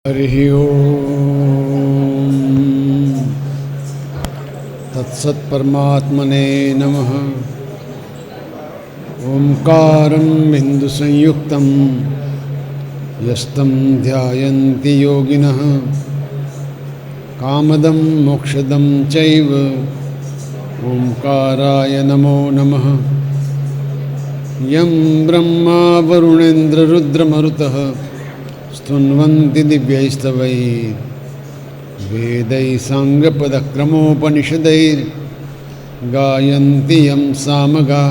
हरिः ओम् तत्सत्परमात्मने नमः। ओंकारं बिन्दुसंयुक्तं यस्तं ध्यायन्ति योगिनः कामदं मोक्षदं चैव ओंकाराय नमो नमः। यं ब्रह्मा वरुणेन्द्ररुद्रमरुतः स्तुन्वन्ति दिव्यैस्तवैः वेदैः साङ्गपदक्रमोपनिषदैर्गायन्ति यं सामगा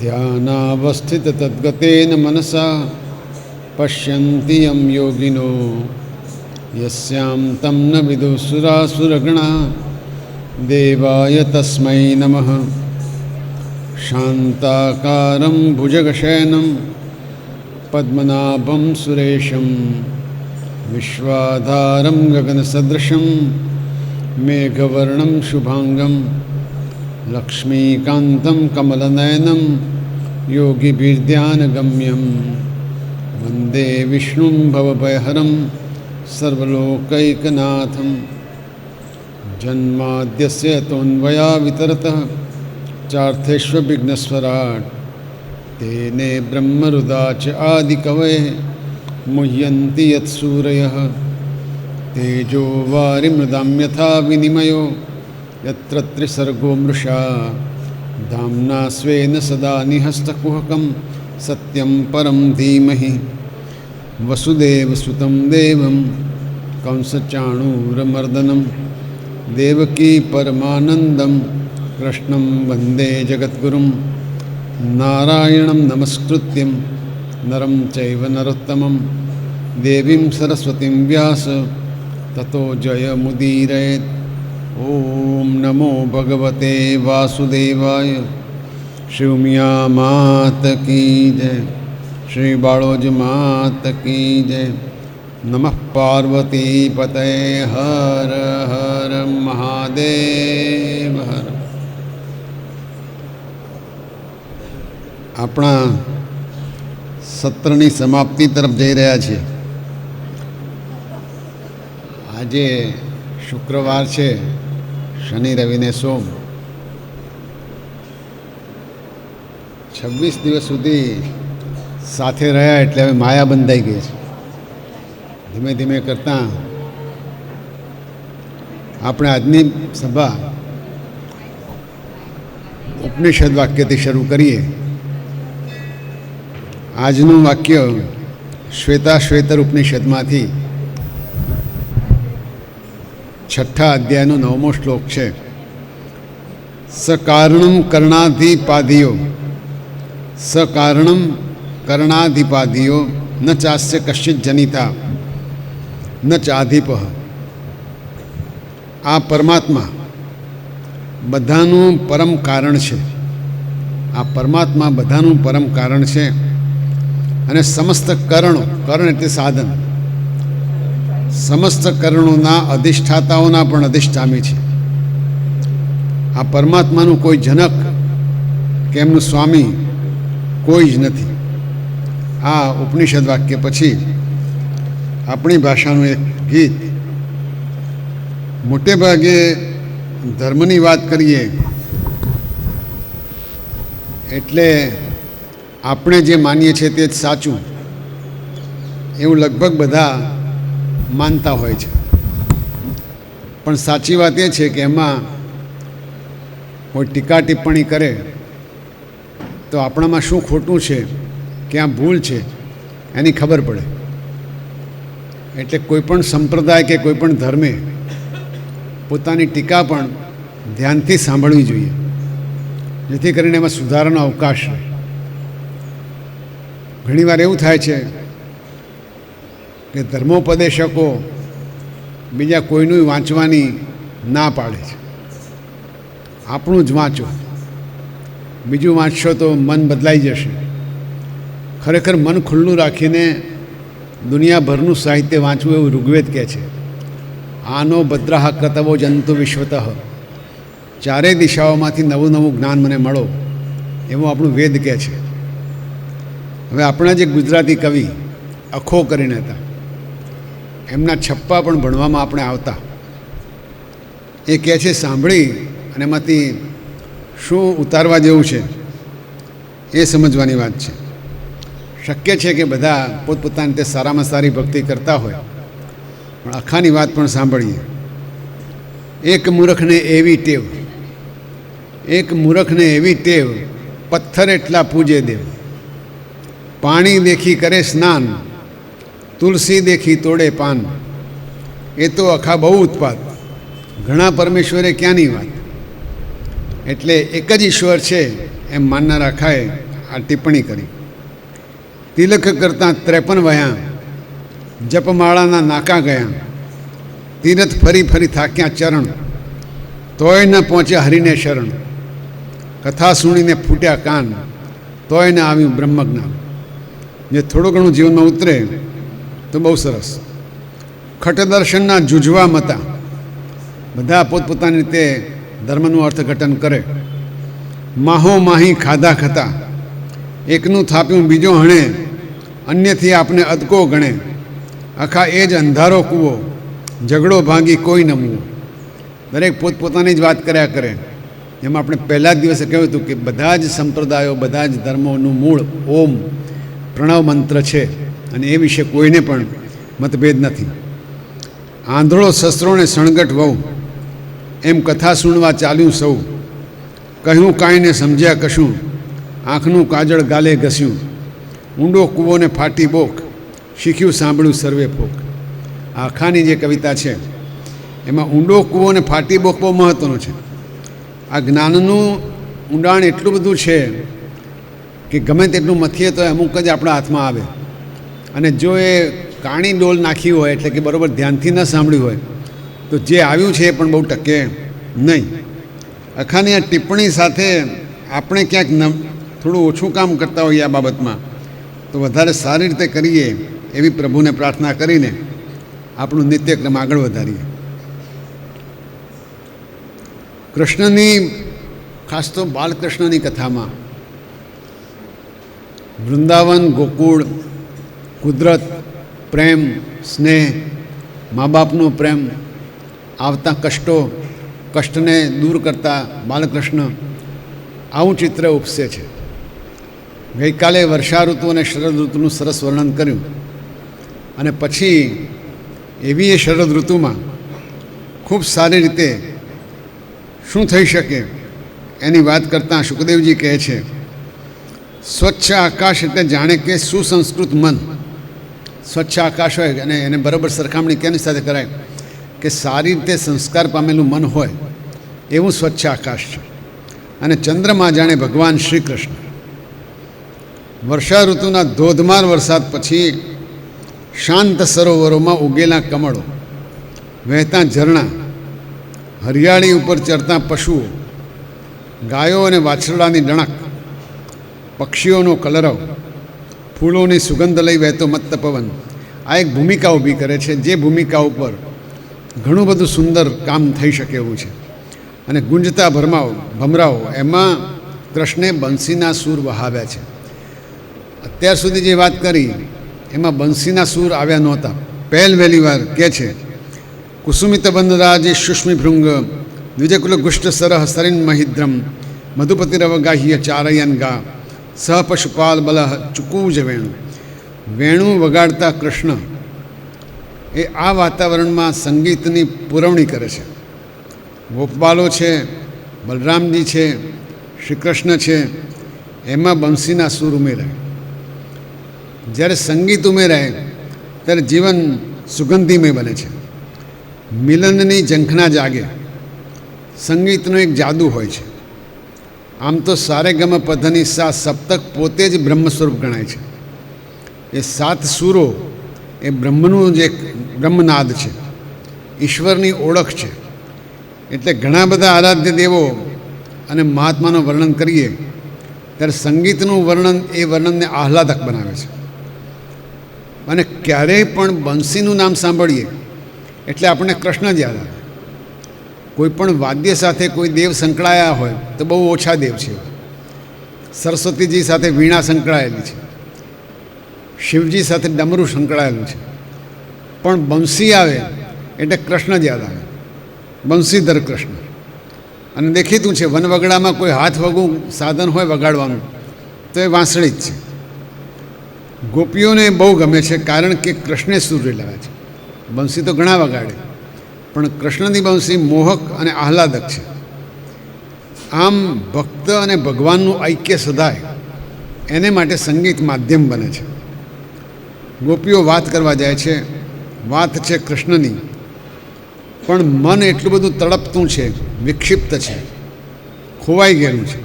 ध्यानावस्थिततद्गतेन मनसा पश्यन्ति यं योगिनो यस्यां तं न विदुसुरासुरगणा देवाय तस्मै नमः। शान्ताकारं भुजगशयनं पद्मनाभं सुरेशं विश्वाधारं गगनसदृशं मेघवर्णं शुभांगं लक्ष्मीकान्तं कमलनयनं योगिभिर्ध्यानगम्यं वन्दे विष्णुं भवभयहरं सर्वलोकैकनाथं। जन्माद्यस्य तोन्वयावितरतः चार्थेष्वभिघ्नस्वराट् तेने ब्रह्मरुदाच आदिकवये मुह्यन्ति यत्सूरयः। तेजो वारिमृदां यथा विनिमयो यत्र त्रिसर्गो मृषा धाम्ना स्वेन सदा निहस्तकुहकं सत्यं परं धीमहि। वसुदेवसुतं देवं कंसचाणूरमर्दनं देवकी परमानन्दं कृष्णं वन्दे जगद्गुरुं। नारायणं नमस्कृत्यं नरं चैव नरोत्तमं देवीं सरस्वतीं व्यास ततो जयमुदीरयेत्। ॐ नमो भगवते वासुदेवाय। श्री उमिया मात की जय, श्री बाळोज मात की जय। नमः पार्वती पतये हर हर महादेव हर। આપણા સત્રની સમાપ્તિ તરફ જઈ રહ્યા છીએ. આજે શુક્રવાર છે, શનિ રવિને સોમ. 26 દિવસ સુધી સાથે રહ્યા એટલે હવે માયા બંધાઈ ગઈ છે. ધીમે ધીમે કરતાં આપણે આજની સભા ઉપનિષદ વાક્યથી શરૂ કરીએ. આજનું વાક્ય શ્વેતાશ્વેતર ઉપનિષદમાંથી 6થા અધ્યાયનો 9મો શ્લોક છે. સકારણમ કર્ણાધિપાધિયો સકારણમ કર્ણાધિપાધિયો ન ચાસ્ય કશ્ચિત જનિતા ન ચાધિપ. આ પરમાત્મા બધાનું પરમ કારણ છે. આ પરમાત્મા બધાનું પરમ કારણ છે અને સમસ્ત કરણો, કરણ એટલે સાધન, સમસ્ત કરણોના અધિષ્ઠાતાઓના પણ અધિષ્ઠામી છે. આ પરમાત્માનું કોઈ જનક કે એમનું સ્વામી કોઈ જ નથી. આ ઉપનિષદ વાક્ય પછી આપણી ભાષાનું એક ગીત. મોટે ભાગે ધર્મની વાત કરીએ એટલે આપણે જે માનીએ છીએ તે જ સાચું એવું લગભગ બધા માનતા હોય છે. પણ સાચી વાત એ છે કે એમાં કોઈ ટીકા ટિપ્પણી કરે તો આપણામાં શું ખોટું છે, ક્યાં ભૂલ છે એની ખબર પડે. એટલે કોઈપણ સંપ્રદાય કે કોઈપણ ધર્મે પોતાની ટીકા પણ ધ્યાનથી સાંભળવી જોઈએ, જેથી કરીને એમાં સુધારાનો અવકાશ રહે. ઘણીવાર એવું થાય છે કે ધર્મોપદેશકો બીજા કોઈનું વાંચવાની ના પાડે છે. આપણું જ વાંચો, બીજું વાંચશો તો મન બદલાઈ જશે. ખરેખર મન ખુલ્લું રાખીને દુનિયાભરનું સાહિત્ય વાંચવું એવું ઋગ્વેદ કહે છે. આનો ભદ્રાહ કતવો જંતુ વિશ્વતઃ. ચારેય દિશાઓમાંથી નવું નવું જ્ઞાન મને મળો એવું આપણું વેદ કહે છે. હવે આપણા જે ગુજરાતી કવિ અખો કરીને હતા, એમના છપ્પા પણ ભણવામાં આપણે આવતા. એ કહે છે સાંભળી અને એમાંથી શું ઉતારવા જેવું છે એ સમજવાની વાત છે. શક્ય છે કે બધા પોતપોતાની રીતે સારામાં સારી ભક્તિ કરતા હોય, પણ આખાની વાત પણ સાંભળીએ. એક મૂર્ખને એવી ટેવ પથ્થર એટલા પૂજે દેવ. પાણી દેખી કરે સ્નાન, તુલસી દેખી તોડે પાન. એ તો આખા બહુ ઉત્પાદ, ઘણા પરમેશ્વરે ક્યાંની વાત. એટલે એક જ ઈશ્વર છે એમ માનનાર આખાએ આ ટિપ્પણી કરી. તિલક કરતાં 53 વયા, જપમાળાના નાકા ગયા. તીરથ ફરી ફરી થાક્યા ચરણ, તોય ન પહોંચ્યા હરિને શરણ. કથા સુણીને ફૂટ્યા કાન, તોય ન આવ્યું બ્રહ્મજ્ઞાન. જે થોડું ઘણું જીવનમાં ઉતરે તો બહુ સરસ. ખટદર્શનના જૂજવા મતા, બધા પોતપોતાની રીતે ધર્મનું અર્થઘટન કરે. માહો માહી ખાધા ખતા, એકનું થાપ્યું બીજો હણે, અન્યથી આપને અદકો ગણે. આખા એ જ અંધારો કૂવો, ઝઘડો ભાંગી કોઈ ન મૂવો. દરેક પોતપોતાની જ વાત કર્યા કરે. જેમાં આપણે પહેલા જ દિવસે કહ્યું હતું કે બધા જ સંપ્રદાયો, બધા જ ધર્મોનું મૂળ ઓમ પ્રણવ મંત્ર છે, અને એ વિશે કોઈને પણ મતભેદ નથી. આંધળો સસરોને સણગટ વહુ, એમ કથા સુણવા ચાલ્યું સૌ. કહ્યું કાંઈ ને સમજ્યા કશું, આંખનું કાજળ ગાલે ઘસ્યું. ઊંડો કૂવોને ફાટી બોક, શીખ્યું સાંભળ્યું સર્વે ફોક. આખાની જે કવિતા છે એમાં ઊંડો કૂવોને ફાટી બોક બહુ મહત્ત્વનો છે. આ જ્ઞાનનું ઊંડાણ એટલું બધું છે કે ગમે તેટલું મથીએ તો અમુક જ આપણા હાથમાં આવે. અને જો એ કાણી ડોલ નાખી હોય, એટલે કે બરાબર ધ્યાનથી ન સાંભળ્યું હોય, તો જે આવ્યું છે એ પણ બહુ ટકે નહીં. આખાની આ ટિપ્પણી સાથે આપણે ક્યાંક થોડું ઓછું કામ કરતા હોઈએ આ બાબતમાં, તો વધારે સારી રીતે કરીએ એવી પ્રભુને પ્રાર્થના કરીને આપણું નિત્યક્રમ આગળ વધારીએ. કૃષ્ણની, ખાસ તો બાલકૃષ્ણની કથામાં વૃંદાવન, ગોકુળ, કુદરત, પ્રેમ, સ્નેહ, મા બાપનો પ્રેમ, આવતા કષ્ટને દૂર કરતા બાલકૃષ્ણ, આવું ચિત્ર ઉપસે છે. ગઈકાલે વર્ષા ઋતુ અને શરદ ઋતુનું સરસ વર્ણન કર્યું, અને પછી એવી એ શરદ ઋતુમાં ખૂબ સારી રીતે શું થઈ શકે એની વાત કરતાં શુકદેવજી કહે છે, સ્વચ્છ આકાશ એટલે જાણે કે સુસંસ્કૃત મન. સ્વચ્છ આકાશ હોય અને એને બરાબર સરખામણી કેની સાથે કરાય કે સારી રીતે સંસ્કાર પામેલું મન હોય એવું સ્વચ્છ આકાશ છે. અને ચંદ્રમાં જાણે ભગવાન શ્રી કૃષ્ણ. વર્ષા ઋતુના ધોધમાર વરસાદ પછી શાંત સરોવરોમાં ઉગેલા કમળો, વહેતા ઝરણા, હરિયાળી ઉપર ચરતા પશુઓ, ગાયો અને વાછરડાની ડણક, પક્ષીઓનો કલરવ, ફૂલોની સુગંધ લઈ વહેતો મત્ત પવન, આ એક ભૂમિકા ઊભી કરે છે, જે ભૂમિકા ઉપર ઘણું બધું સુંદર કામ થઈ શકે એવું છે. અને ગુંજતા ભમરાઓ, એમાં કૃષ્ણે બંસીના સૂર વહાવ્યા છે. અત્યાર સુધી જે વાત કરી એમાં બંસીના સૂર આવ્યા નહોતા. વહેલી વાર કહે છે, કુસુમિત બંદરાજે શુષ્મિ ભૃંગ, દ્વિજકુલ ગુષ્ટ સરહ સરિન મહિદ્રમ, મધુપતિરવગાહ્ય ચારયન ગા, સહ પશુપાલ બલહ ચુકુજ વેણુ. વેણુ વગાડતા કૃષ્ણ એ આ વાતાવરણમાં સંગીતની પુરવણી કરે છે. ગોપબાલો છે, બલરામજી છે, શ્રી કૃષ્ણ છે, એમાં બંસીના સૂર ઉમેરાય. જ્યારે સંગીત ઉમેરાય ત્યારે જીવન સુગંધીમય બને છે. મિલનની ઝંખના જાગે. સંગીતનો એક જાદુ હોય છે. આમ તો સારેગમ પધની સા સપ્તક પોતે જ બ્રહ્મ સ્વરૂપ ગણાય છે. એ 7 સૂરો એ બ્રહ્મનું જે બ્રહ્મનાદ છે, ઈશ્વરની ઓળખ છે. એટલે ઘણા બધા આરાધ્ય દેવો અને મહાત્માનું વર્ણન કરીએ ત્યારે સંગીતનું વર્ણન એ વર્ણનને આહલાદક બનાવે છે. અને ક્યારેય પણ બંસીનું નામ સાંભળીએ એટલે આપણને કૃષ્ણ જ યાદ આવે. કોઈ પણ વાદ્ય સાથે કોઈ દેવ સંકળાયા હોય તો બહુ ઓછા દેવ છે. સરસ્વતીજી સાથે વીણા સંકળાયેલી છે, શિવજી સાથે ડમરું સંકળાયેલું છે, પણ બંસી આવે એટલે કૃષ્ણ જ યાદ આવે, બંસીધર કૃષ્ણ. અને દેખીતું છે વનવગડામાં કોઈ હાથ વગું સાધન હોય વગાડવાનું તો એ વાંસળી જ છે. ગોપીઓને બહુ ગમે છે કારણ કે કૃષ્ણે સૂર રેલાવ્યા છે. બંસી તો ઘણા વગાડે પણ કૃષ્ણની બંસી મોહક અને આહલાદક છે. આમ ભક્ત અને ભગવાનનું ઐક્ય સદાય એને માટે સંગીત માધ્યમ બને છે. ગોપીઓ વાત કરવા જાય છે, વાત છે કૃષ્ણની, પણ મન એટલું બધું તડપતું છે, વિક્ષિપ્ત છે, ખોવાઈ ગયેલું છે.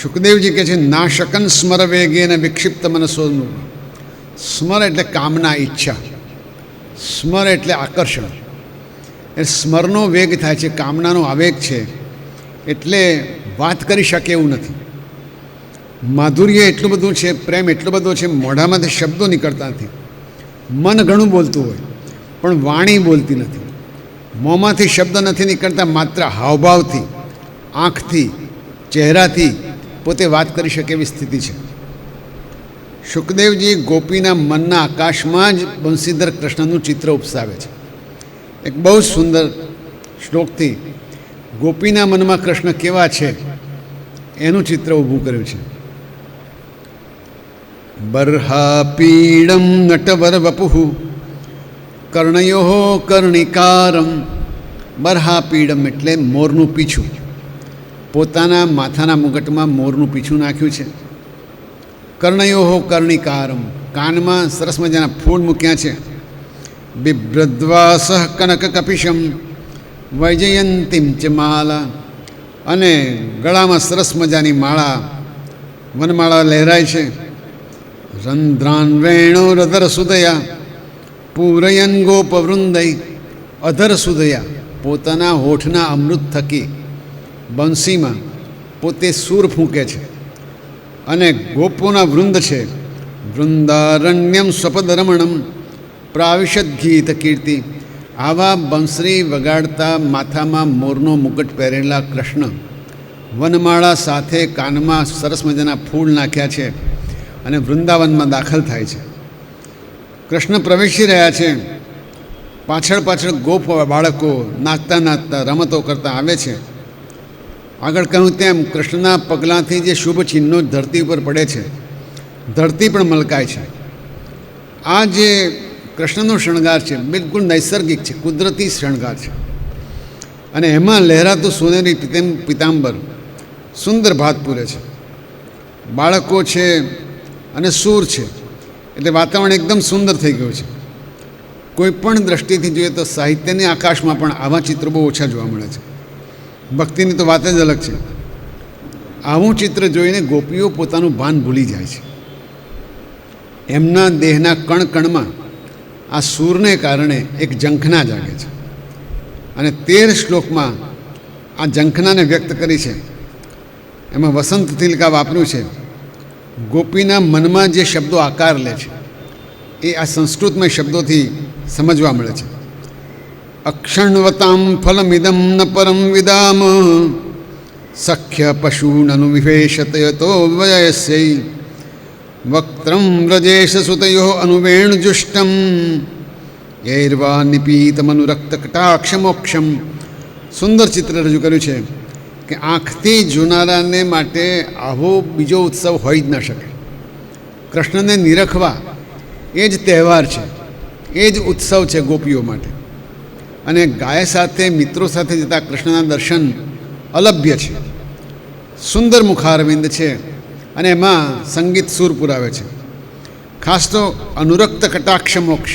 શુકદેવજી કહે છે ના શકન સ્મર વેગે અને વિક્ષિપ્ત મનસોનું. સ્મર એટલે કામના, ઈચ્છા. સ્મર એટલે આકર્ષણ. એ સ્મરનો વેગ થાય છે, કામનાનો આવેગ છે, એટલે વાત કરી શકે એવું નથી. માધુર્ય એટલું બધું છે, પ્રેમ એટલો બધો છે, મોઢામાંથી શબ્દો નીકળતા નથી. મન ઘણું બોલતું હોય પણ વાણી બોલતી નથી. મોંમાંથી શબ્દ નથી નીકળતા, માત્ર હાવભાવથી, આંખથી, ચહેરાથી પોતે વાત કરી શકે એવી સ્થિતિ છે. શુકદેવજી ગોપીના મનના આકાશમાં જ બંસીધર કૃષ્ણનું ચિત્ર ઉપસાવે છે. એક બહુ સુંદર શ્લોકથી ગોપીના મનમાં કૃષ્ણ કેવા છે એનું ચિત્ર ઊભું કર્યું છે. બર્હાપીડમ નટવર વપુઃ કર્ણયો કર્ણિકારમ. બર્હાપીડમ એટલે મોરનું પીછું. પોતાના માથાના મુગટમાં મોરનું પીછું નાખ્યું છે. કર્ણયો કર્ણિકારમ, કાનમાં સરસ મજાના ફૂલ મૂક્યા છે. બિભ્રદ્વાસઃ કનક કપિશમ વૈજયંતીમ ચ માલા, અને ગળામાં સરસ મજાની માળા, વનમાળા લહેરાય છે. રંધ્રાન વેણો રધર સુદયા પૂરયન ગોપવૃંદય. અધર સુદયા, પોતાના હોઠના અમૃત થકી બંસીમાં પોતે સૂર ફૂંકે છે. અને ગોપોના વૃંદ છે. વૃંદારણ્યમ સ્વપદરમણમ પ્રાવિશદ ગીત કીર્તિ. આવા બંસરી વગાડતા માથામાં મોરનો મુકટ પહેરેલા કૃષ્ણ વનમાળા સાથે કાનમાં સરસ મજાના ફૂલ નાખ્યા છે અને વૃંદાવનમાં દાખલ થાય છે. કૃષ્ણ પ્રવેશી રહ્યા છે. પાછળ પાછળ ગોપ બાળકો નાચતા નાચતા રમતો કરતા આવે છે. આગળ કહ્યું તેમ કૃષ્ણના પગલાંથી જે શુભ ચિહ્નો ધરતી ઉપર પડે છે, ધરતી પણ મલકાય છે. આ જે કૃષ્ણનો શણગાર છે બિલકુલ નૈસર્ગિક છે, કુદરતી શણગાર છે. અને એમાં લહેરાતું સોનેરી પિતાંબર સુંદર ભાત પૂરે છે. બાળકો છે અને સૂર છે, એટલે વાતાવરણ એકદમ સુંદર થઈ ગયું છે. કોઈ પણ દ્રષ્ટિથી જોઈએ તો સાહિત્યની આકાશમાં પણ આવા ચિત્રો બહુ ઓછા જોવા મળે છે. ભક્તિની તો વાત જ અલગ છે. આવું ચિત્ર જોઈને ગોપીઓ પોતાનું ભાન ભૂલી જાય છે. એમના દેહના કણ કણમાં આ સૂરને કારણે એક ઝંખના જાગે છે. અને 13 શ્લોકમાં આ ઝંખનાને વ્યક્ત કરી છે. એમાં વસંત તિલકા વાપર્યું છે. ગોપીના મનમાં જે શબ્દો આકાર લે છે એ આ સંસ્કૃતમય શબ્દોથી સમજવા મળે છે. અક્ષણવતામ ફલમિદમ ન પરમ વિદામ સખ્ય પશુનનુ વિભેષતયતો વયસ્ય વક્ત્રમ વ્રજેશ સુતયો અનુવેણજુષ્ટમ યૈર્વા નિપીતમનુરક્ત કટાક્ષમોક્ષમ. સુંદર ચિત્ર રજૂ કર્યું છે કે આંખથી જોનારાને માટે આવો બીજો ઉત્સવ હોઈ જ ન શકે. કૃષ્ણને નિરખવા એ જ તહેવાર છે, એ જ ઉત્સવ છે ગોપીઓ માટે. અને ગાય સાથે, મિત્રો સાથે જતા કૃષ્ણના દર્શન અલભ્ય છે. સુંદર મુખારવિંદ છે અને એમાં સંગીત સૂર પુરાવે છે. ખાસ તો અનુરક્ત કટાક્ષ મોક્ષ,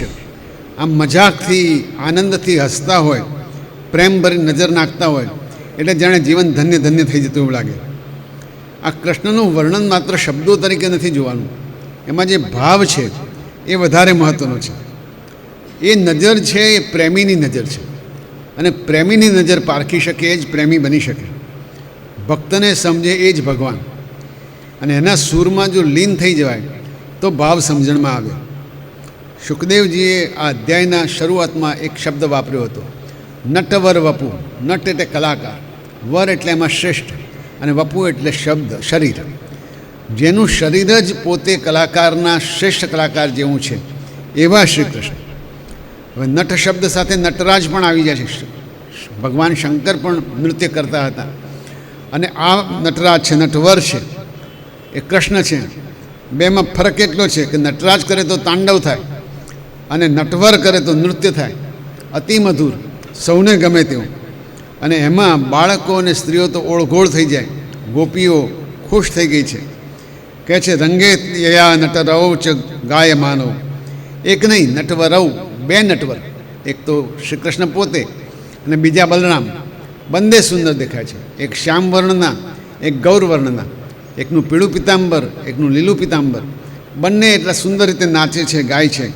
આમ મજાકથી આનંદથી હસતા હોય, પ્રેમ ભરી નજર નાખતા હોય એટલે જાણે જીવન ધન્ય ધન્ય થઈ જતું એવું લાગે. આ કૃષ્ણનું વર્ણન માત્ર શબ્દો તરીકે નથી જોવાનું, એમાં જે ભાવ છે એ વધારે મહત્ત્વનો છે. એ નજર છે એ પ્રેમીની નજર છે, અને પ્રેમીની નજર પારખી શકે એ જ પ્રેમી બની શકે. ભક્તને સમજે એ જ ભગવાન. અને એના સૂરમાં જો લીન થઈ જવાય તો ભાવ સમજણમાં આવે. શુકદેવજીએ આ અધ્યાયના શરૂઆતમાં એક શબ્દ વાપર્યો હતો, નટવર વપુ. નટ એટલે કલાકાર, વર એટલે એમાં શ્રેષ્ઠ, અને વપુ એટલે શબ્દ, શરીર. જેનું શરીર જ પોતે કલાકારના શ્રેષ્ઠ કલાકાર જેવું છે એવા શ્રી કૃષ્ણ. હવે નટ શબ્દ સાથે નટરાજ પણ આવી જાય છે. ભગવાન શંકર પણ નૃત્ય કરતા હતા. અને આ નટરાજ છે, નટવર છે, એ કૃષ્ણ છે. બેમાં ફરક એટલો છે કે નટરાજ કરે તો તાંડવ થાય અને નટવર કરે તો નૃત્ય થાય, અતિ મધુર, સૌને ગમે તેવું. અને એમાં બાળકો અને સ્ત્રીઓ તો ઓળઘોળ થઈ જાય. ગોપીઓ ખુશ થઈ ગઈ છે. કહે છે રંગે યયા નટરવ ચ ગાય માનવ. એક નહીં, નટવરવ, બે નટવર. એક તો શ્રી કૃષ્ણ પોતે અને બીજા બલરામ. બંને સુંદર દેખાય છે. એક શ્યામ વર્ણના, એક ગૌર વર્ણના. એકનું પીળું પિતાંબર, એકનું લીલું પિતાંબર. બંને એટલા સુંદર રીતે નાચે છે, ગાય છે.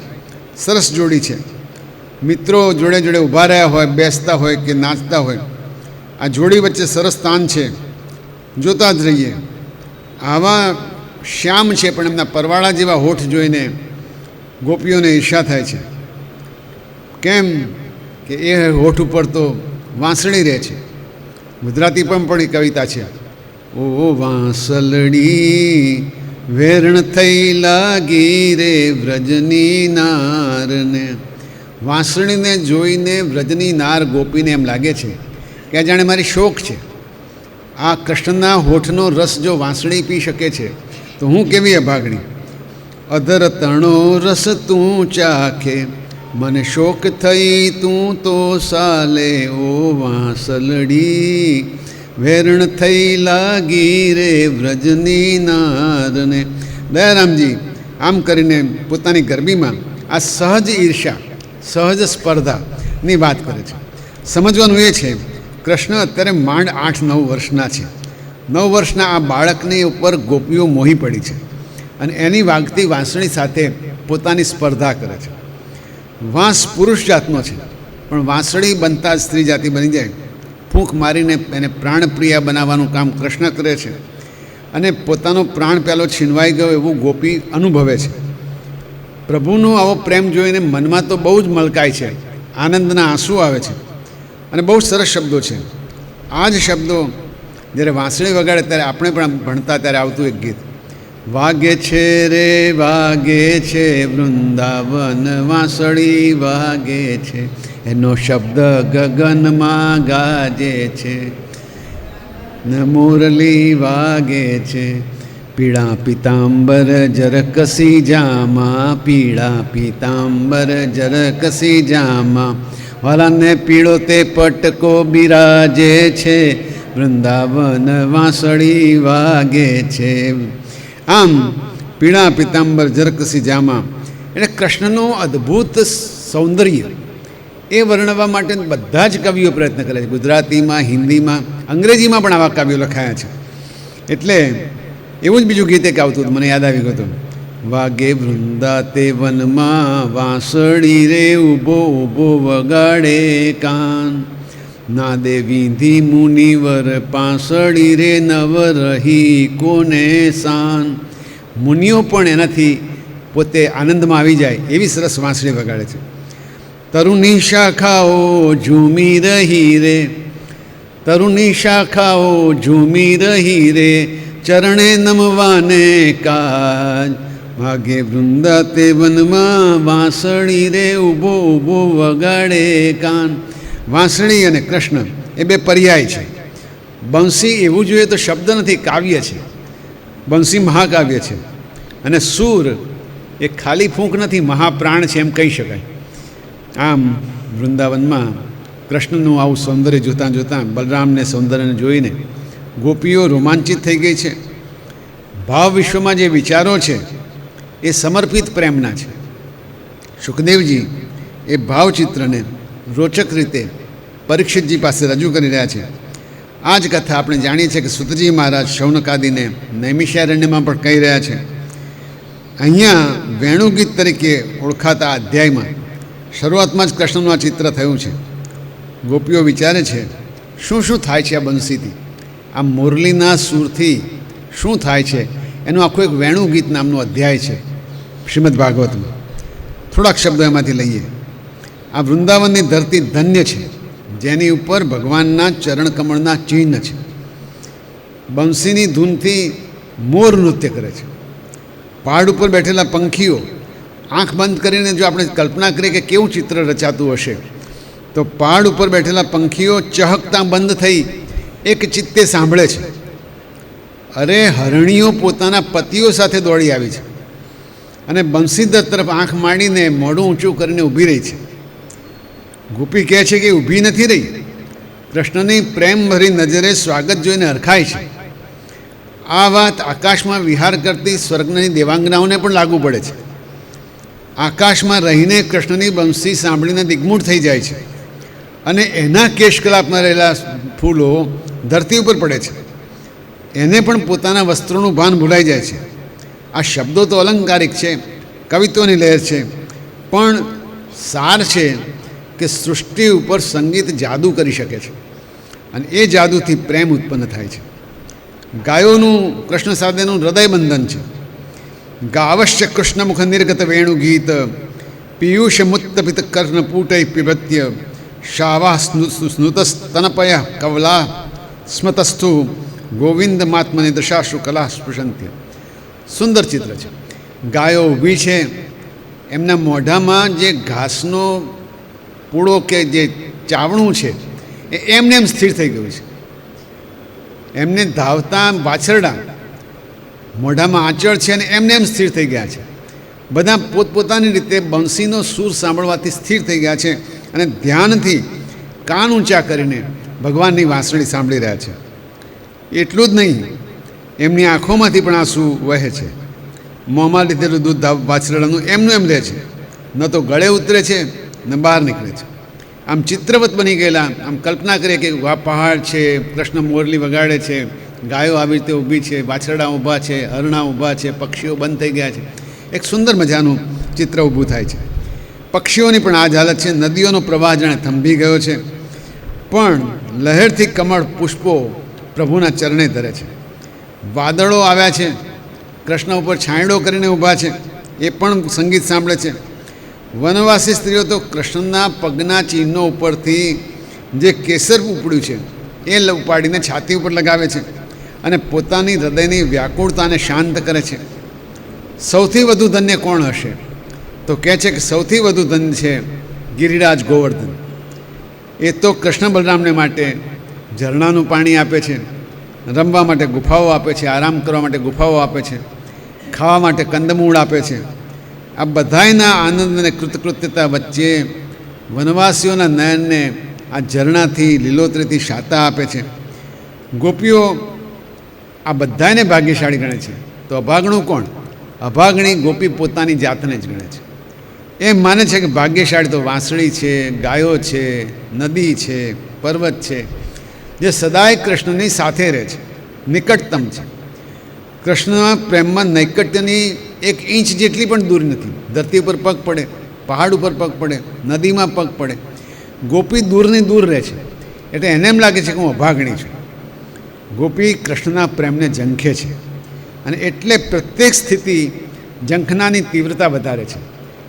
સરસ જોડી છે. મિત્રો જોડે જોડે ઊભા રહ્યા હોય, બેસતા હોય કે નાચતા હોય, આ જોડી વચ્ચે સરસ તાન છે, જોતા જ રહીએ. આવા શ્યામ છે પણ એમના પરવાળા જેવા હોઠ જોઈને ગોપીઓને ઈર્ષા થાય છે. કેમ કે એ હોઠ ઉપર તો વાંસળી રહે છે. ગુજરાતી પણ એ કવિતા છે. ઓ વાંસલડી વેરણ થઈ લાગી રે વ્રજની નારને. વાંસળીને જોઈને વ્રજની નાર ગોપીને એમ લાગે છે કે આ જાણે મારી શોખ છે. આ કૃષ્ણના હોઠનો રસ જો વાંસળી પી શકે છે તો હું કેવી અભાગણી. અધર તણો રસ તું ચાખે, મને શોક થઈ તું તો સાલે. ઓ વાંસલડી વેરણ થઈ લાગી રે વ્રજની નારને. દયારામજી આમ કરીને પોતાની ગરબીમાં આ સહજ ઈર્ષા, સહજ સ્પર્ધાની વાત કરે છે. સમજવાનું એ છે કૃષ્ણ અત્યારે માંડ 8-9 વર્ષના છે. 9 વર્ષના આ બાળકની ઉપર ગોપીઓ મોહી પડી છે અને એની વાગતી વાંસળી સાથે પોતાની સ્પર્ધા કરે છે. વાંસ પુરુષ જાતનો છે પણ વાંસળી બનતા સ્ત્રી જાતિ બની જાય. ફૂંક મારીને એને પ્રાણપ્રિયા બનાવવાનું કામ કૃષ્ણ કરે છે અને પોતાનો પ્રાણ પહેલો છીનવાઈ ગયો એવું ગોપી અનુભવે છે. પ્રભુનો આવો પ્રેમ જોઈને મનમાં તો બહુ જ મલકાય છે, આનંદના આંસુ આવે છે અને બહુ સરસ શબ્દો છે. આ જ શબ્દો જ્યારે વાંસળી વગાડે ત્યારે આપણે પણ ભણતા ત્યારે આવતું એક ગીત. વાગે છે રે વાગે છે વૃંદાવન વાંસળી વાગે છે, એનો શબ્દ ગગનમાં ગાજે છે, ન મુરલી વાગે છે. પીળા પિતાંબર જરકસી જામા, પીળા પિતાંબર જરકસી જામા, વાલાને પીળો તે પટકો બિરાજે છે, વૃંદાવન વાંસળી વાગે છે. આમ પીળા પિતાંબર જરકસી જામા એટલે કૃષ્ણનું અદ્ભુત સૌંદર્ય એ વર્ણવવા માટે બધા જ કવિઓ પ્રયત્ન કરે છે. ગુજરાતીમાં, હિન્દીમાં, અંગ્રેજીમાં પણ આવા કાવ્યો લખાયા છે. એટલે એવું જ બીજું ગીત એક આવતું હતું, મને યાદ આવી ગયું. વાગે વૃંદા તે વનમાં વાંસળી રે ઊભો ઊભો વગાડે કાન, ના દે વિંધી મુનિવર પાંસળી રે નવ રહી કોને સાન. મુનિઓ પણ એનાથી પોતે આનંદમાં આવી જાય એવી સરસ વાંસળી વગાડે છે. તરુની શાખાઓ ઝૂમી રહી રે, તરુની શાખાઓ ઝૂમી રહી રે, ચરણે નમવાને કાજ, વાગે વૃંદા તે વનમાં વાંસળી રે ઊભો ઊભો વગાડે કાન. વાંસળી અને કૃષ્ણ એ બે પર્યાય છે. બંસી એવું જોઈએ તો શબ્દ નથી, કાવ્ય છે. બંસી મહાકાવ્ય છે અને સૂર એ ખાલી ફૂંક નથી, મહાપ્રાણ છે એમ કહી શકાય. આમ વૃંદાવનમાં કૃષ્ણનું આવું સૌંદર્ય જોતાં જોતાં બલરામને સૌંદર્યને જોઈને ગોપીઓ રોમાંચિત થઈ ગઈ છે. ભાવ વિશ્વમાં જે વિચારો છે એ સમર્પિત પ્રેમના છે. સુખદેવજી એ ભાવચિત્રને રોચક રીતે પરીક્ષિતજી પાસે રજૂ કરી રહ્યા છે. આ જ કથા આપણે જાણીએ છીએ કે સુતજી મહારાજ શૌનકાદિને નૈમિષારણ્યમાં પણ કહી રહ્યા છે. અહીંયા વેણુગીત તરીકે ઓળખાતા અધ્યાયમાં શરૂઆતમાં જ કૃષ્ણનું આ ચિત્ર થયું છે. ગોપીઓ વિચારે છે શું શું થાય છે આ બંસીથી, આ મુરલીના સૂરથી શું થાય છે. એનું આખું એક વેણુગીત નામનું અધ્યાય છે શ્રીમદ ભાગવતમાં. થોડાક શબ્દો એમાંથી લઈએ. આ વૃંદાવનની ધરતી ધન્ય છે જેની ઉપર ભગવાનના ચરણકમળના ચિહ્ન છે. બંસીની ધૂનથી મોર નૃત્ય કરે છે. પહાડ ઉપર બેઠેલા પંખીઓ આંખ બંધ કરીને જો આપણે કલ્પના કરીએ કે કેવું ચિત્ર રચાતું હશે, તો પહાડ ઉપર બેઠેલા પંખીઓ ચહકતા બંધ થઈ એક ચિત્તે સાંભળે છે, અરે હરણીઓ પોતાના પતિઓ સાથે દોડી આવી છે અને બંસીધર તરફ આંખ માંડીને મોઢું ઊંચું કરીને ઊભી રહી છે. ગોપી કહે છે કે ઊભી નથી રહી, કૃષ્ણની પ્રેમભરી નજરે સ્વાગત જોઈને હરખાય છે. આ વાત આકાશમાં વિહાર કરતી સ્વર્ગની દેવાંગનાઓને પણ લાગુ પડે છે. આકાશમાં રહીને કૃષ્ણની બંસી સાંભળીને દિગ્મૂઢ થઈ જાય છે અને એના કેશકલાપમાં રહેલા ફૂલો ધરતી ઉપર પડે છે. એને પણ પોતાના વસ્ત્રોનું ભાન ભૂલાઈ જાય છે. આ શબ્દો તો અલંકારિક છે, કવિત્વની લહેર છે, પણ સાર છે કે સૃષ્ટિ ઉપર સંગીત જાદુ કરી શકે છે અને એ જાદુથી પ્રેમ ઉત્પન્ન થાય છે. ગાયોનું કૃષ્ણ સાથેનું હૃદયબંધન છે. ગાવશ્ય કૃષ્ણમુખ નિર્ગત વેણુ ગીત પિયુષ મુત્તપિત કર્ણપૂટૈ પિબત્ય શાવા સ્નુતસ્તનપય કવલા સ્મતસ્થુ ગોવિંદ માત્મને દશાશુ કલા સ્પૃશંત્ય. સુંદર ચિત્ર છે. ગાયો ઊભી છે, એમના મોઢામાં જે ઘાસનો પૂળો કે જે ચાવણું છે એ એમને એમ સ્થિર થઈ ગયું છે. એમને ધાવતા વાછરડા મોઢામાં આંચળ છે અને એમને એમ સ્થિર થઈ ગયા છે. બધા પોતપોતાની રીતે બંસીનો સૂર સાંભળવાથી સ્થિર થઈ ગયા છે અને ધ્યાનથી કાન ઊંચા કરીને ભગવાનની વાંસળી સાંભળી રહ્યા છે. એટલું જ નહીં, એમની આંખોમાંથી પણ આંસુ વહે છે. મોંમાં લીધેલું દૂધ વાછરડાનું એમનું એમ રહે છે, ન તો ગળે ઉતરે છે ન બહાર નીકળે છે. આમ ચિત્રવત બની ગયેલા. આમ કલ્પના કરીએ કે આ પહાડ છે, કૃષ્ણ મોરલી વગાડે છે, ગાયો આવી રીતે ઊભી છે, વાછરડા ઊભા છે, હરણા ઊભા છે, પક્ષીઓ બંધ થઈ ગયા છે. એક સુંદર મજાનું ચિત્ર ઊભું થાય છે. પક્ષીઓની પણ આ જ હાલત છે. નદીઓનો પ્રવાહ જાણે થંભી ગયો છે, પણ લહેરથી કમળ પુષ્પો પ્રભુના ચરણે ધરે છે. વાદળો આવ્યા છે, કૃષ્ણ ઉપર છાંયડો કરીને ઊભા છે, એ પણ સંગીત સાંભળે છે. વનવાસી સ્ત્રીઓ તો કૃષ્ણના પગના ચિહ્નો ઉપરથી જે કેસર ઉપડ્યું છે એ ઉપાડીને છાતી ઉપર લગાવે છે અને પોતાની હૃદયની વ્યાકુળતાને શાંત કરે છે. સૌથી વધુ ધન્ય કોણ હશે? તો કહે છે કે સૌથી વધુ ધન્ય છે ગિરિરાજ ગોવર્ધન. એ તો કૃષ્ણ બલરામને માટે ઝરણાનું પાણી આપે છે, રમવા માટે ગુફાઓ આપે છે, આરામ કરવા માટે ગુફાઓ આપે છે, ખાવા માટે કંદમૂળ આપે છે. આ બધાયના આનંદ અને કૃતકૃત્યતા વચ્ચે વનવાસીઓના નયનને આ ઝરણાથી લીલોતરીથી શાતા આપે છે. ગોપીઓ આ બધાને ભાગ્યશાળી ગણે છે. તો અભાગણું કોણ? અભાગણી ગોપી પોતાની જાતને જ ગણે છે. એમ માને છે કે ભાગ્યશાળી તો વાંસળી છે, ગાયો છે, નદી છે, પર્વત છે, જે સદાય કૃષ્ણની સાથે રહે છે, નિકટતમ છે. કૃષ્ણના પ્રેમમાં નૈકટ્યની 1 ઇંચ જેટલી પણ દૂર નથી. ધરતી ઉપર પગ પડે, પહાડ ઉપર પગ પડે, નદીમાં પગ પડે, ગોપી દૂરની દૂર રહે છે. એટલે એને એમ લાગે છે કે હું અભાગણી છું. ગોપી કૃષ્ણના પ્રેમને ઝંખે છે અને એટલે પ્રત્યેક સ્થિતિ ઝંખનાની તીવ્રતા વધારે છે.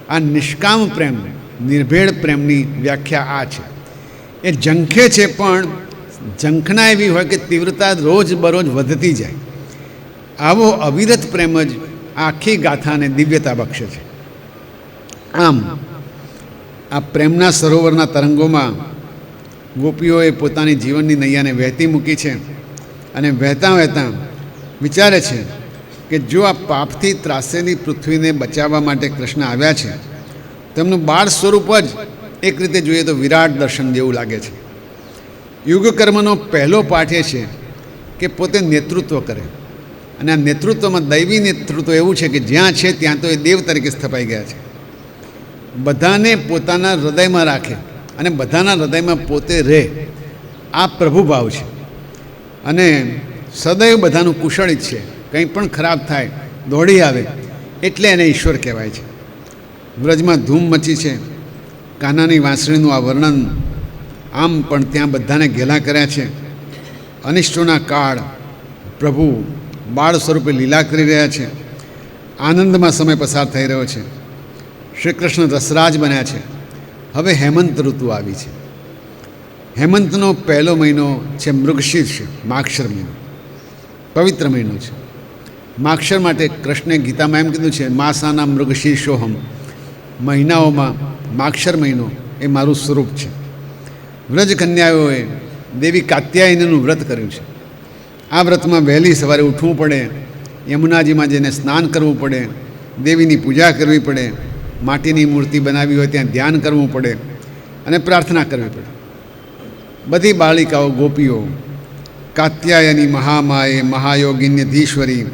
આ નિષ્કામ પ્રેમ, નિર્ભેળ પ્રેમની વ્યાખ્યા આ છે. એ ઝંખે છે, પણ ઝંખના એવી હોય કે તીવ્રતા રોજ બરોજ વધતી જાય. આવો અવિરત પ્રેમ જ આખી ગાથાને દિવ્યતા બક્ષે છે. આમ આ પ્રેમના સરોવરના તરંગોમાં ગોપીઓએ પોતાની જીવનની નૈયાને વહેતી મૂકી છે અને વહેતાં વહેતાં વિચારે છે કે જો આ પાપથી ત્રાસેલી પૃથ્વીને બચાવવા માટે કૃષ્ણ આવ્યા છે, તેમનું બાળ સ્વરૂપ જ એક રીતે જોઈએ તો વિરાટ દર્શન જેવું લાગે છે. યુગકર્મનો પહેલો પાઠ એ છે કે પોતે નેતૃત્વ કરે, અને આ નેતૃત્વમાં દૈવી નેતૃત્વ એવું છે કે જ્યાં છે ત્યાં તો એ દેવ તરીકે સ્થપાઈ ગયા છે. બધાને પોતાના હૃદયમાં રાખે અને બધાના હૃદયમાં પોતે રહે, આ પ્રભુભાવ છે. અને સદૈવ બધાનું કુશળ જ છે. કંઈ પણ ખરાબ થાય દોડી આવે, એટલે એને ઈશ્વર કહેવાય છે. વ્રજમાં ધૂમ મચી છે. કાનાની વાંસળીનું આ વર્ણન આમ પણ ત્યાં બધાને ઘેલા કર્યા છે. અનિષ્ટોના કાળ પ્રભુ બાળ સ્વરૂપે લીલા કરી રહ્યા છે. આનંદમાં સમય પસાર થઈ રહ્યો છે. શ્રી કૃષ્ણ રસરાજ બન્યા છે. હવે હેમંત ઋતુ આવી છે. હેમંતનો પહેલો મહિનો છે મૃગશીર્ષ, માક્ષર મહિનો, પવિત્ર મહિનો છે. માક્ષર માટે કૃષ્ણે ગીતામાં એમ કીધું છે, માસાના મૃગશીર્ષોહમ, મહિનાઓમાં માગશર મહિનો એ મારું સ્વરૂપ છે. વ્રજ કન્યાઓએ દેવી કાત્યાયનીનું વ્રત કર્યું છે. આ વ્રતમાં વહેલી સવારે ઉઠવું પડે, યમુનાજીમાં જઈને સ્નાન કરવું પડે, દેવીની પૂજા કરવી પડે, માટીની મૂર્તિ બનાવી હોય ત્યાં ધ્યાન કરવું પડે અને પ્રાર્થના કરવી પડે. બધી બાળિકાઓ ગોપીઓ કાત્યાયની મહામાએ મહાયોગિન્યધીશ્વરી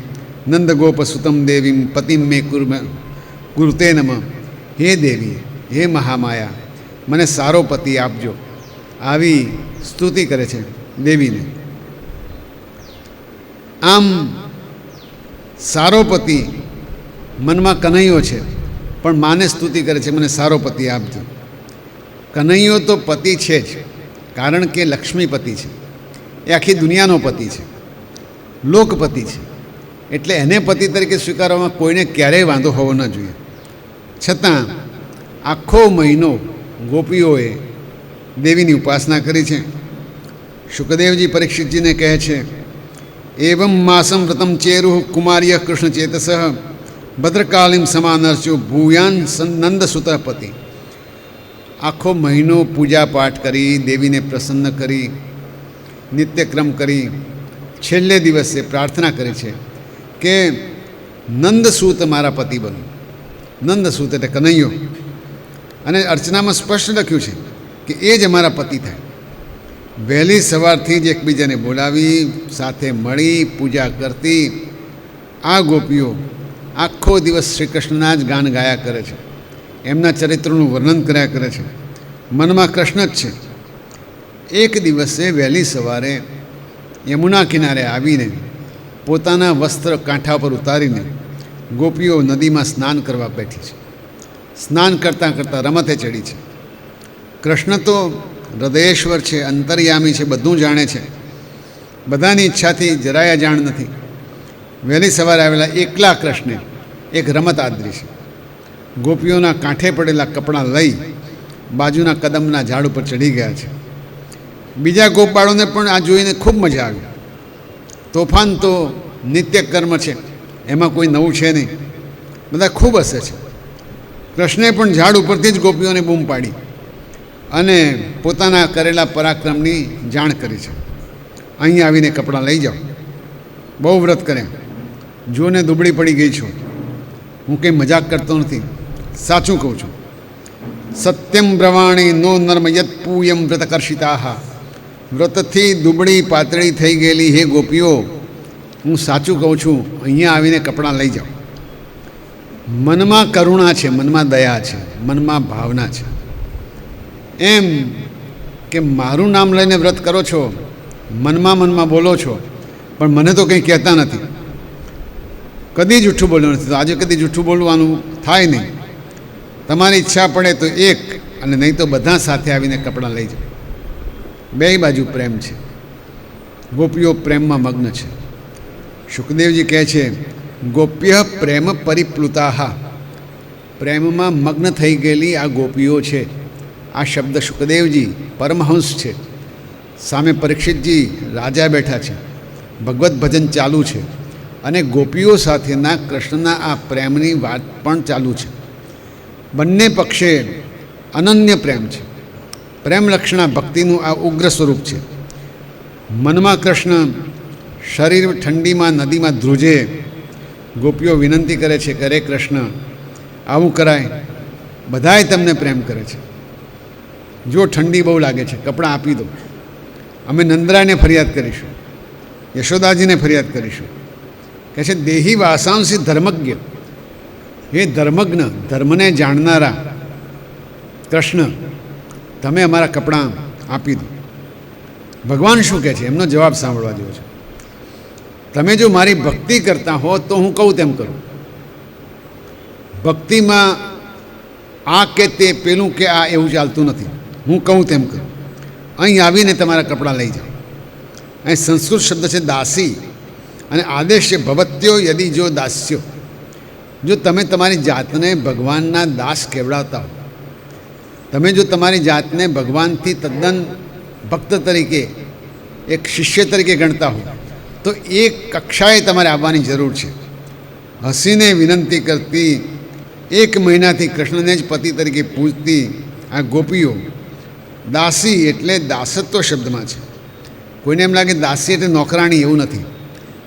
નંદગોપસુતમ દેવીમ પતિમ મે કુરુતે નમઃ. હે દેવી, હે મહામાયા, મને સારો પતિ આપજો. આવી સ્તુતિ કરે છે દેવીને. આમ સારો પતિ મનમાં કનૈયો છે, પણ માને સ્તુતિ કરે છે, મને સારો પતિ આપજો. કનૈયો તો પતિ છે જ, કારણ કે લક્ષ્મીપતિ છે, એ આખી દુનિયાનો પતિ છે, લોકપતિ છે, એટલે એને પતિ તરીકે સ્વીકારવામાં કોઈને ક્યારેય વાંધો હોવો ન જોઈએ. છતાં આખો મહિનો ગોપીઓએ દેવીની ઉપાસના કરી છે. શુકદેવજી પરીક્ષિતજીને કહે છે, એવમ માસમ વ્રતમ ચેરુ કુમાર્ય કૃષ્ણ ચેતસ ભદ્રકાલીમ સમાનર્ચુ ભૂયાન નંદસુત પતિ. આખો મહિનો પૂજા પાઠ કરી, દેવીને પ્રસન્ન કરી, નિત્યક્રમ કરી, છેલ્લે દિવસે પ્રાર્થના કરી છે કે નંદસૂત મારા પતિ બનો. નંદસૂત એટલે કનૈયો. અને અર્ચનામાં સ્પષ્ટ લખ્યું છે કે એ જ અમારા પતિ થાય. વહેલી સવારથી જ એકબીજાને બોલાવી સાથે મળી પૂજા કરતી આ ગોપીઓ આખો દિવસ શ્રી કૃષ્ણના જ ગાન ગાયા કરે છે, એમના ચરિત્રનું વર્ણન કર્યા કરે છે, મનમાં કૃષ્ણ જ છે. એક દિવસે વહેલી સવારે યમુના કિનારે આવીને પોતાના વસ્ત્ર કાંઠા પર ઉતારીને ગોપીઓ નદીમાં સ્નાન કરવા બેઠી છે. સ્નાન કરતાં કરતાં રમતે ચડી છે. કૃષ્ણ તો હૃદયેશ્વર છે, અંતર્યામી છે, બધું જાણે છે, બધાની ઈચ્છાથી જરાય જાણ નથી. વહેલી સવારે આવેલા એકલા કૃષ્ણે એક રમત આદરી છે. ગોપીઓના કાંઠે પડેલા કપડાં લઈ બાજુના કદમના ઝાડ ઉપર ચડી ગયા છે. બીજા ગોપબાળોને પણ આ જોઈને ખૂબ મજા આવી. તોફાન તો નિત્ય કર્મ છે, એમાં કોઈ નવું છે નહીં, બધા ખૂબ હસે છે. કૃષ્ણે પણ ઝાડ ઉપરથી જ ગોપીઓને બૂમ પાડી અને પોતાના કરેલા પરાક્રમની જાણ કરી છે. અહીં આવીને કપડાં લઈ જાઓ, બહુ વ્રત કર્યા, જોને દુબળી પડી ગઈ છું. હું કંઈ મજાક કરતો નથી, સાચું કહું છું. સત્યમ બ્રવાણી નો નર્મ યત પૂયમ વ્રતકર્ષિતાહ. વ્રતથી દુબળી પાતળી થઈ ગયેલી હે ગોપીઓ, હું સાચું કહું છું, અહીંયા આવીને કપડાં લઈ જાઓ. મનમાં કરુણા છે, મનમાં દયા છે, મનમાં ભાવના છે. એમ કે મારું નામ લઈને વ્રત કરો છો, મનમાં બોલો છો, પણ મને તો કંઈ કહેતા નથી. કદી જૂઠું બોલ્યું નથી, તો આજે કદી જૂઠું બોલવાનું થાય નહીં. તમારી ઈચ્છા પડે તો એક, અને નહીં તો બધા સાથે આવીને કપડાં લઈ જાઓ. બે બાજુ પ્રેમ છે, ગોપીઓ પ્રેમમાં મગ્ન છે. શુકદેવજી કહે છે, ગોપ્ય પ્રેમ પરિપ્લુતાહ. પ્રેમમાં મગ્ન થઈ ગયેલી આ ગોપીઓ છે. આ શબ્દ શુકદેવજી પરમહંસ છે, સામે પરીક્ષિતજી રાજા બેઠા છે, ભગવત ભજન ચાલુ છે, અને ગોપીઓ સાથેના કૃષ્ણના આ પ્રેમની વાત પણ ચાલુ છે. બંને પક્ષે અનન્ય પ્રેમ છે. પ્રેમ લક્ષણા ભક્તિનું આ ઉગ્ર સ્વરૂપ છે. મનમાં કૃષ્ણ, શરીર ઠંડીમાં નદીમાં ધ્રુજે. ગોપીઓ વિનંતી કરે છે કે અરે કૃષ્ણ, આવું કરાય, બધાય તમને પ્રેમ કરે છે, જો ઠંડી બહુ લાગે છે, કપડાં આપી દો. અમે નંદરાયને ફરિયાદ કરીશું, યશોદાજીને ફરિયાદ કરીશું. કહે છે દેહી વાસાંસી ધર્મજ્ઞ. હે ધર્મજ્ઞ, ધર્મને જાણનારા કૃષ્ણ, તમે અમારા કપડાં આપી દો. ભગવાન શું કહે છે એમનો જવાબ સાંભળવા જેવો છે. તમે જો મારી ભક્તિ કરતા હો તો હું કહું તેમ કરું. ભક્તિમાં આ કે તે, પેલું કે આ એવું ચાલતું નથી. હું કહું તેમ કરું. અહીં આવીને તમારા કપડાં લઈ જાઓ. અહીં સંસ્કૃત શબ્દ છે દાસી, અને આદેશ છે ભવત્યો યદિ જો દાસ્યો. જો તમે તમારી જાતને ભગવાનના દાસ કહેવડાવતા હો, તમે જો તમારી જાતને ભગવાનથી તદ્દન ભક્ત તરીકે, એક શિષ્ય તરીકે ગણતા હો, તો એ કક્ષાએ તમારે આવવાની જરૂર છે. હસીને વિનંતી કરતી 1 મહિનાથી કૃષ્ણને જ પતિ તરીકે પૂજતી આ ગોપીઓ દાસી એટલે દાસત્વ શબ્દમાં છે. કોઈને એમ લાગે દાસી એટલે નોકરાણી, એવું નથી.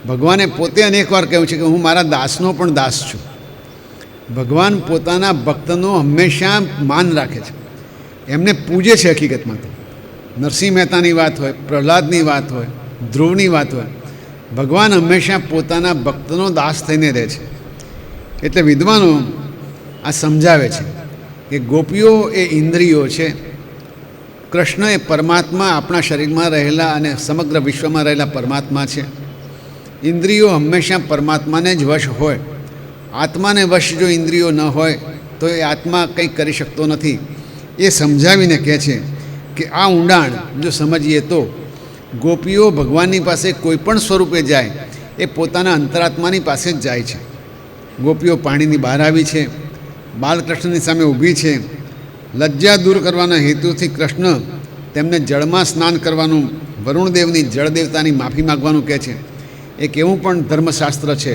ભગવાને પોતે અનેક વાર કહ્યું છે કે હું મારા દાસનો પણ દાસ છું. ભગવાન પોતાના ભક્તનો હંમેશા માન રાખે છે, એમને પૂજે છે. હકીકતમાં તો નરસિંહ મહેતાની વાત હોય, પ્રહલાદની વાત હોય, ધ્રુવની વાત હોય, ભગવાન હંમેશા પોતાના ભક્તનો દાસ થઈને રહે છે. એટલે વિદ્વાનો આ સમજાવે છે કે ગોપીઓ એ ઇન્દ્રિયો છે, કૃષ્ણ એ પરમાત્મા આપણા શરીરમાં રહેલા અને સમગ્ર વિશ્વમાં રહેલા પરમાત્મા છે. ઇન્દ્રિયો હંમેશા પરમાત્માને જ વશ હોય. આત્માને વશ જો ઇન્દ્રિયો ન હોય તો એ આત્મા કંઈ કરી શકતો નથી. એ સમજાવીને કહે છે કે આ ઊંડાણ જો સમજીએ તો ગોપીઓ ભગવાનની પાસે કોઈ પણ સ્વરૂપે જાય એ પોતાના અંતરાત્માની પાસે જ જાય છે. ગોપીઓ પાણીની બહાર આવી છે, બાલકૃષ્ણની સામે ઊભી છે. લજ્જા દૂર કરવાના હેતુથી કૃષ્ણ તેમને જળમાં સ્નાન કરવાનું, વરુણદેવની જળદેવતાની માફી માગવાનું કહે છે. એક એવું પણ ધર્મશાસ્ત્ર છે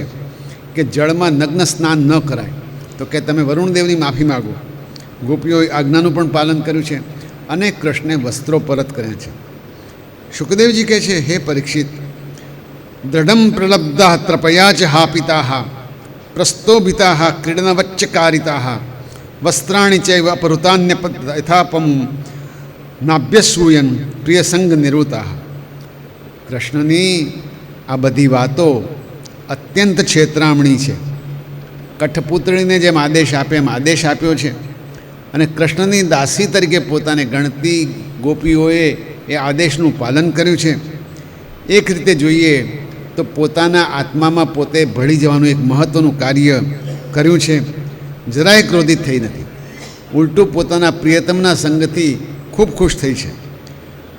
કે જળમાં નગ્ન સ્નાન ન કરાય, તો કે તમે વરુણદેવની માફી માગો. ગોપીઓએ આજ્ઞાનું પણ પાલન કર્યું છે અને કૃષ્ણે વસ્ત્રો પરત કર્યા છે. શુકદેવજી કહે છે, હે પરીક્ષિત, દૃઢમ પ્રલબ્ધા ત્રપયા ચ હા પિતા પ્રસ્તોભિતા ક્રીડનવચ્ચકારિતા વસ્ત્રાણી ચૈવ અપહૃતાન્ય યથાપમ નાભ્યસૂયન પ્રિય સંગ નિરૂતા. કૃષ્ણની આ બધી વાતો અત્યંત છેતરામણી છે. કઠપુતળીને જેમ આદેશ આપે એમ આદેશ આપ્યો છે અને કૃષ્ણની દાસી તરીકે પોતાને ગણતી ગોપીઓએ એ આદેશનું પાલન કર્યું છે. એક રીતે જોઈએ તો પોતાના આત્મામાં પોતે ભળી જવાનું એક મહત્ત્વનું કાર્ય કર્યું છે. જરાય ક્રોધિત થઈ નથી, ઉલટું પોતાના પ્રિયતમના સંગથી ખૂબ ખુશ થઈ છે.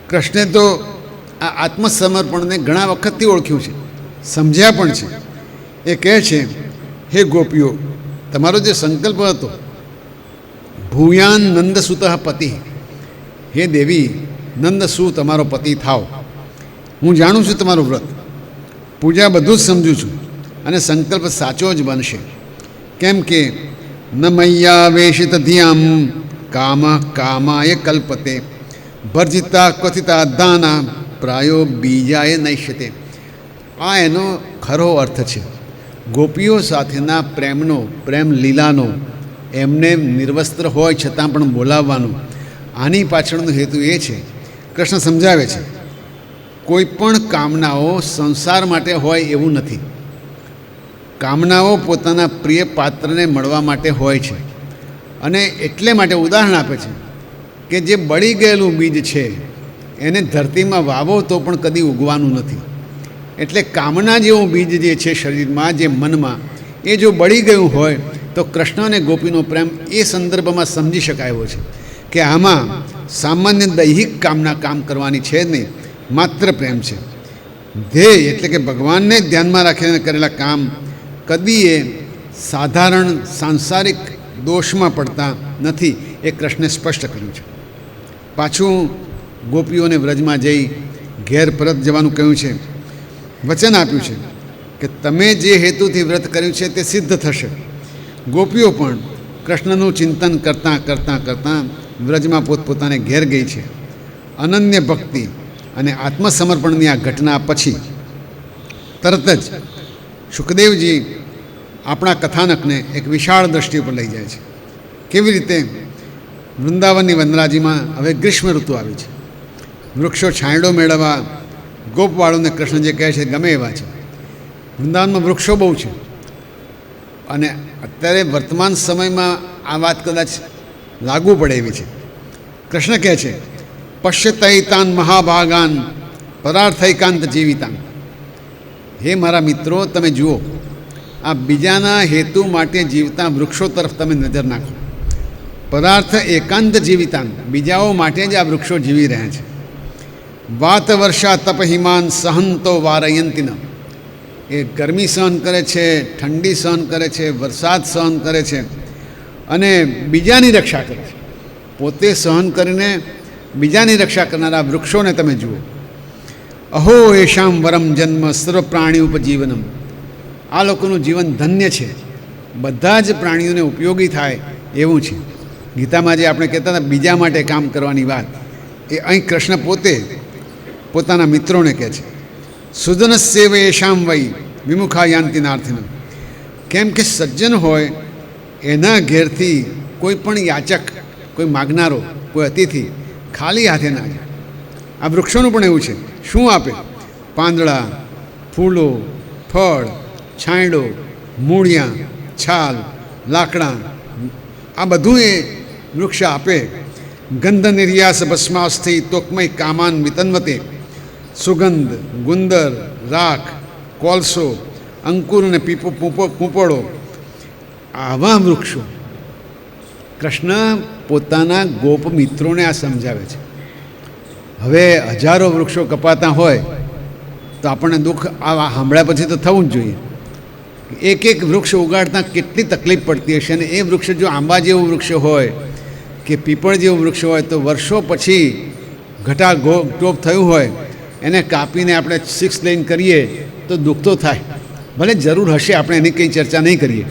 કૃષ્ણે તો આ આત્મસમર્પણને ઘણા વખતથી ઓળખ્યું છે, સમજ્યા પણ છે. એ કહે છે, હે ગોપીઓ, તમારો જે સંકલ્પ હતો ભૂયાન નંદસુત પતિ, હે દેવી નંદસુ તમારો પતિ થાવ. હું જાણું છું તમારું વ્રત, પૂજા બધું જ સમજું છું અને સંકલ્પ સાચો જ બનશે. કેમ કે ન મય્યાવેશિત ધ્યામ કામ કામાય કલ્પતે ભર્જિતા ક્વથિતા દાના પ્રાયો બીજાએ નૈષ્યતે. આ એનો ખરો અર્થ છે. ગોપીઓ સાથેના પ્રેમનો, પ્રેમ લીલાનો, એમને નિર્વસ્ત્ર હોય છતાં પણ બોલાવવાનો. આની પાછળનો હેતુ એ છે, કૃષ્ણ સમજાવે છે, કોઈ પણ કામનાઓ સંસાર માટે હોય એવું નથી. કામનાઓ પોતાના પ્રિય પાત્રને મળવા માટે હોય છે. અને એટલે માટે ઉદાહરણ આપે છે કે જે બળી ગયેલું બીજ છે એને ધરતીમાં વાવો તો પણ કદી ઉગવાનું નથી. એટલે કામના જેવું બીજ જે છે શરીરમાં, જે મનમાં, એ જો બળી ગયું હોય તો કૃષ્ણ અને ગોપીનો પ્રેમ એ સંદર્ભમાં સમજી શકાયો છે કે આમાં સામાન્ય દૈહિક કામના કામ કરવાની છે નહીં, માત્ર પ્રેમ છે. ધ્યેય એટલે કે ભગવાનને ધ્યાનમાં રાખીને કરેલા કામ કદી એ સાધારણ સાંસારિક દોષમાં પડતા નથી. એ કૃષ્ણે સ્પષ્ટ કર્યું છે. પાછું ગોપીઓને વ્રજમાં જઈ ઘેર પરત જવાનું કહ્યું છે. વચન આપ્યું છે કે તમે જે હેતુથી વ્રત કર્યું છે તે સિદ્ધ થશે. ગોપીઓ પણ કૃષ્ણનું ચિંતન કરતાં કરતાં કરતાં વ્રજમાં પોતપોતાને ઘેર ગઈ છે. અનન્ય ભક્તિ અને આત્મસમર્પણની આ ઘટના પછી તરત જ શુકદેવજી આપણા કથાનકને એક વિશાળ દ્રષ્ટિ ઉપર લઈ જાય છે. કેવી રીતે? વૃંદાવનની વનરાજીમાં હવે ગ્રીષ્મ ઋતુ આવી છે. વૃક્ષો છાંયડો મેળવવા ગોપવાળોને કૃષ્ણ જે કહે છે ગમે એવા છે. વૃંદાવનમાં વૃક્ષો બહુ છે અને અત્યારે વર્તમાન સમયમાં આ વાત કદાચ લાગુ પડે એવી છે. કૃષ્ણ કહે છે, પશ્યતૈતાન મહાભાગાન પરાર્થૈકાંત જીવિતાન. હે મારા મિત્રો, તમે જુઓ, આ બીજાના હેતુ માટે જીવતા વૃક્ષો તરફ તમે નજર નાખો. પદાર્થ એકાંત જીવિતાન, બીજાઓ માટે જ આ વૃક્ષો જીવી રહ્યા છે. વાત વર્ષા તપ હિમાન સહંતો વારયંતિન. એ ગરમી સહન કરે છે, ઠંડી સહન કરે છે, વરસાદ સહન કરે છે અને બીજાની રક્ષા કરે છે. પોતે સહન કરીને બીજાની રક્ષા કરનારા વૃક્ષોને તમે જુઓ. અહો એશામ વરમ જન્મ સર્વ પ્રાણી ઉપજીવનમ. આ લોકોનું જીવન ધન્ય છે. બધા જ પ્રાણીઓને ઉપયોગી થાય એવું છે. ગીતામાં જે આપણે કહેતા હતા બીજા માટે કામ કરવાની વાત, એ અહીં કૃષ્ણ પોતે પોતાના મિત્રોને કહે છે. સુદન સેવ યેષામ વૈ વિમુખા યાંતિ નાર્થિનમ. કેમ કે સજ્જન હોય એના ઘેરથી કોઈ પણ યાચક, કોઈ માગનારો, કોઈ અતિથિ ખાલી હાથે ના જાય. આ વૃક્ષોનું પણ એવું છે. શું આપે? પાંદડા, ફૂલો, ફળ, છાંયડો, મૂળિયા, છાલ, લાકડા, આ બધું એ વૃક્ષ આપે. ગંધ નિર્યાસ ભસ્માસ્થિ તોકમય કામાન વિતન્વતે. સુગંધ, ગુંદર, રાખ, કોલસો, અંકુર અને પૂંપળો, આવા વૃક્ષો. કૃષ્ણ પોતાના ગોપ મિત્રોને આ સમજાવે છે. હવે હજારો વૃક્ષો કપાતા હોય તો આપણને દુઃખ આ સાંભળ્યા પછી તો થવું જ જોઈએ. એક એક વૃક્ષ ઉગાડતા કેટલી તકલીફ પડતી હશે. અને એ વૃક્ષ જો આંબા જેવું વૃક્ષ હોય કે પીપળ જેવું વૃક્ષ હોય તો વર્ષો પછી ટોપ થયું હોય એને કાપીને આપણે 6 લાઈન કરીએ તો દુઃખ તો થાય. ભલે જરૂર હશે, આપણે એની કંઈ ચર્ચા નહીં કરીએ,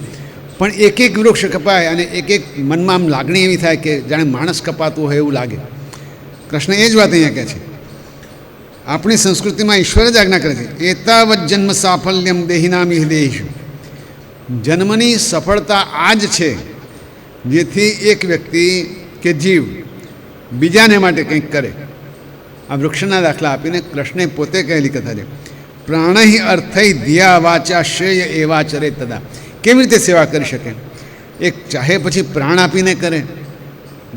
પણ એક એક વૃક્ષ કપાય અને એક એક મનમાં આમ લાગણી એવી થાય કે જાણે માણસ કપાતું હોય એવું લાગે. કૃષ્ણ એ જ વાત અહીંયા કહે છે. આપણી સંસ્કૃતિમાં ઈશ્વર જ આજ્ઞા કરે છે, એતાવત જન્મ સાફલ્યમ દેહિનામ ઇહ દેહિષુ. જન્મની સફળતા આ જ છે જેથી એક વ્યક્તિ કે જીવ બીજાને માટે કંઈક કરે. આ વૃક્ષના દાખલા આપીને કૃષ્ણે પોતે કહેલી કથા છે. પ્રાણહિ અર્થૈ ધ્યા વાચા શ્રેય એવા ચરે તદા. કેવી રીતે સેવા કરી શકે? એક ચાહે પછી પ્રાણ આપીને કરે,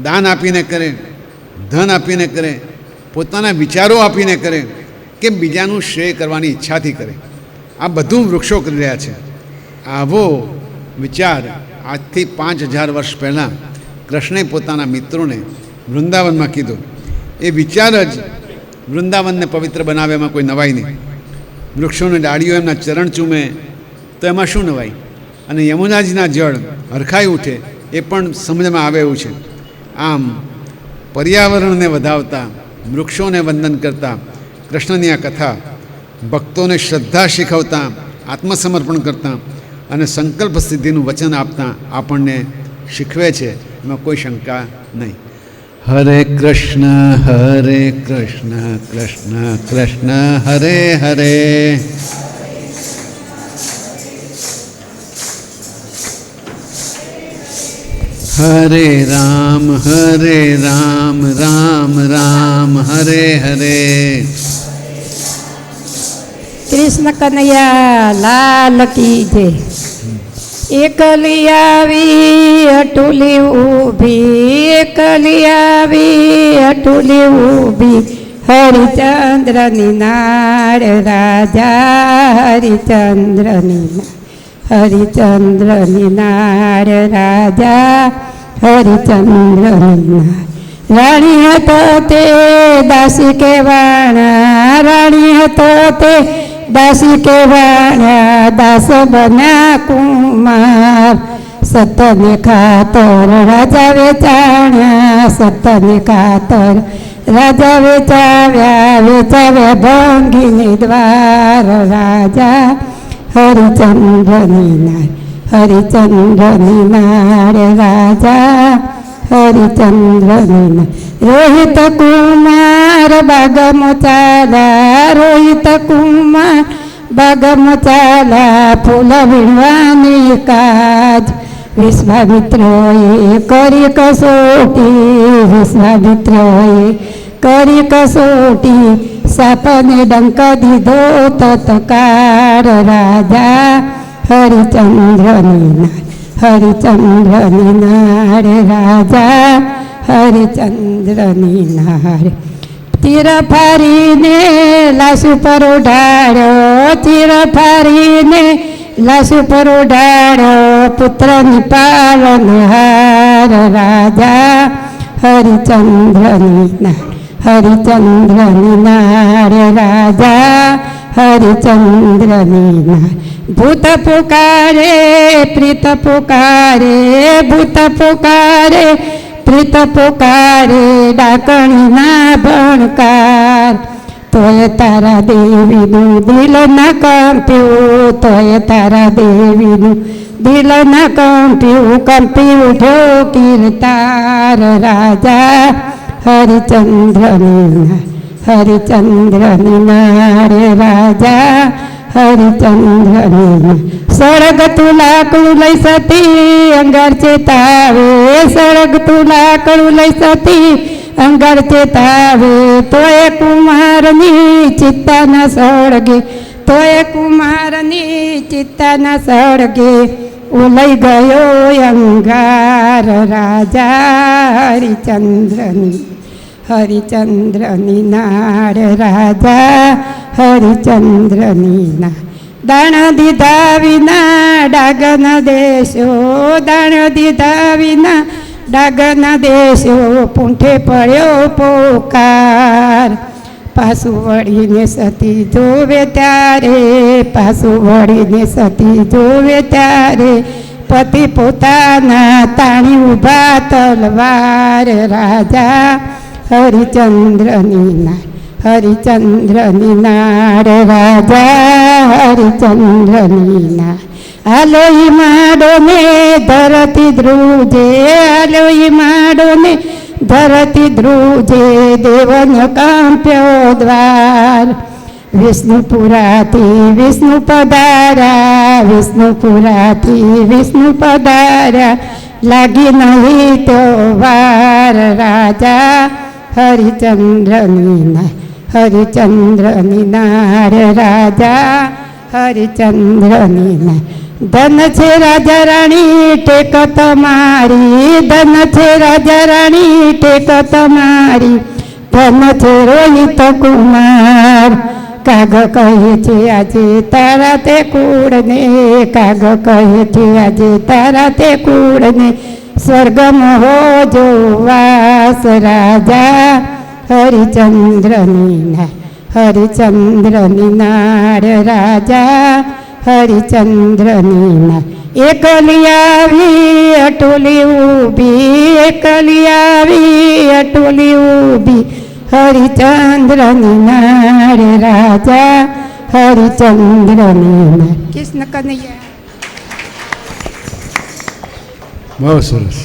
દાન આપીને કરે, ધન આપીને કરે, પોતાના વિચારો આપીને કરે, કે બીજાનું શ્રેય કરવાની ઈચ્છાથી કરે. આ બધું વૃક્ષો કરી રહ્યા છે. આવો વિચાર આજથી 5000 વર્ષ પહેલાં કૃષ્ણે પોતાના મિત્રોને વૃંદાવનમાં કીધો. એ વિચાર જ વૃંદાવનને પવિત્ર બનાવે, એમાં કોઈ નવાઈ નહીં. વૃક્ષોની ડાળીઓ એમના ચરણ ચૂમે તો એમાં શું નવાઈ? અને યમુનાજીના જળ હરખાઈ ઉઠે એ પણ સમજમાં આવે એવું છે. આમ પર્યાવરણને વધાવતા, વૃક્ષોને વંદન કરતા કૃષ્ણની આ કથા ભક્તોને શ્રદ્ધા શીખવતા, આત્મસમર્પણ કરતા અને સંકલ્પ સિદ્ધિનું વચન આપતા આપણને શીખવે છે. એમાં કોઈ શંકા નહીં. હરે કૃષ્ણ કૃષ્ણ કૃષ્ણ હરે હરે. હરે રામ રામ રામ હરે હરે. કૃષ્ણ કનૈયા લાલ કી જય. એકલી આવી અટુલી ઊભી, એકલી આવી અટુલી ઊભી, હરિચંદ્રની નાળ રાજા, હરિચંદ્રની નાળ રાજા, હરિચંદ્રની નાળ. રાણી હતો તે દાસી કેવાણા, રાણી હતો તે દાસી કેવાણા, દાસ બન્યા કુમાર. સતને ખાતર રાજા વેચાણ્યા, સતને ખાતર રાજા વેચાવ્યા ભંગીની દ્વાર રાજા, હરિચંદ્રની નાળ, હરિચંદ્રની નાળ રાજા, હરિચંદ્રની નાળ. રોહિત કુમાર બાગમ ચાલા, રોહિત કુમાર બાગમ ચાલા, ફૂલ વીણવાની કાજ. વિશ્વામિત્રોએ કરી કસોટી, વિશ્વામિત્રોએ કરી કસોટી, સાપને ડંક દીધો તત્કાળ રાજા, હરિચંદ્રની નાળ, હરિચંદ્રની નાળ રાજા, હરિચંદ્રની નાળ. તીર ફારીને લાશ ઉપર ઉડાડ્યો, તીર ફારીને લાશ ઉપર ઉડાડ્યો, પુત્રની પાલનહાર રાજા, હરિચંદ્રની નાળ, હરિચંદ્રની નાળ રાજા, હરિચંદ્રની નાળ. ભૂત પુકારે પ્રીત પુકારે, ભૂત પુકારે પ્રીત પુકારે, ડાકણીના ભણકાર. તોય તારા દેવીનું દિલ ન કંપ્યું, તોય તારા દેવીનું દિલ ન કંપ્યું, કંપી ઉઠ્યો કીર્તાર રાજા હરિચંદ્રની હરિચંદ્રની નારે રાજા હરિચંદ્રની સળગ તું લાકડું લઈ સતી અંગાર ચેતાવે, સળગ તું લાકડું લઈ સતી અંગાર ચેતાવે, તોય કુમારની ચિત્તા ન સળગે, તોય કુમારની ચિત્તા ન સળગે, ઉલઈ ગયો અંગાર રાજા હરિચંદ્રની હરિચંદ્રની નાર રાજા હરિચંદ્રની ના દાણ દીધા વિના ડાગ ન દેશો, દાણ દીધા વિના ડાગ ન દેશો, પૂંઠે પડ્યો પોકાર, પાછું વળીને સતી જોવે ત્યારે, પાછું વળીને સતી જોવે ત્યારે, પતિ પોતાના તાણી ઊભા તલવાર રાજા હરિચંદ્રની નાર હરિચંદ્રની નાર રાજા હરિચંદ્રની નાર. હાલો ઈ માડો ને ધરતી ધ્રુજે, હાલો ઈ માડો ને ધરતી ધ્રુજે, દેવન કાંપ્યો દ્વાર, વિષ્ણુપુરાથી વિષ્ણુ પધાર્યા, વિષ્ણુપુરાથી વિષ્ણુ પધાર્યા, લાગી નહીં તો વાર રાજા હરિચંદ્રની નાર હરિચંદ્રની નાર રાજા હરિચંદ્રની નાર. ધન છે રાજા રાણી ટેક તમારી, ધન છે રાજા રાણી ટેક તમારી, ધન છે રોહિત કુમાર, કાગ કહે છે આજે તારા તે કુળને, કાગ કહે છે આજે તારા તે કુળને, સ્વર્ગમાં હો જો વાસ રાજા હરિચંદ્રની નાર હરિચંદ્રની નાર રાજા હરિચંદ્રની નાર. એકલી આવી અટોલી ઊભી, એકલી આવી અટોલી ઊભી, હરિચંદ્રની નાર રાજા હરિચંદ્રની નાર. કૃષ્ણ કનૈયા. બહુ સરસ.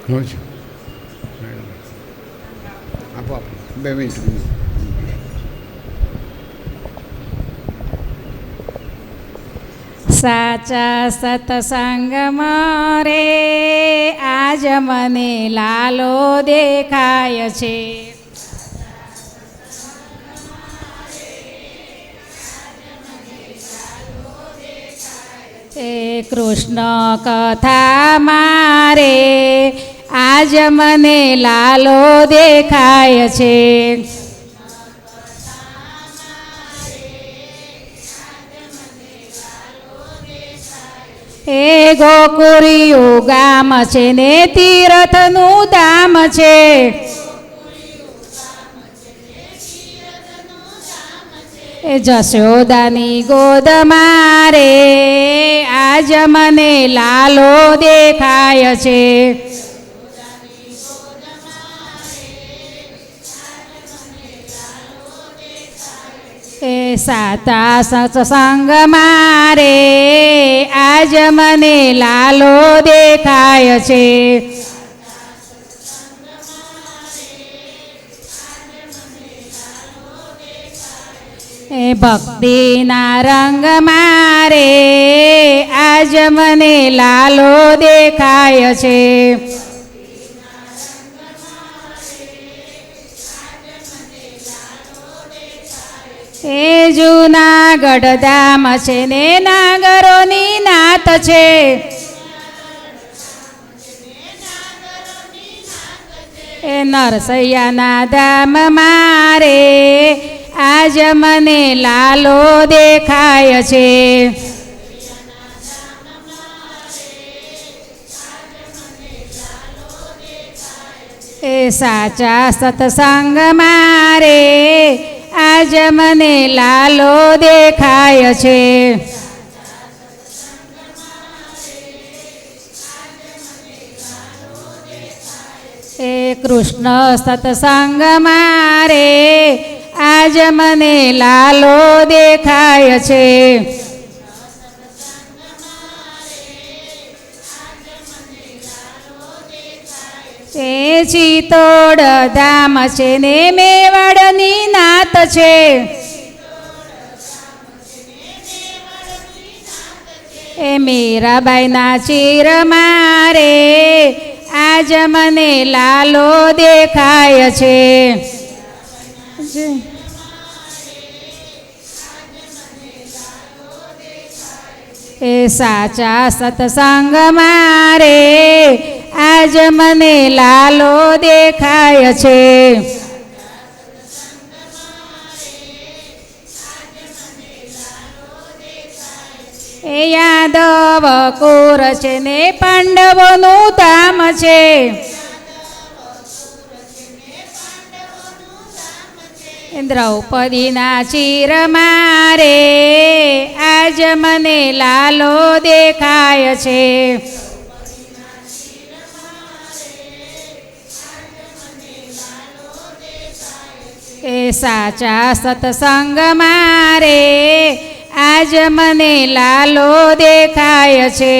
કહું છું આપો આપો 2 મિનિટ. સાચા સત્સંગમાં રે આજ મને લાલો દેખાય છે, એ કૃષ્ણ કથા મારે આજ મને લાલો દેખાય છે, એ ગોકુળિયું ગામ છે ને તીર્થનું ધામ છે, એ જશોદાની ગોદ મારે આજ મને લાલો દેખાય છે, એ સાતા સત્સંગ મારે આજ મને લાલો દેખાય છે, એ ભક્તિના રંગ મારે આજ મને લાલો દેખાય છે, એ જૂનાગઢ ધામ છે ને નાગરોની નાત છે, એ નરસૈયાના ધામ મારે આજ મને લાલો દેખાય છે, એ સાચા સત્સંગ મારે આજ મને લાલો દેખાય છે, એ કૃષ્ણ સત્સંગ મારે આજ મને લાલો દેખાય છે. એ ચિત્તોડ ધામ છે ને મેવાડની નાત છે. એ મીરાબાઈના ચીર મારે આજ મને લાલો દેખાય છે. એ સાચા સત્સંગ મારે આજ મને લાલો દેખાય છે. એ યાદવ કુર છે ને પાંડવોનું ધામ છે. દ્રૌપદીના ચીર મારે આજ મને લાલો દેખાય છે. એ સાચા સત્સંગ મારે આજ મને લાલો દેખાય છે.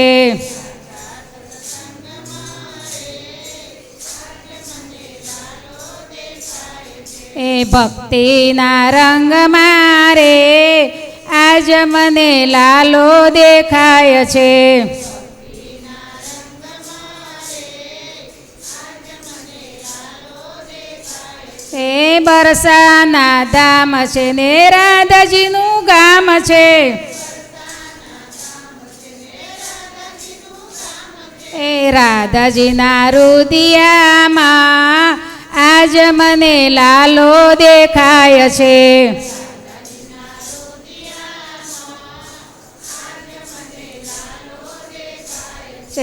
એ ભક્તિના રંગ મારે આજ મને લાલો દેખાય છે. એ બરસાના ધામ છે ને રાધાજીનું ગામ છે. એ રાધાજીના રુદિયામાં આજ મને લાલો દેખાય છે.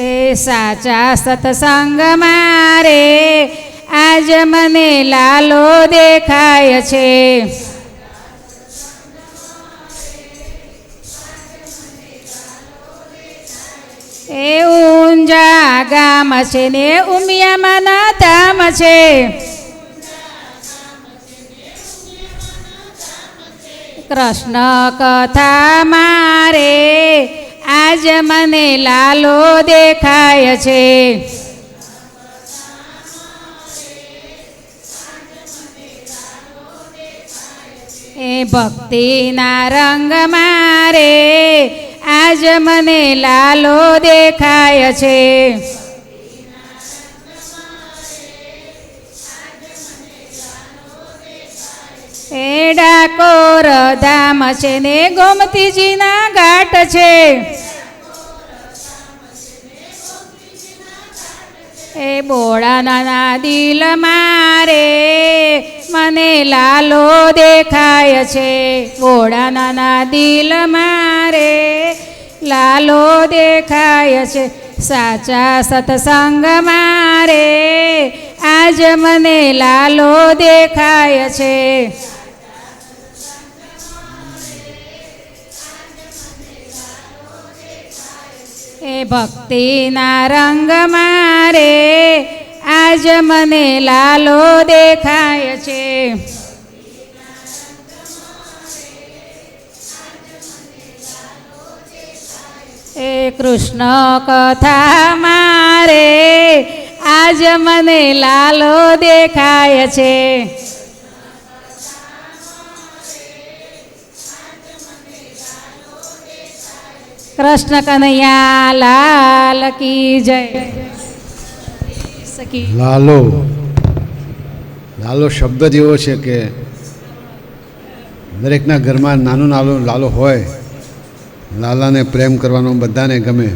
એ સાચા સત્સંગ મારે આજ મને લાલો દેખાય છે. એ ઊંઝા ગામ છે ને ઉમિયામાના ધામ છે. કૃષ્ણ કથા મારે આજ મને લાલો દેખાય છે. એ ભક્તિના રંગ મારે આજ મને લાલો દેખાય છે. એ ડાકોર ધામ છે ને ગોમતીજીના ઘાટ છે. એ બોળાના દિલ મારે મને લાલો દેખાય છે. બોળાના દિલ મારે લાલો દેખાય છે. સાચા સત્સંગ મારે આજ મને લાલો દેખાય છે. એ ભક્તિના રંગ મારે આજ મને લાલો દેખાય છે. એ કૃષ્ણ કથા મારે આજ મને લાલો દેખાય છે. કૃષ્ણ કનૈયા લાલ કી જય. લાલો લાલો શબ્દ જ એવો છે કે દરેકના ઘરમાં નાનો નાનો લાલો હોય. લાલાને પ્રેમ કરવાનો બધાને ગમે,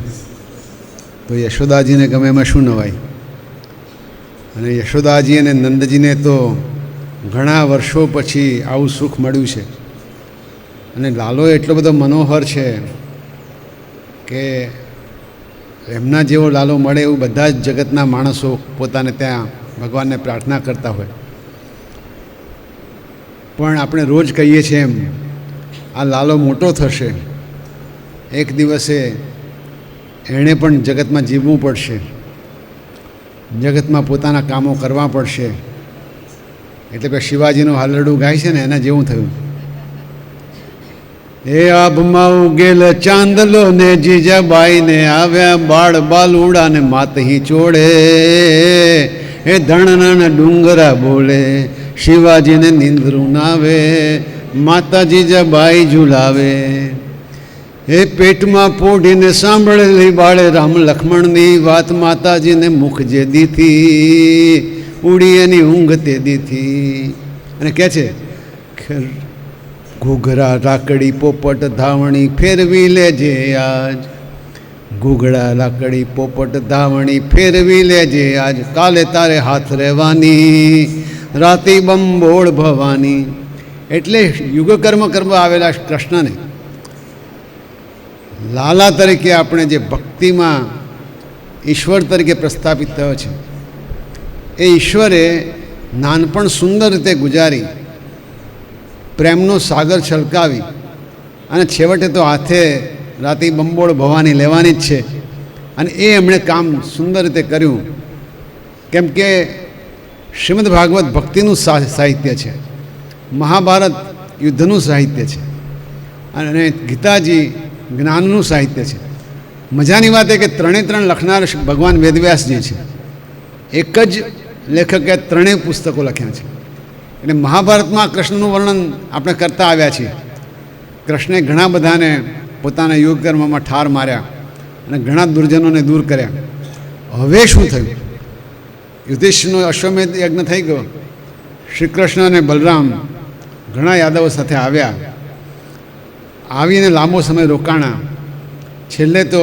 તો યશોદાજીને ગમે એમાં શું નવાય. અને યશોદાજી અને નંદજીને તો ઘણા વર્ષો પછી આવું સુખ મળ્યું છે. અને લાલો એટલો બધો મનોહર છે કે એમના જેવો લાલો મળે એવું બધા જ જગતના માણસો પોતાને ત્યાં ભગવાનને પ્રાર્થના કરતા હોય. પણ આપણે રોજ કહીએ છીએ એમ આ લાલો મોટો થશે, એક દિવસે એણે પણ જગતમાં જીવવું પડશે. જગતમાં પોતાના કામો કરવા પડશે. એટલે કે શિવાજીનું હાલરડું ગાય છે ને એના જેવું થયું. એ આભમાં ઉગેલ ચાંદલો ને જીજાબાઈને આવ્યા બાળ બાલુડા ને માતહી ચોડે. એ ધણન ડુંગરા બોલે શિવાજીને નિંદ્રું નાવે માતા જીજાબાઈ ઝુલાવે. એ પેટમાં પોઢીને સાંભળેલી બાળે રામ લક્ષ્મણની વાત માતાજીને મુખ જે દીથી ઉડી એની ઊંઘ તે દીથી. અને કહે છે ઘૂઘરા રાકડી પોપટ ધાવણી ફેરવી લેજે આજ. ઘૂઘરા રાકડી પોપટ ધાવણી ફેરવી લેજે આજ. કાલે તારે હાથ રહેવાની રાતી બંબોળ ભવાની. એટલે યુગકર્મ કરવા આવેલા કૃષ્ણને લાલા તરીકે આપણે જે ભક્તિમાં ઈશ્વર તરીકે પ્રસ્થાપિત થયો છે એ ઈશ્વરે નાનપણ સુંદર રીતે ગુજારી પ્રેમનો સાગર છલકાવી અને છેવટે તો હાથે રાતી બંબોળ ભવાની લેવાની જ છે. અને એ એમણે કામ સુંદર રીતે કર્યું. કેમ કે શ્રીમદ ભાગવત ભક્તિનું સાહિત્ય છે, મહાભારત યુદ્ધનું સાહિત્ય છે અને ગીતાજી જ્ઞાનનું સાહિત્ય છે. મજાની વાત એ કે ત્રણે ત્રણ લખનાર ભગવાન વેદવ્યાસજી છે. એક જ લેખકે ત્રણેય પુસ્તકો લખ્યા છે. એટલે મહાભારતમાં કૃષ્ણનું વર્ણન આપણે કરતા આવ્યા છીએ. કૃષ્ણે ઘણા બધાને પોતાના યોગ કર્મમાં ઠાર માર્યા અને ઘણા દુર્જનોને દૂર કર્યા. હવે શું થયું? યુધિષ્ઠિરનો અશ્વમેધ યજ્ઞ થઈ ગયો. શ્રી કૃષ્ણ અને બલરામ ઘણા યાદવો સાથે આવ્યા. આવીને લાંબો સમય રોકાણા. છેલ્લે તો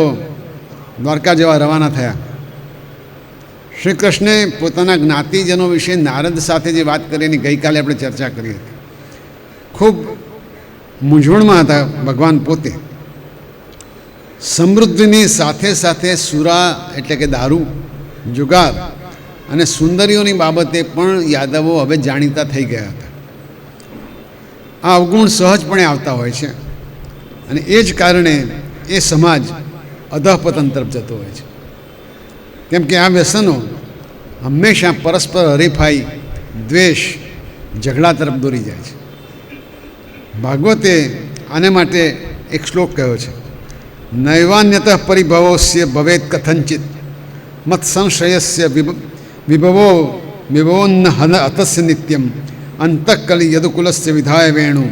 દ્વારકા જવા રવાના થયા. શ્રી કૃષ્ણે પોતાના જ્ઞાતિજનો વિશે નારદ સાથે જે વાત કરી એની ગઈકાલે આપણે ચર્ચા કરી હતી. ખૂબ મૂંઝવણમાં હતા ભગવાન પોતે. સમૃદ્ધિની સાથે સાથે સુરા એટલે કે દારૂ, જુગાર અને સુંદરીઓની બાબતે પણ યાદવો હવે જાણીતા થઈ ગયા હતા. આ અવગુણ સહજપણે આવતા હોય છે અને એ જ કારણે એ સમાજ અધઃપતન તરફ જતો હોય છે. કેમ કે આ વ્યસનો હંમેશા પરસ્પર હરીફાઈ, દ્વેષ, ઝઘડા તરફ દોરી જાય છે. ભાગવતે આને માટે એક શ્લોક કહ્યો છે, નૈવાન્યતઃ પરિભવોસ્ય ભવેત કથંચિત મત સંશયસ્ય વિભવોન્ન હતસ્ય નિત્યમ અંતઃકલી યદુકુલસ્ય વિધાય વેણુ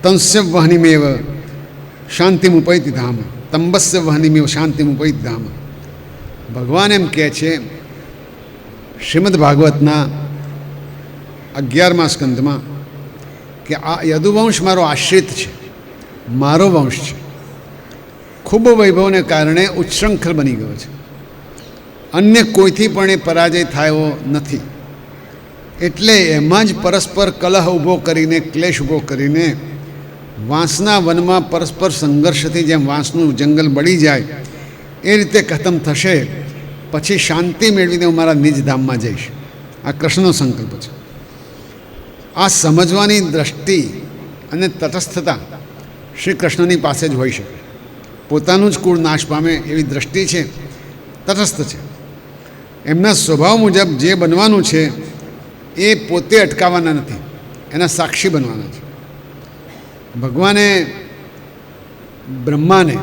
તંસ્ય વહનિમેવ શાંતિમુપૈતિ ધામ તંબસ્ય વહનિમેવ શાંતિમુપૈતિ ધામ. ભગવાન એમ કહે છે શ્રીમદ ભાગવતના 11મા સ્કંધમાં કે આ યદુવંશ મારો આશ્રિત છે, મારો વંશ છે. ખૂબ વૈભવને કારણે ઉચ્છૃંખલ બની ગયો છે. અન્ય કોઈથી પણ એ પરાજય થયો નથી. એટલે એમાં જ પરસ્પર કલહ ઊભો કરીને, ક્લેશ ઊભો કરીને વાંસના વનમાં પરસ્પર સંઘર્ષથી જેમ વાંસનું જંગલ બળી જાય એ રીતે ખતમ થશે. પછી શાંતિ મેળવીને હું મારા નિજ ધામમાં જઈશ. આ કૃષ્ણનો સંકલ્પ છે. આ સમજવાની દ્રષ્ટિ અને તટસ્થતા શ્રી કૃષ્ણની પાસે જ હોઈ શકે. પોતાનું જ કુળ નાશ પામે એવી દ્રષ્ટિ છે, તટસ્થ છે. એમના સ્વભાવ મુજબ જે બનવાનું છે એ પોતે અટકાવવાના નથી, એના સાક્ષી બનવાના છે. ભગવાને બ્રહ્માને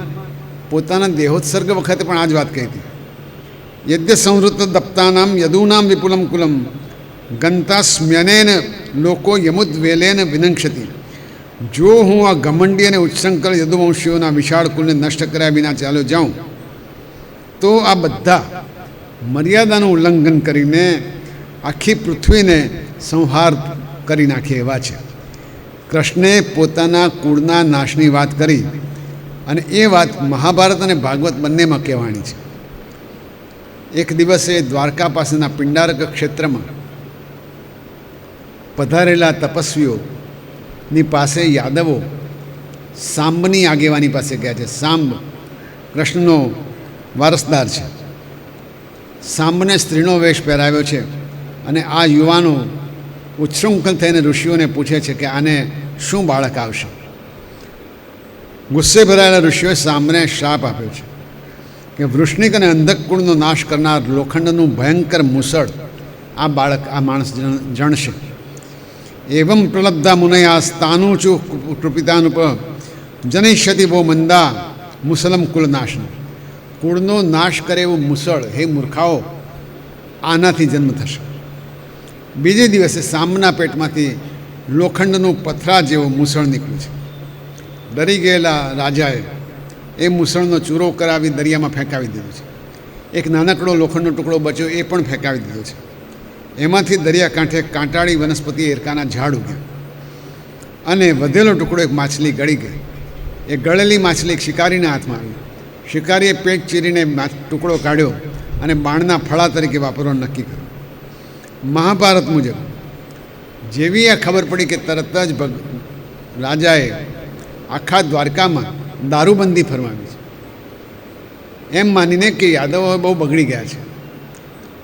પોતાના દેહોત્સર્ગ વખતે પણ આ જ વાત કહી હતી, યદ્ય સંવૃત્ત દપ્તાનામ યદૂનામ વિપુલમ કુલમ ગંતાસ્મ્યનેન લોકો યમુદ્વેલેન વિનંક્ષતિ. જો હું આ ઘમંડી અને ઉચ્છૃંખલ યદુવંશીઓના વિશાળ કુલને નષ્ટ કર્યા વિના ચાલ્યો જાઉં તો આ બધા મર્યાદાનું ઉલ્લંઘન કરીને આખી પૃથ્વીને સંહાર કરી નાખે એવા છે. કૃષ્ણે પોતાના કુળના નાશની વાત કરી અને એ વાત મહાભારત અને ભાગવત બંનેમાં કહેવાની છે. એક દિવસે દ્વારકા પાસેના પિંડારક ક્ષેત્રમાં પધારેલા તપસ્વીઓની પાસે યાદવો સાંબની આગેવાની પાસે ગયા છે. સાંબ કૃષ્ણનો વારસદાર છે. સાંબને સ્ત્રીનો વેશ પહેરાવ્યો છે અને આ યુવાનો ઉચ્છૃંખલ થઈને ઋષિઓને પૂછે છે કે આને શું બાળક આવશે. ગુસ્સે ભરાયેલા ઋષિઓએ સાંબને શ્રાપ આપ્યો છે કે વૃષ્ણિક અને અંધકકુળનો નાશ કરનાર લોખંડનું ભયંકર મુસળ આ બાળક આ માણસ જણશે. એવમ પ્રલબ્ધા મુનયા સ્થાનુચુ કૃપિતાનુપ જનૈષ્યતિ બહુ મંદા મુસલમ કુલનાશન. કુળનો નાશ કરે એવું મુસળ, હે મૂર્ખાઓ, આનાથી જન્મ થશે. બીજે દિવસે સામના પેટમાંથી લોખંડનું પથરા જેવું મુસળ નીકળ્યું છે. ડરી ગયેલા રાજાએ એ મુસળનો ચૂરો કરાવી દરિયામાં ફેંકાવી દીધો છે. એક નાનકડો લોખંડનો ટુકડો બચ્યો, એ પણ ફેંકાવી દીધો છે. એમાંથી દરિયાકાંઠે કાંટાળી વનસ્પતિ એરકાના ઝાડ ઉગ્યા અને વધેલો ટુકડો એક માછલી ગળી ગઈ. એ ગળેલી માછલી એક શિકારીના હાથમાં આવી. શિકારીએ પેટ ચીરીને ટુકડો કાઢ્યો અને બાણના ફળા તરીકે વાપરવાનું નક્કી કર્યું. મહાભારત મુજબ જેવી આ ખબર પડી કે તરત જ રાજાએ આખા દ્વારકામાં દારૂબંધી ફરમાવી છે, એમ માનીને કે યાદવો બહુ બગડી ગયા છે.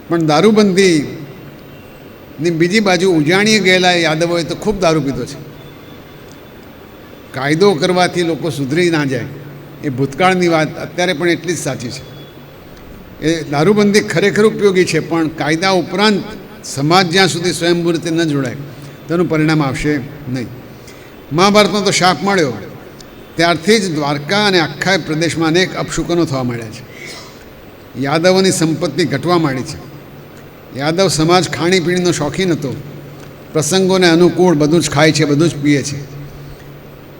પણ દારૂબંધીની બીજી બાજુ ઉજાણીએ ગયેલા યાદવોએ તો ખૂબ દારૂ પીધો છે. કાયદો કરવાથી લોકો સુધરી ના જાય એ ભૂતકાળની વાત અત્યારે પણ એટલી જ સાચી છે. એ દારૂબંધી ખરેખર ઉપયોગી છે, પણ કાયદા ઉપરાંત સમાજ જ્યાં સુધી સ્વયંભૂ રીતે ન જોડાય તેનું પરિણામ આવશે નહીં. મહાભારતનો તો શાપ મળ્યો ત્યારથી જ દ્વારકા અને આખા પ્રદેશમાં અનેક અપશુકનો થવા માંડ્યા છે. યાદવોની સંપત્તિ ઘટવા માંડી છે. યાદવ સમાજ ખાણીપીણીનો શોખીન હતો. પ્રસંગોને અનુકૂળ બધું જ ખાય છે, બધું જ પીએ છે.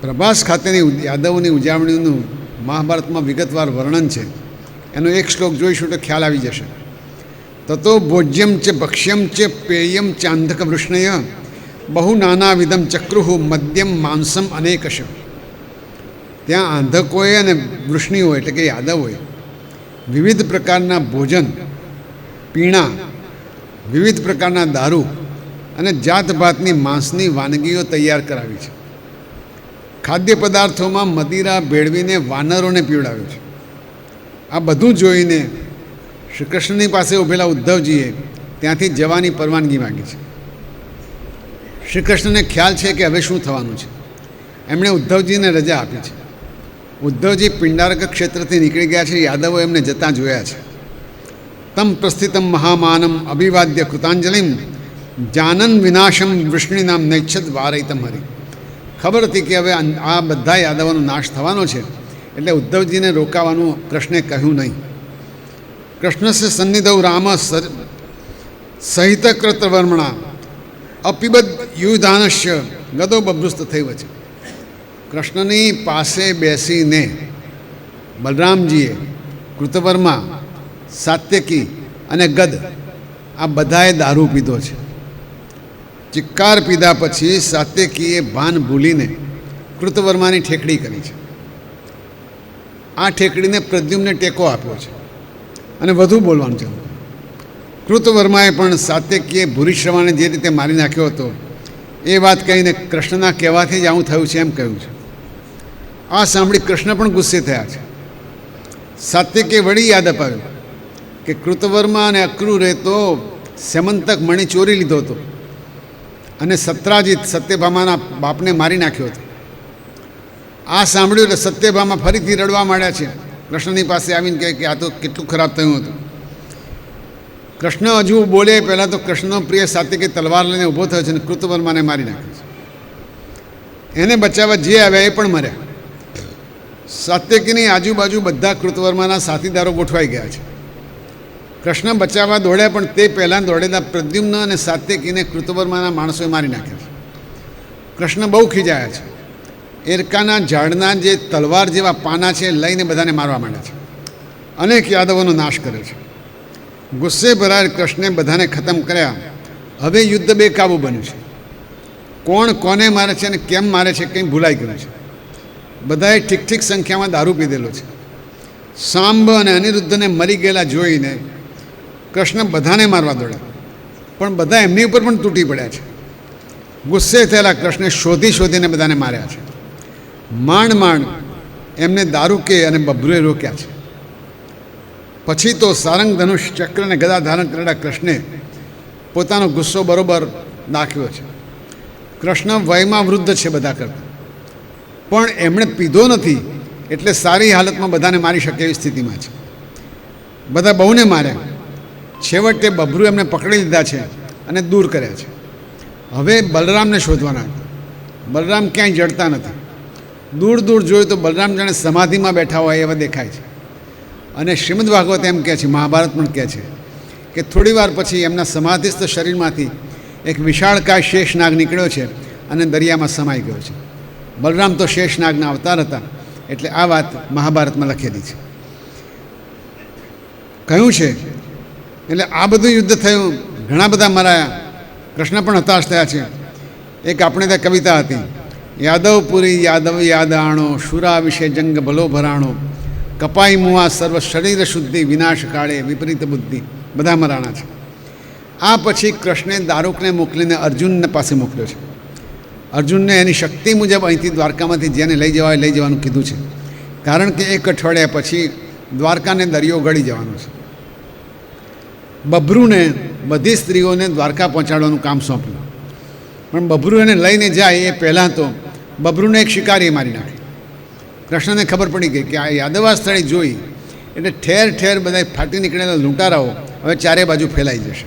પ્રભાસ ખાતેની યાદવોની ઉજવણીનું મહાભારતમાં વિગતવાર વર્ણન છે. એનો એક શ્લોક જોઈશું તો ખ્યાલ આવી જશે. તતો ભોજ્યમ ચ ભક્ષ્યમ ચ પેયમ ચાંધક વૃષ્ણય બહુ નાનાવિધમ ચક્રુઃ મદ્યમ માંસમ અનેકશ. ત્યાં આંધકોએ અને વૃષ્ણિઓ એટલે કે યાદવોએ વિવિધ પ્રકારના ભોજન, પીણા, વિવિધ પ્રકારના દારૂ અને જાતભાતની માંસની વાનગીઓ તૈયાર કરાવી છે. ખાદ્ય પદાર્થોમાં મદિરા ભેળવીને વાનરોને પીવડાવ્યું છે. આ બધું જોઈને શ્રી કૃષ્ણની પાસે ઊભેલા ઉદ્ધવજીએ ત્યાંથી જવાની પરવાનગી માગી છે. શ્રી કૃષ્ણને ખ્યાલ છે કે હવે શું થવાનું છે. એમણે ઉદ્ધવજીને રજા આપી છે. ઉદ્ધવજી પિંડારક ક્ષેત્રથી નીકળી ગયા છે. યાદવો એમને જતાં જોયા છે. તમ પ્રસ્થિતમ મહામાનમ અભિવાદ્ય કૃતાંજલિમ જાનન વિનાશમ વૃષ્ણિનામ નૈચ્છદ વારયતમ હરિ. ખબર હતી કે હવે આ બધા યાદવોનો નાશ થવાનો છે, એટલે ઉદ્ધવજીને રોકાવાનું કૃષ્ણે કહ્યું નહીં. કૃષ્ણસ્ય સન્નિધૌ રામ સહિત કૃતવર્મણા અપિબદ યુધાનશ્ય ગદો બભૃસ્ત થઈ વચ્ચે. કૃષ્ણની પાસે બેસીને બલરામજીએ કૃતવર્મા, સાત્યકી અને ગદ આ બધાએ દારૂ પીધો છે. ચિક્કાર પીધા પછી સાત્યકીએ ભાન ભૂલીને કૃતવર્માની ઠેકડી કરી છે. આ ઠેકડીને પ્રદ્યુમ્ને ટેકો આપ્યો છે અને વધુ બોલવાનું ચાલુ. કૃતવર્માએ પણ સાત્યકીએ ભૂરિશ્રવાને જે રીતે મારી નાખ્યો હતો એ વાત કહીને કૃષ્ણના કહેવાથી જ આવું થયું છે એમ કહ્યું છે. આ સાંભળી કૃષ્ણ પણ ગુસ્સે થયા છે. સાત્યકીએ વળી યાદ અપાવ્યું કે કૃતવર્મા અને અક્રૂરે તો સેમંતક મણિ ચોરી લીધો હતો અને સત્રાજીત સત્યભામાના બાપને મારી નાખ્યો હતો. આ સાંભળ્યું એટલે સત્યભામા ફરીથી રડવા માંડ્યા છે. કૃષ્ણની પાસે આવીને કહે કે આ તો કેટલું ખરાબ થયું હતું. કૃષ્ણ હજુ બોલે પહેલાં તો કૃષ્ણનો પ્રિય સાત્યકી તલવાર લઈને ઊભો થયો છે અને કૃતવર્માને મારી નાખ્યો છે. એને બચાવવા જે આવ્યા એ પણ મર્યા. સાત્યકીની આજુબાજુ બધા કૃતવર્માના સાથીદારો ગોઠવાઈ ગયા છે. કૃષ્ણ બચાવવા દોડ્યા, પણ તે પહેલાં દોડેલા પ્રદ્યુમ્ન અને સાત્યકીને કૃતવર્માના માણસોએ મારી નાખ્યા છે. કૃષ્ણ બહુ ખીજાયા છે. એરકાના ઝાડના જે તલવાર જેવા પાના છે લઈને બધાને મારવા માંડ્યા છે. અનેક યાદવોનો નાશ કર્યો છે. ગુસ્સે ભરાયેલ કૃષ્ણે બધાને ખતમ કર્યા. હવે યુદ્ધ બેકાબુ બન્યું છે. કોણ કોને મારે છે અને કેમ મારે છે કંઈ ભૂલાઈ ગયું છે. બધાએ ઠીક ઠીક સંખ્યામાં દારૂ પીધેલો છે. સાંબ અને અનિરુદ્ધને મરી ગયેલા જોઈને કૃષ્ણ બધાને મારવા દોડ્યા, પણ બધા એમની ઉપર પણ તૂટી પડ્યા છે. ગુસ્સે થયેલા કૃષ્ણે શોધી શોધીને બધાને માર્યા છે. માંડ માંડ એમને દારૂકે અને બભ્રુએ રોક્યા છે. પછી તો સારંગ ધનુષ ચક્ર અને ગદા ધારણ કરેલા કૃષ્ણે પોતાનો ગુસ્સો બરોબર દાખ્યો છે. કૃષ્ણ વયમાં વૃદ્ધ છે બધા કરતાં, પણ એમણે પીધો નથી એટલે સારી હાલતમાં બધાને મારી શકે એવી સ્થિતિમાં છે. બધા બહુને માર્યા, છેવટે બભરુ એમને પકડી લીધા છે અને દૂર કર્યા છે. હવે બલરામને શોધવાના હતા. બલરામ ક્યાંય જડતા નથી. દૂર દૂર જોયું તો બલરામ જાણે સમાધિમાં બેઠા હોય એવા દેખાય છે. અને શ્રીમદ ભાગવત એમ કહે છે, મહાભારત પણ કહે છે કે થોડી વાર પછી એમના સમાધિસ્થ શરીરમાંથી એક વિશાળકાય શેષનાગ નીકળ્યો છે અને દરિયામાં સમાઈ ગયો છે. બલરામ તો શેષનાગના અવતાર હતા, એટલે આ વાત મહાભારતમાં લખેલી છે. કહ્યું છે એટલે આ બધું યુદ્ધ થયું, ઘણા બધા મરાયા, કૃષ્ણ પણ હતાશ થયા છે. એક આપણે ત્યાં કવિતા હતી, યાદવપુરી યાદવ યાદ આણો, શુરા વિશે જંગ ભલો ભરાણો, કપાઈ મુવા સર્વ શરીર શુદ્ધિ, વિનાશ કાળે વિપરીત બુદ્ધિ. બધા મરાણા છે. આ પછી કૃષ્ણે દારૂકને મોકલીને અર્જુનને પાસે મોકલ્યો છે. અર્જુનને એની શક્તિ મુજબ અહીંથી દ્વારકામાંથી જેને લઈ જવાય લઈ જવાનું કીધું છે, કારણ કે એક અઠવાડિયા પછી દ્વારકાને દરિયો ગળી જવાનો છે. બભરુને બધી સ્ત્રીઓને દ્વારકા પહોંચાડવાનું કામ સોંપ્યું, પણ બભરુ એને લઈને જાય એ પહેલાં તો બભરુને એક શિકારીએ મારી નાખે. કૃષ્ણને ખબર પડી ગઈ કે આ યાદવા સ્થળે જોઈ એટલે ઠેર ઠેર બધા ફાટી નીકળેલા લૂંટારાઓ હવે ચારે બાજુ ફેલાઈ જશે.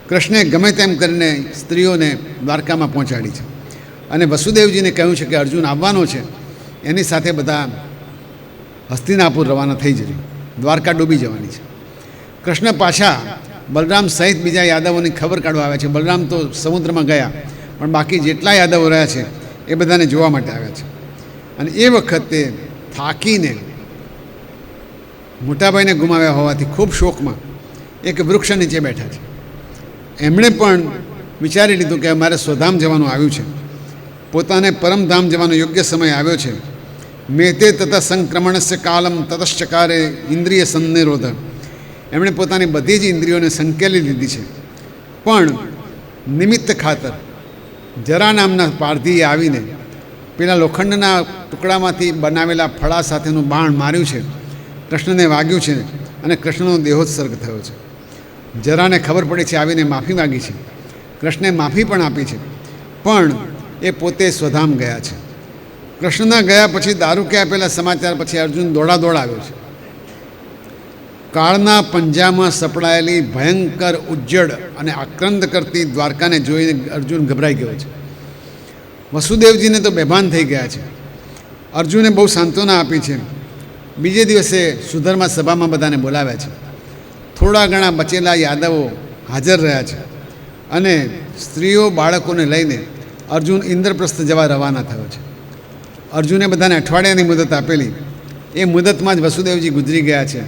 કૃષ્ણે ગમે તેમ કરીને સ્ત્રીઓને દ્વારકામાં પહોંચાડી છે અને વસુદેવજીને કહ્યું છે કે અર્જુન આવવાનો છે, એની સાથે બધા હસ્તિનાપુર રવાના થઈ જજો, દ્વારકા ડૂબી જવાની છે. કૃષ્ણ પાછા બલરામ સહિત બીજા યાદવોની ખબર કાઢવા આવ્યા છે. બલરામ તો સમુદ્રમાં ગયા, પણ બાકી જેટલા યાદવો રહ્યા છે એ બધાને જોવા માટે આવ્યા છે. અને એ વખતે થાકીને મોટાભાઈને ગુમાવ્યા હોવાથી ખૂબ શોકમાં એક વૃક્ષ નીચે બેઠા છે. એમણે પણ વિચારી લીધું કે મારે સ્વધામ જવાનું આવ્યું છે, પોતાને પરમધામ જવાનો યોગ્ય સમય આવ્યો છે. મેતે તત સંક્રમણસ્ય કાલમ તતશ્ચકારે ઇન્દ્રિય સંનિરોધ. એમણે પોતાની બધી જ ઇન્દ્રિયોને સંકેલી લીધી છે, પણ નિમિત્ત ખાતર જરા નામના પારધીએ આવીને પેલા લોખંડના ટુકડામાંથી બનાવેલા ફળા સાથેનું બાણ માર્યું છે. કૃષ્ણને વાગ્યું છે અને કૃષ્ણનો દેહોત્સર્ગ થયો છે. જરાને ખબર પડી છે, આવીને માફી માગી છે. કૃષ્ણે માફી પણ આપી છે, પણ એ પોતે સ્વધામ ગયા છે. કૃષ્ણના ગયા પછી દારૂકે આપેલા સમાચાર પછી અર્જુન દોડાદોડ આવ્યો છે. કાળના પંજામાં સપડાયેલી ભયંકર ઉજ્જડ અને આક્રંદ કરતી દ્વારકાને જોઈને અર્જુન ગભરાઈ ગયો છે. વસુદેવજીને તો બેભાન થઈ ગયા છે. અર્જુને બહુ સાંત્વના આપી છે. બીજે દિવસે સુધર્મા સભામાં બધાને બોલાવ્યા છે. થોડા ઘણા બચેલા યાદવો હાજર રહ્યા છે અને સ્ત્રીઓ બાળકોને લઈને અર્જુન ઇન્દ્રપ્રસ્થ જવા રવાના થયો છે. અર્જુને બધાને અઠવાડિયાની મુદત આપેલી, એ મુદતમાં જ વસુદેવજી ગુજરી ગયા છે.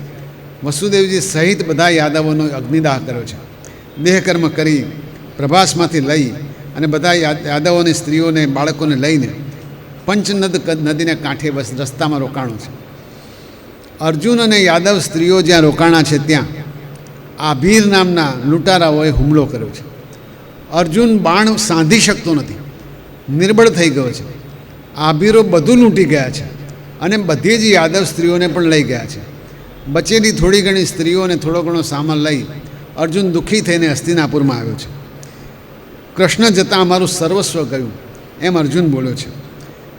વસુદેવજી સહિત બધા યાદવોનો અગ્નિદાહ કર્યો છે. દેહકર્મ કરી પ્રભાસમાંથી લઈ અને બધા યાદવોની સ્ત્રીઓને બાળકોને લઈને પંચનદ નદીને કાંઠે બસ રસ્તામાં રોકાણું છે. અર્જુન અને યાદવ સ્ત્રીઓ જ્યાં રોકાણા છે ત્યાં આભીર નામના લૂંટારાઓએ હુમલો કર્યો છે. અર્જુન બાણ સાંધી શકતો નથી, નિર્બળ થઈ ગયો છે. આભીરો બધું લૂંટી ગયા છે અને બધી જ યાદવ સ્ત્રીઓને પણ લઈ ગયા છે. બચેલી થોડી ઘણી સ્ત્રીઓને થોડો ઘણો સામાન લઈ અર્જુન દુઃખી થઈને હસ્તિનાપુરમાં આવ્યો છે. કૃષ્ણ જતાં અમારું સર્વસ્વ ગયું એમ અર્જુન બોલ્યો છે.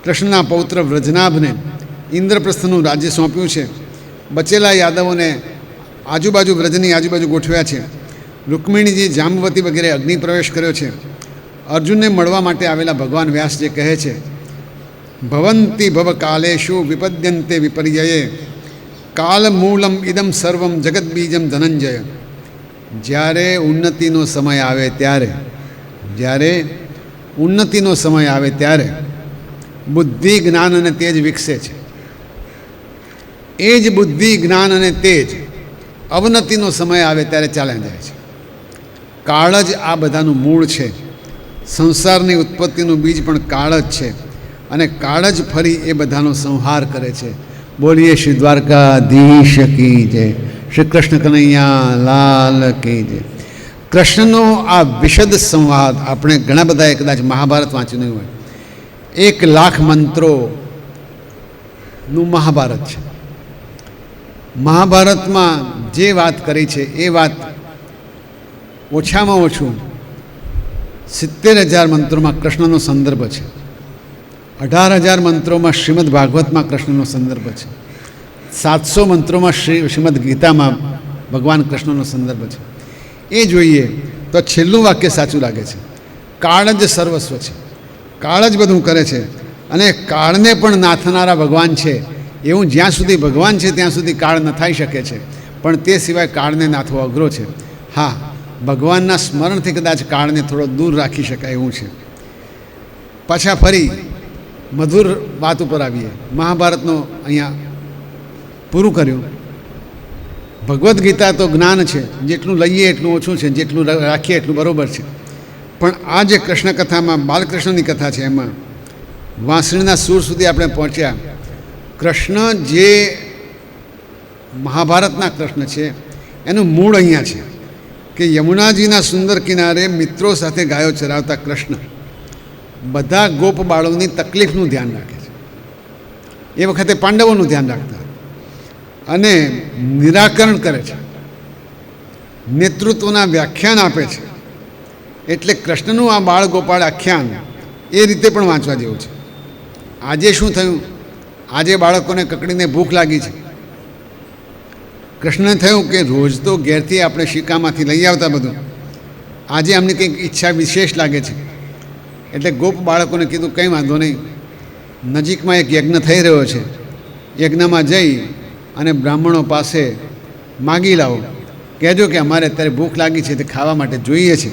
કૃષ્ણના પૌત્ર વ્રજનાભને ઇન્દ્રપ્રસ્થનું રાજ્ય સોંપ્યું છે. બચેલા યાદવોને આજુબાજુ વ્રજની આજુબાજુ ગોઠવ્યા છે. રૂકમિણીજી, જાંબવતી વગેરે અગ્નિ પ્રવેશ કર્યો છે. અર્જુનને મળવા માટે આવેલા ભગવાન વ્યાસ જે કહે છે, ભવંતી ભવ કાલેશુ વિપદ્યંતે વિપર્યયે કાલ મૂલમ ઇદમ સર્વમ જગત બીજમ ધનંજય. જ્યારે ઉન્નતિનો સમય આવે ત્યારે બુદ્ધિ, જ્ઞાન અને તેજ વિકસે છે. એ જ બુદ્ધિ, જ્ઞાન અને તેજ અવનતિનો સમય આવે ત્યારે ચાલ્યા જાય છે. કાળ જ આ બધાનું મૂળ છે. સંસારની ઉત્પત્તિનું બીજ પણ કાળ જ છે અને કાળ જ ફરી એ બધાનો સંહાર કરે છે. બોલીએ શ્રી દ્વારકાધીશ કી જય, શ્રી કૃષ્ણ કનૈયા લાલ કી જય. કૃષ્ણનો આ વિશદ સંવાદ આપણે ઘણા બધાએ કદાચ મહાભારત વાંચ્યું નહીં હોય. 1,00,000 મંત્રોનું મહાભારત છે. મહાભારતમાં જે વાત કરી છે એ વાત ઓછામાં ઓછું 70,000 મંત્રોમાં કૃષ્ણનો સંદર્ભ છે. 18,000 મંત્રોમાં શ્રીમદ ભાગવતમાં કૃષ્ણનો સંદર્ભ છે. 700 મંત્રોમાં શ્રીમદ ગીતામાં ભગવાન કૃષ્ણનો સંદર્ભ છે. એ જોઈએ તો છેલ્લું વાક્ય સાચું લાગે છે. કાળ જ સર્વસ્વ છે, કાળ જ બધું કરે છે અને કાળને પણ નાથનારા ભગવાન છે. એવું જ્યાં સુધી ભગવાન છે ત્યાં સુધી કાળ ન થઈ શકે છે, પણ તે સિવાય કાળને નાથવો અઘરો છે. હા, ભગવાનના સ્મરણથી કદાચ કાળને થોડો દૂર રાખી શકાય એવું છે. પાછા ફરી મધુર વાત ઉપર આવીએ. મહાભારતનો અહીંયા પૂરું કર્યું. ભગવદ્ ગીતા તો જ્ઞાન છે, જેટલું લઈએ એટલું ઓછું છે, જેટલું રાખીએ એટલું બરાબર છે. પણ આ જે કૃષ્ણ કથામાં બાલકૃષ્ણની કથા છે એમાં વાંસળીના સૂર સુધી આપણે પહોંચ્યા. કૃષ્ણ જે મહાભારતના કૃષ્ણ છે એનું મૂળ અહીંયા છે કે યમુનાજીના સુંદર કિનારે મિત્રો સાથે ગાયો ચરાવતા કૃષ્ણ બધા ગોપ બાળોની તકલીફનું ધ્યાન રાખે છે. એ વખતે પાંડવોનું ધ્યાન રાખતા અને નિરાકરણ કરે છે, નેતૃત્વના વ્યાખ્યાન આપે છે. એટલે કૃષ્ણનું આ બાળ ગોપાળ આખ્યાન એ રીતે પણ વાંચવા જેવું છે. આજે શું થયું? આજે બાળકોને કકડીને ભૂખ લાગી છે. કૃષ્ણને થયું કે રોજ તો ઘેરથી આપણે શિકામાંથી લઈ આવતા બધું, આજે અમને કંઈક ઈચ્છા વિશેષ લાગે છે. એટલે ગોપ બાળકોને કીધું કંઈ વાંધો નહીં, નજીકમાં એક યજ્ઞ થઈ રહ્યો છે, યજ્ઞમાં જઈ અને બ્રાહ્મણો પાસે માગી લાવો, કહેજો કે અમારે અત્યારે ભૂખ લાગી છે, તે ખાવા માટે જોઈએ છે.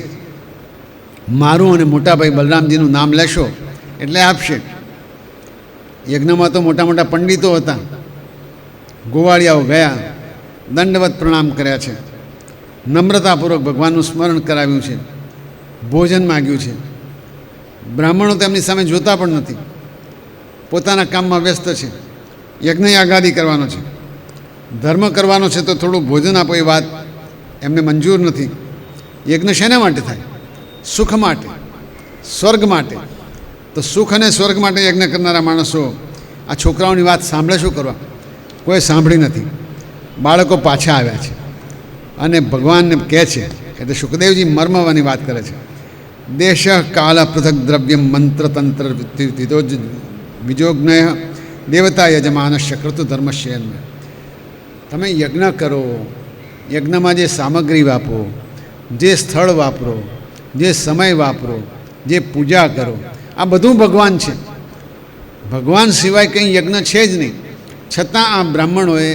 મારું અને મોટાભાઈ બલરામજીનું નામ લેશો એટલે આપશે. યજ્ઞમાં તો મોટા મોટા પંડિતો હતા. ગોવાળિયાઓ ગયા, દંડવત પ્રણામ કર્યા છે, નમ્રતાપૂર્વક ભગવાનનું સ્મરણ કરાવ્યું છે, ભોજન માગ્યું છે. બ્રાહ્મણો તેમની સામે જોતા પણ નથી, પોતાના કામમાં વ્યસ્ત છે. યજ્ઞ આગાદી કરવાનો છે, ધર્મ કરવાનો છે, તો થોડું ભોજન આપો એ વાત એમને મંજૂર નથી. યજ્ઞ શેના માટે થાય? સુખ માટે, સ્વર્ગ માટે. તો સુખ અને સ્વર્ગ માટે યજ્ઞ કરનારા માણસો આ છોકરાઓની વાત સાંભળે શું કરવા? કોઈ સાંભળી નથી. બાળકો પાછા આવ્યા છે અને ભગવાનને કહે છે. એટલે સુખદેવજી મર્મવાની વાત કરે છે. દેશ કાલ પૃથક દ્રવ્ય મંત્ર તંત્ર વિજોજ્ઞ દેવતા યજમાનસ્ય કૃતુ ધર્મસ્ય. તમે યજ્ઞ કરો, યજ્ઞમાં જે સામગ્રી વાપરો, જે સ્થળ વાપરો, જે સમય વાપરો, જે પૂજા કરો, આ બધું ભગવાન છે. ભગવાન સિવાય કંઈ યજ્ઞ છે જ નહીં. છતાં આ બ્રાહ્મણોએ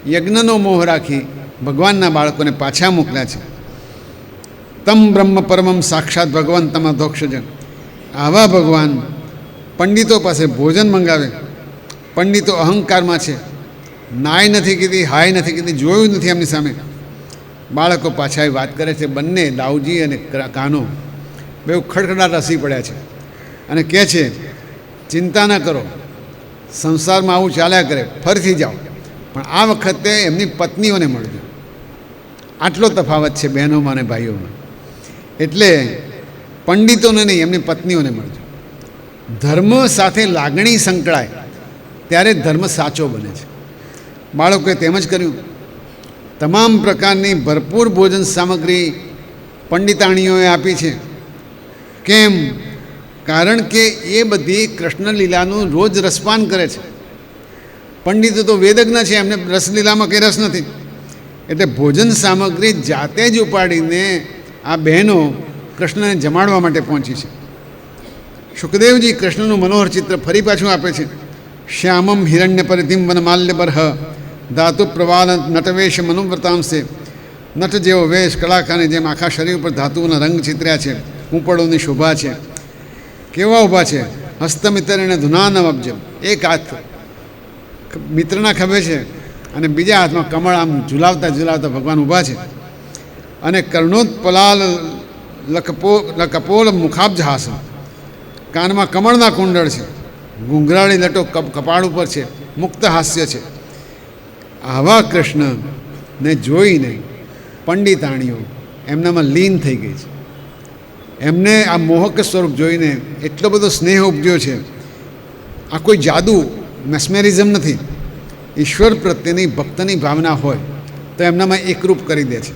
યજ્ઞનો મોહ રાખી ભગવાનના બાળકોને પાછા મોકલ્યા છે. તમ બ્રહ્મ પરમમ સાક્ષાત ભગવાન તમ અધોક્ષજન. આવા ભગવાન પંડિતો પાસે ભોજન મંગાવે. પંડિતો અહંકારમાં છે, નાય નથી કીધી, હાય નથી કીધી, જોયું નથી એમની સામે. બાળકો પાછા એ વાત કરે છે. બંને દાઉજી અને કાનો બેઉ ખડખડાટ હસી પડ્યા છે અને કહે છે, ચિંતા ન કરો, સંસારમાં આવું ચાલ્યા કરે, ફરીથી જાઓ, પણ આ વખતે એમની પત્નીઓને મળજો. આટલો તફાવત છે બહેનોમાં અને ભાઈઓમાં. એટલે પંડિતોને નહીં, એમની પત્નીઓને મળજો. ધર્મ સાથે લાગણી સંકળાય ત્યારે ધર્મ સાચો બને છે. બાળકોએ તેમ જ કર્યું. તમામ પ્રકારની ભરપૂર ભોજન સામગ્રી પંડિતાણીઓએ આપી છે. કેમ? કારણ કે એ બધી કૃષ્ણ લીલાનું રોજ રસપાન કરે છે. પંડિતો તો વેદજ્ઞ છે, એમને રસલીલામાં કંઈ રસ નથી. એટલે ભોજન સામગ્રી જાતે જ ઉપાડીને આ બહેનો કૃષ્ણને જમાડવા માટે પહોંચી છે. સુખદેવજી કૃષ્ણનું મનોહર ચિત્ર ફરી પાછું આપે છે. શ્યામમ હિરણ્ય પરિધિમ વનમાલ્ય બરહ ધાતુ પ્રવાલ નટવેશ મનુવ્રતાંશે. નટ જેવો વેશ, કલાકાની જેમ આખા શરીર ઉપર ધાતુઓના રંગ ચિત્ર્યા છે. કૂંપળોની શોભા છે. કેવા ઊભા છે? હસ્તમિત્રને ધુનાનમ અબ્જમ. એક હાથ મિત્રના ખભે છે અને બીજા હાથમાં કમળ આમ ઝુલાવતા ઝુલાવતા ભગવાન ઊભા છે. અને કર્ણોત્પલાલ લકપોલ મુખાબ્જહાસ. કાનમાં કમળના કુંડળ છે, ઘૂંઘરાળી લટો કપાળ ઉપર છે, મુક્ત હાસ્ય છે. આવા કૃષ્ણને જોઈને પંડિતાણીઓ એમનામાં લીન થઈ ગઈ છે. એમને આ મોહક સ્વરૂપ જોઈને એટલો બધો સ્નેહ ઉપજ્યો છે. આ કોઈ જાદુ, મેસ્મેરિઝમ નથી. ઈશ્વર પ્રત્યેની ભક્તની ભાવના હોય તો એમનામાં એકરૂપ કરી દે છે.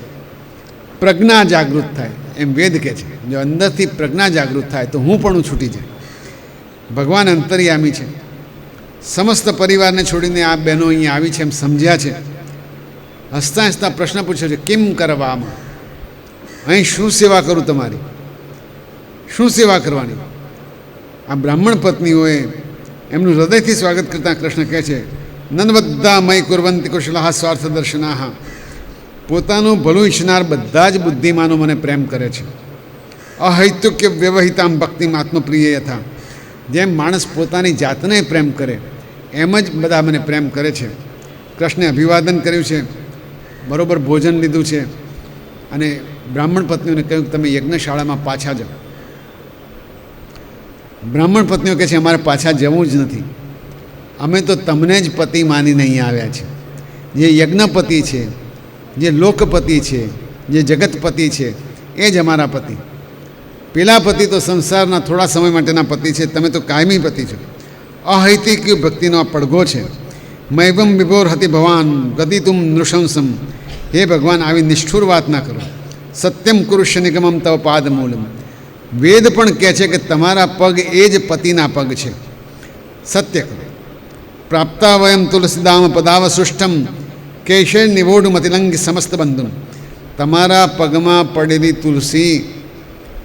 પ્રજ્ઞા જાગૃત થાય, એમ વેદ કહે છે. જો અંદરથી પ્રજ્ઞા જાગૃત થાય તો હું પણ છૂટી જાય. ભગવાન અંતર્યામી છે. સમસ્ત પરિવારને છોડીને આ બહેનો અહીંયા આવી છે એમ સમજ્યા છે હસતા હસતા પ્રશ્ન પૂછ્યો છે, કેમ કરવામાં? અહીં શું સેવા કરું તમારી? શું સેવા કરવાની? આ બ્રાહ્મણ પત્નીઓએ એમનું હૃદયથી સ્વાગત કરતાં કૃષ્ણ કહે છે, નન્વદ્દા મય કુર્વંતિ કુશલાહ સ્વાર્થ દર્શનાહ. પોતાનું ભલું ઈચ્છનાર બધા જ બુદ્ધિમાનો મને પ્રેમ કરે છે. અહૈતુક્ય વ્યવહિતામ ભક્તિમ આત્મપ્રિય યથા. જેમ માણસ પોતાની જાતને પ્રેમ કરે એમ જ બધા મને પ્રેમ કરે છે. કૃષ્ણે અભિવાદન કર્યું છે, બરોબર ભોજન લીધું છે અને બ્રાહ્મણ પત્નીઓને કહ્યું કે તમે યજ્ઞશાળામાં પાછા જાઓ. બ્રાહ્મણ પત્નીઓ કહે છે, અમારે પાછા જવું જ નથી, અમે તો તમને જ પતિ માનીને અહીંયા આવ્યા છે. જે યજ્ઞપતિ છે, જે લોકપતિ છે, જે જગતપતિ છે, એ જ અમારા પતિ. પેલા પતિ તો સંસારના થોડા સમય માટેના પતિ છે, તમે તો કાયમી પતિ છો. અહૈતિક ભક્તિનો આ પડઘો છે. મૈવમ વિભોર હતી ભવાન ગતિતુમ નૃશંસમ. હે ભગવાન, આવી નિષ્ઠુર વાત ના કરો. સત્યમ કુરુષ્ય નિગમમ તવ પાદમૂલમ. વેદ પણ કહે છે કે તમારા પગ એ જ પતિના પગ છે. સત્ય કરો. પ્રાપ્તા વયમ તુલસીદામ પદાવસૃષ્ટમ કેશે નિવોઢ મતિલંગી સમસ્ત બંધુમ. તમારા પગમાં પડેલી તુલસી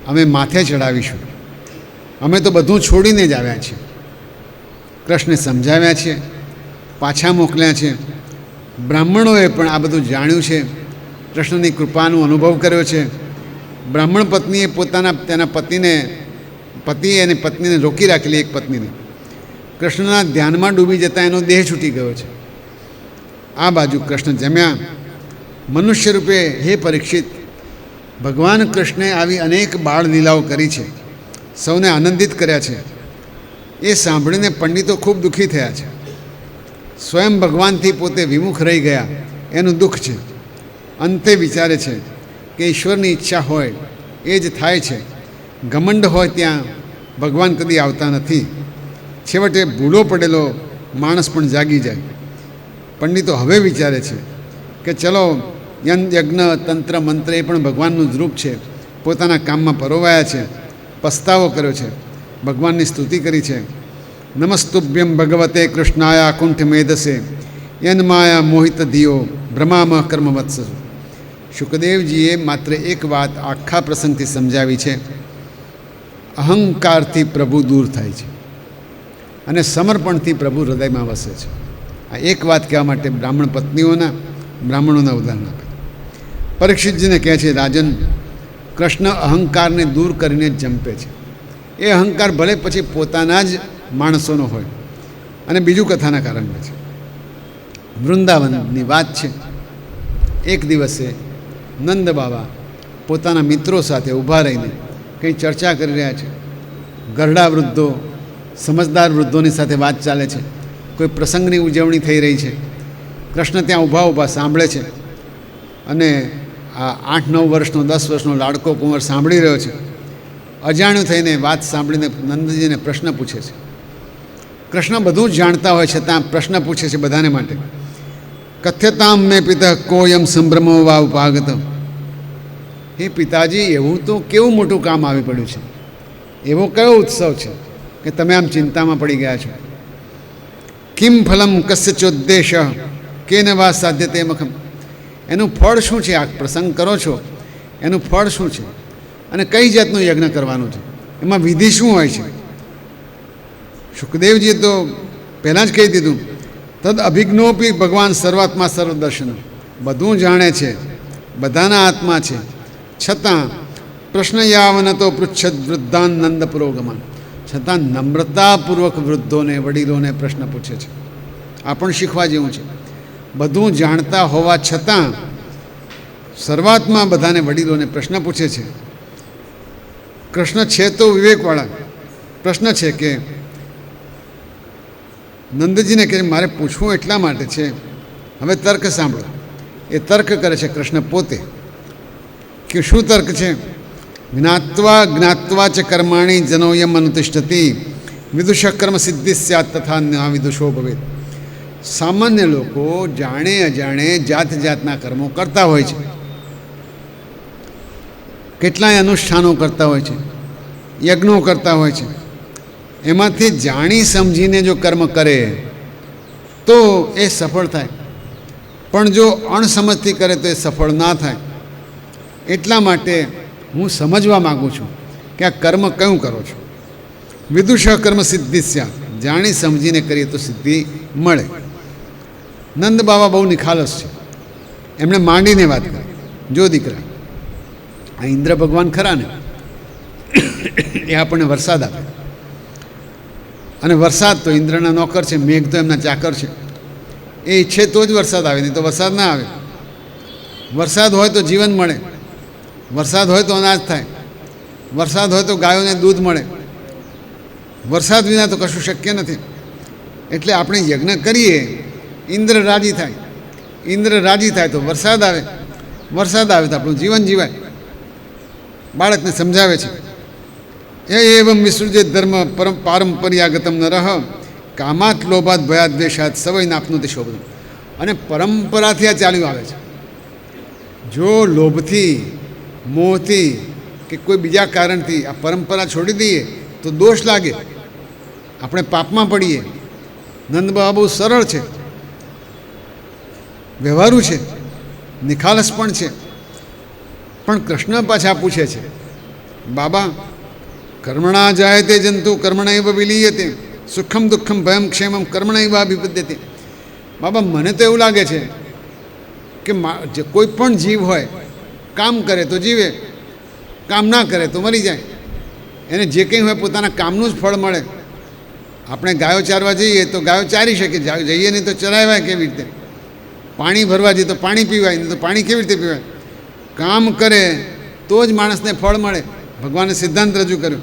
અમે માથે ચડાવીશું. અમે તો બધું છોડીને જ આવ્યા છીએ. કૃષ્ણે સમજાવ્યા છે, પાછા મોકલ્યા છે. બ્રાહ્મણોએ પણ આ બધું જાણ્યું છે, કૃષ્ણની કૃપાનો અનુભવ કર્યો છે. બ્રાહ્મણ પત્નીએ તેના પતિ અને પત્નીને રોકી રાખેલી એક પત્નીને. કૃષ્ણના ધ્યાનમાં ડૂબી જતાં એનો દેહ છૂટી ગયો છે. આ બાજુ કૃષ્ણ જમ્યા. મનુષ્ય રૂપે હે પરીક્ષિત, ભગવાન કૃષ્ણે આવી અનેક બાળ લીલાઓ કરી છે, સૌને આનંદિત કર્યા છે. એ સાંભળીને પંડિતો ખૂબ દુઃખી થયા છે. સ્વયં ભગવાનથી પોતે વિમુખ રહી ગયા એનું દુઃખ છે. અંતે વિચારે છે કે ઈશ્વરની ઈચ્છા હોય એ જ થાય છે. ઘમંડ હોય ત્યાં ભગવાન કદી આવતા નથી. છેવટે ભૂલો પડેલો માણસ પણ જાગી જાય. પંડિતો હવે વિચારે છે કે ચલો યજ્ઞ તંત્ર મંત્ર એ પણ ભગવાનનું જ રૂપ છે. પોતાના કામમાં પરોવાયા છે, પસ્તાવો કર્યો છે, ભગવાનની સ્તુતિ કરી છે. નમસ્તુભ્યમ ભગવતે કૃષ્ણાય કુંઠ મેધસે યન્માયા મોહિત ધિયો ભ્રમામ કર્મવત્સુ. શુકદેવજીએ માત્ર એક વાત આખા પ્રસંગથી સમજાવી છે, અહંકારથી પ્રભુ દૂર થાય છે અને સમર્પણથી પ્રભુ હૃદયમાં વસે છે. આ એક વાત કહેવા માટે બ્રાહ્મણોના ઉદાહરણ આપે. પરીક્ષિતજીને કહે છે, રાજન, કૃષ્ણ અહંકારને દૂર કરીને જ જંપે છે. એ અહંકાર ભલે પછી પોતાના જ માણસોનો હોય. અને બીજું કથાના કારણ છે. વૃંદાવનની વાત છે. એક દિવસે નંદ બાબા પોતાના મિત્રો સાથે ઊભા રહીને કંઈ ચર્ચા કરી રહ્યા છે. ગરડા વૃદ્ધો, સમજદાર વૃદ્ધોની સાથે વાત ચાલે છે. કોઈ પ્રસંગની ઉજવણી થઈ રહી છે. કૃષ્ણ ત્યાં ઊભા સાંભળે છે અને આ 8-9 વર્ષનો 10 વર્ષનો લાડકો કુંવર સાંભળી રહ્યો છે. અજાણ્યું થઈને વાત સાંભળીને નંદજીને પ્રશ્ન પૂછે છે. કૃષ્ણ બધું જ જાણતા હોય છતાં પ્રશ્ન પૂછે છે બધાને માટે. કથ્યતામ મેં પિતા કોયમ સંભ્રમો વા ઉપાગત. હે પિતાજી, એવું તો કેવું મોટું કામ આવી પડ્યું છે, એવો કયો ઉત્સવ છે કે તમે આમ ચિંતામાં પડી ગયા છો? કિમ ફલમ કસ્ય ચોદ્દેશ કેન વા સાધ્યતે મખમ. એનું ફળ શું છે? આ પ્રસંગ કરો છો એનું ફળ શું છે અને કઈ જાતનું યજ્ઞ કરવાનું છે? એમાં વિધિ શું હોય છે? શુકદેવજીએ તો પહેલાં જ કહી દીધું, તદ અભિજ્ઞોપી ભગવાન સર્વાત્મા સર્વદર્શન. બધું જાણે છે, બધાના આત્મા છે, છતાં પ્રશ્ન યાવન તો પૃચ્છદ વૃદ્ધાન નંદ પુરોગમાન. છતાં નમ્રતાપૂર્વક વૃદ્ધોને, વડીલોને પ્રશ્ન પૂછે છે. આ પણ શીખવા જેવું છે. બધું જાણતા હોવા છતાં શરૂઆતમાં બધાને વડીલોને પ્રશ્ન પૂછે છે. કૃષ્ણ છે તો વિવેકવાળા. પ્રશ્ન છે કે નંદજીને કહે મારે પૂછવું એટલા માટે છે. હવે તર્ક સાંભળો. એ તર્ક કરે છે કૃષ્ણ પોતે. કે શું તર્ક છે? જ્ઞાત્વા ચ કર્માણી જનોયમ અનુતિષ્ઠતિ વિદુષ કર્મ સિદ્ધિ સ્યાત તથા ન વિદુષો ભવેત. સામાન્ય લોકો જાણે અજાણે જાતના કર્મો કરતા હોય છે. કેટલાય અનુષ્ઠાનો કરતા હોય છે, યજ્ઞો કરતા હોય છે. એમાંથી જાણી સમજીને જો કર્મ કરે તો એ સફળ થાય. પણ જો અણસમજથી કરે તો એ સફળ ના થાય. એટલા માટે હું સમજવા માગું છું કે આ કર્મ કયું કરો છો. વિદુષ કર્મ સિદ્ધિ સ્યા, જાણી સમજીને કરીએ તો સિદ્ધિ મળે. નંદ બાબા બહુ નિખાલસ છે. એમણે માંડીને વાત કરી, જો દીકરા, આ ઇન્દ્ર ભગવાન ખરા ને, એ આપણને વરસાદ આપે, અને વરસાદ તો ઇન્દ્રના નોકર છે, મેઘ તો એમના ચાકર છે. એ ઈચ્છે તો જ વરસાદ આવે, નહીં તો વરસાદ ના આવે. વરસાદ હોય તો જીવન મળે, વરસાદ હોય તો અનાજ થાય, વરસાદ હોય તો ગાયોને દૂધ મળે. વરસાદ વિના તો કશું શક્ય નથી. એટલે આપણે યજ્ઞ કરીએ, ઇન્દ્ર રાજી થાય, ઇન્દ્ર રાજી થાય તો વરસાદ આવે, વરસાદ આવે તો આપણું જીવન જીવાય. બાળકને સમજાવે છે, એવમ વિસૃજે ધર્મ પારંપર્યાગતમ ન રહ કામાત લોભાત ભયાત દ્વેષાત સવય નાપનું તે શોભન. અને પરંપરાથી આ ચાલ્યું આવે છે. જો લોભથી, મોહથી કે કોઈ બીજા કારણથી આ પરંપરા છોડી દઈએ તો દોષ લાગે, આપણે પાપમાં પડીએ. નંદ બાબા બહુ સરળ છે, વ્યવહારુ છે, નિખાલસ પણ છે. પણ કૃષ્ણ પાછા પૂછે છે, બાબા, કર્મણા જાયતે જંતુ કર્મણૈવ વિલીયતે, સુખમ દુઃખમ ભયમ ક્ષેમમ કર્મણૈવ અભિપદ્યતે. બાબા, મને તો એવું લાગે છે કે જે કોઈ પણ જીવ હોય, કામ કરે તો જીવે, કામ ના કરે તો મરી જાય. એને જે કંઈ હોય પોતાના કામનું જ ફળ મળે. આપણે ગાયો ચારવા જઈએ તો ગાયો ચારી શકે, જઈએ નહીં તો ચરાવાય કેવી રીતે? પાણી ભરવા જઈએ તો પાણી પીવાય, નહીં તો પાણી કેવી રીતે પીવાય? કામ કરે તો જ માણસને ફળ મળે. ભગવાને સિદ્ધાંત રજૂ કર્યો